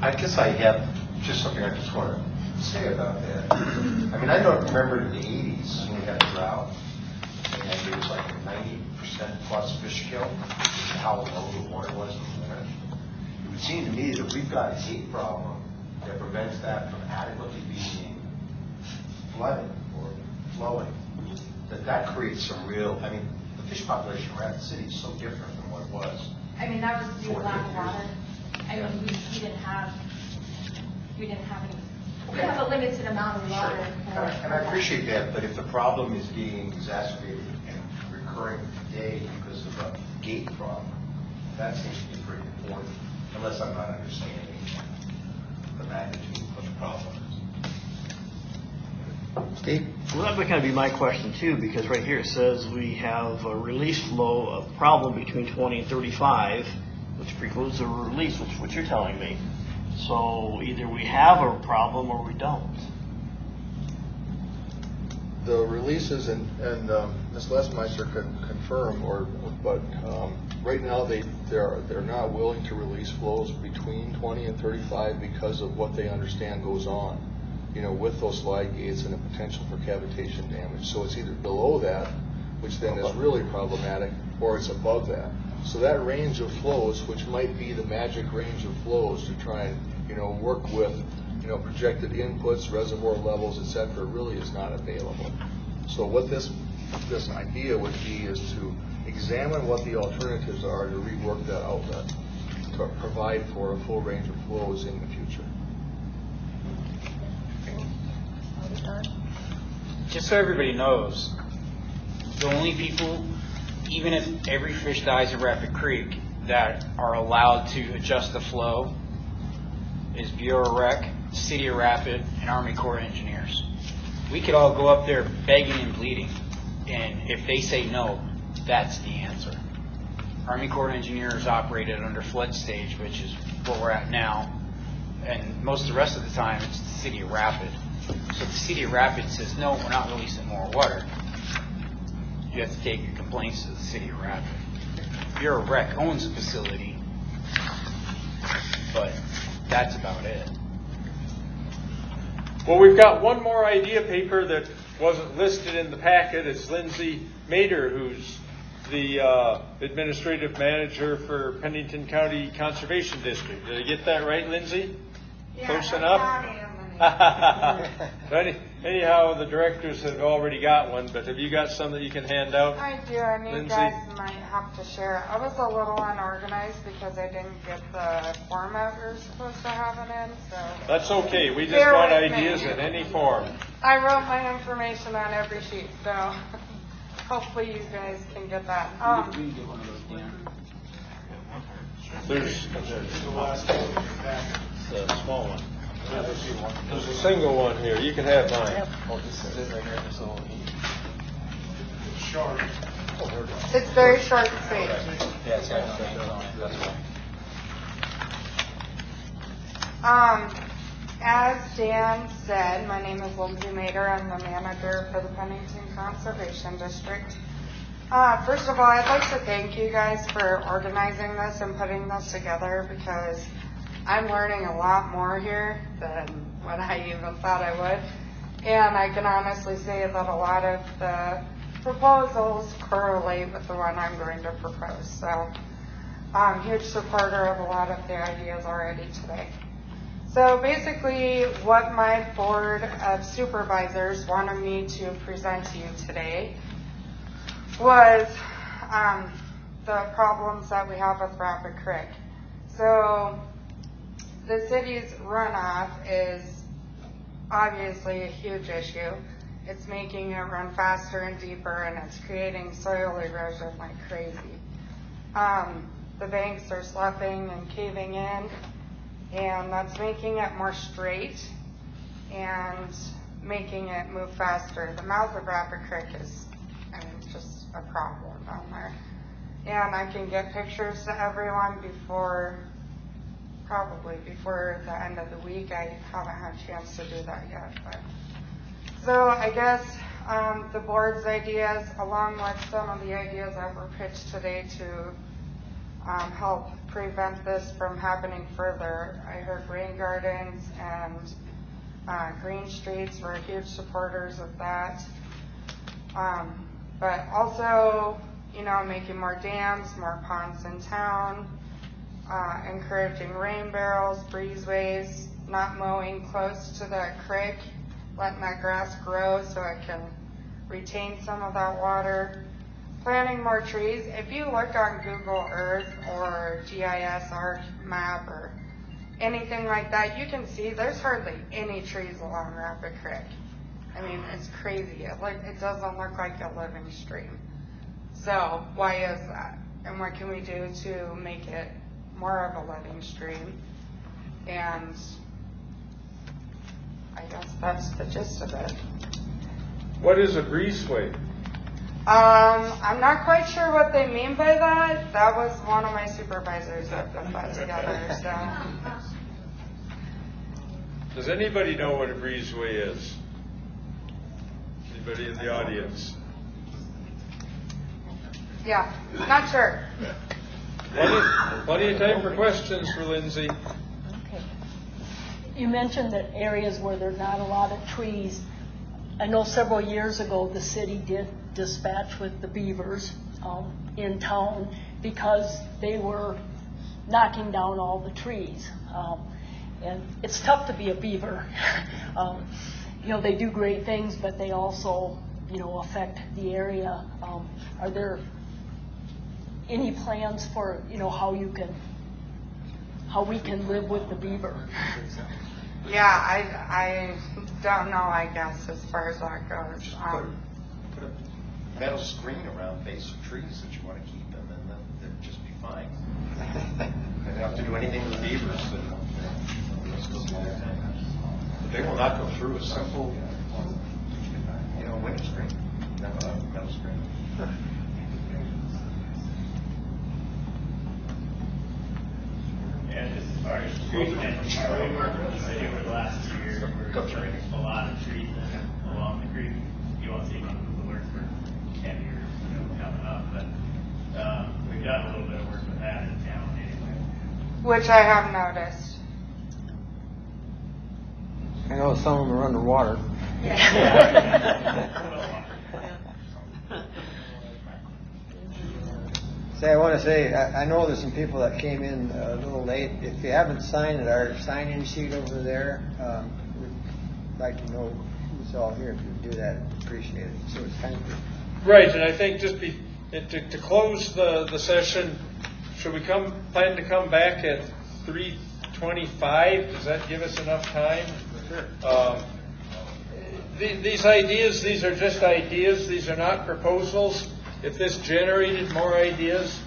I guess I have just something I just want to say about that. I mean, I don't remember in the 80s when we had a drought, and there was like a 90% plus fish kill, how low the water was in the winter. It would seem to me that if we've got a gate problem that prevents that from adequately being flooded or flowing, that creates some real, I mean, the fish population in Rapid City is so different than what it was. I mean, that was due to lack of water. I mean, we didn't have any. We have a limited amount of water. And I appreciate that, but if the problem is being exacerbated and recurring today because of a gate problem, that seems to be pretty important, unless I'm not understanding the magnitude of the problem. Steve? Well, that would kind of be my question too, because right here it says we have a release flow of problem between 20 and 35, which precludes a release, which is what you're telling me. So either we have a problem or we don't. The releases, and Ms. Lesmeister can confirm, but right now they're not willing to release flows between 20 and 35 because of what they understand goes on, with those slide gates and the potential for cavitation damage. So it's either below that, which then is really problematic, or it's above that. So that range of flows, which might be the magic range of flows to try and work with projected inputs, reservoir levels, et cetera, really is not available. So what this idea would be is to examine what the alternatives are to rework that outlet to provide for a full range of flows in the future. Just so everybody knows, the only people, even if every fish dies at Rapid Creek, that are allowed to adjust the flow is Bureau Rec, City of Rapid, and Army Corps of Engineers. We could all go up there begging and bleeding, and if they say no, that's the answer. Army Corps of Engineers operated under flood stage, which is what we're at now, and most of the rest of the time it's the City of Rapid. So if the City of Rapid says no, we're not releasing more water, you have to take your complaints to the City of Rapid. Bureau Rec owns the facility, but that's about it. Well, we've got one more idea paper that wasn't listed in the packet. It's Lindsay Mader, who's the administrative manager for Pennington County Conservation District. Did I get that right, Lindsay? Yeah, Close enough? Anyhow, the directors have already got one, but have you got some that you can hand out? I do, and you Lindsay? guys might have to share it. I was a little unorganized because I didn't get the format we were supposed to have it in, so. That's okay. We just Bear want with me. ideas in any form. I wrote my information on every sheet, so hopefully you guys can get that. There's the last one. It's a small one. There's a single one here. You can have mine. Oh, this is it right here. This little short. It's very short and sweet. Yeah, it's got that's right. As Dan said, my name is Lindsay Mader. I'm the manager for the Pennington Conservation District. First of all, I'd like to thank you guys for organizing this and putting this together because I'm learning a lot more here than what I even thought I would. And I can honestly say that a lot of the proposals correlate with the one I'm going to propose. So I'm a huge supporter of a lot of the ideas already today. So basically what my board of supervisors wanted me to present to you today was the problems that we have with Rapid Creek. So the city's runoff is obviously a huge issue. It's making it run faster and deeper, and it's creating soil erosion like crazy. The banks are sloughing and caving in, and that's making it more straight and making it move faster. The mouth of Rapid Creek is just a problem down there. And I can get pictures to everyone probably before the end of the week. I haven't had a chance to do that yet. So I guess the board's ideas, along with some of the ideas that were pitched today to help prevent this from happening further. I heard rain gardens and green streets were huge supporters of that. But also, making more dams, more ponds in town, encouraging rain barrels, breezeways, not mowing close to the creek, letting that grass grow so it can retain some of that water, planting more trees. If you look on Google Earth or GIS map or anything like that, you can see there's hardly any trees along Rapid Creek. I mean, it's crazy. It doesn't look like a living stream. So why is that? And what can we do to make it more of a living stream? And I guess that's the gist of it. What is a breezeway? I'm not quite sure what they mean by that. That was one of my supervisors that put that together. So. Does anybody know what a breezeway is? Anybody in the audience? Yeah, not sure. Plenty of time for questions for Lindsay. Okay. You mentioned that areas where there are not a lot of trees. I know several years ago the city did dispatch with the beavers in town because they were knocking down all the trees. And it's tough to be a beaver. They do great things, but they also, affect the area. Are there any plans for, how we can live with the beaver? Yeah, I don't know, I guess, as far as that goes. Put a metal screen around base of trees that you want to keep them, and then they'll just be fine. They don't have to do anything with beavers. They will not go through a simple, window screen, metal screen. And as far as tree planting, we worked with the city over the last 2 years. We're planting a lot of trees along the creek. You won't see them on Google Earth for 10 years coming up, but we've done a little bit of work with that in town anyway. Which I have noticed. I know some of them are underwater. I want to say, I know there's some people that came in a little late. If you haven't signed it, our sign-in sheet over there, we'd like to know who's all here. If you would do that, I'd appreciate it. So it's kind of Right, and I think just to close the session, should we plan to come back at 3:25? Does that give us enough time? Sure. These ideas, these are just ideas. These are not proposals. If this generated more ideas,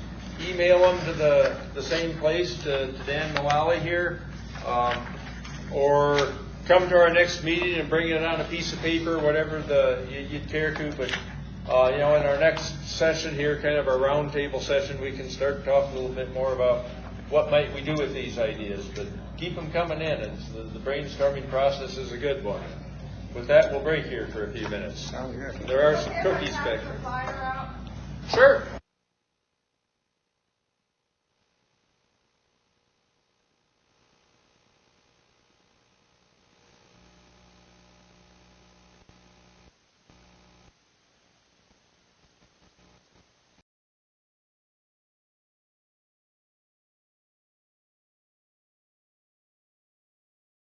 email them to the same place, to Dan Mullally here, or come to our next meeting and bring it on a piece of paper, whatever you'd care to. But in our next session here, kind of our roundtable session, we can start talking a little bit more about what might we do with these ideas. But keep them coming in. The brainstorming process is a good one. With that, we'll break here for a few minutes. There are some cookies back there.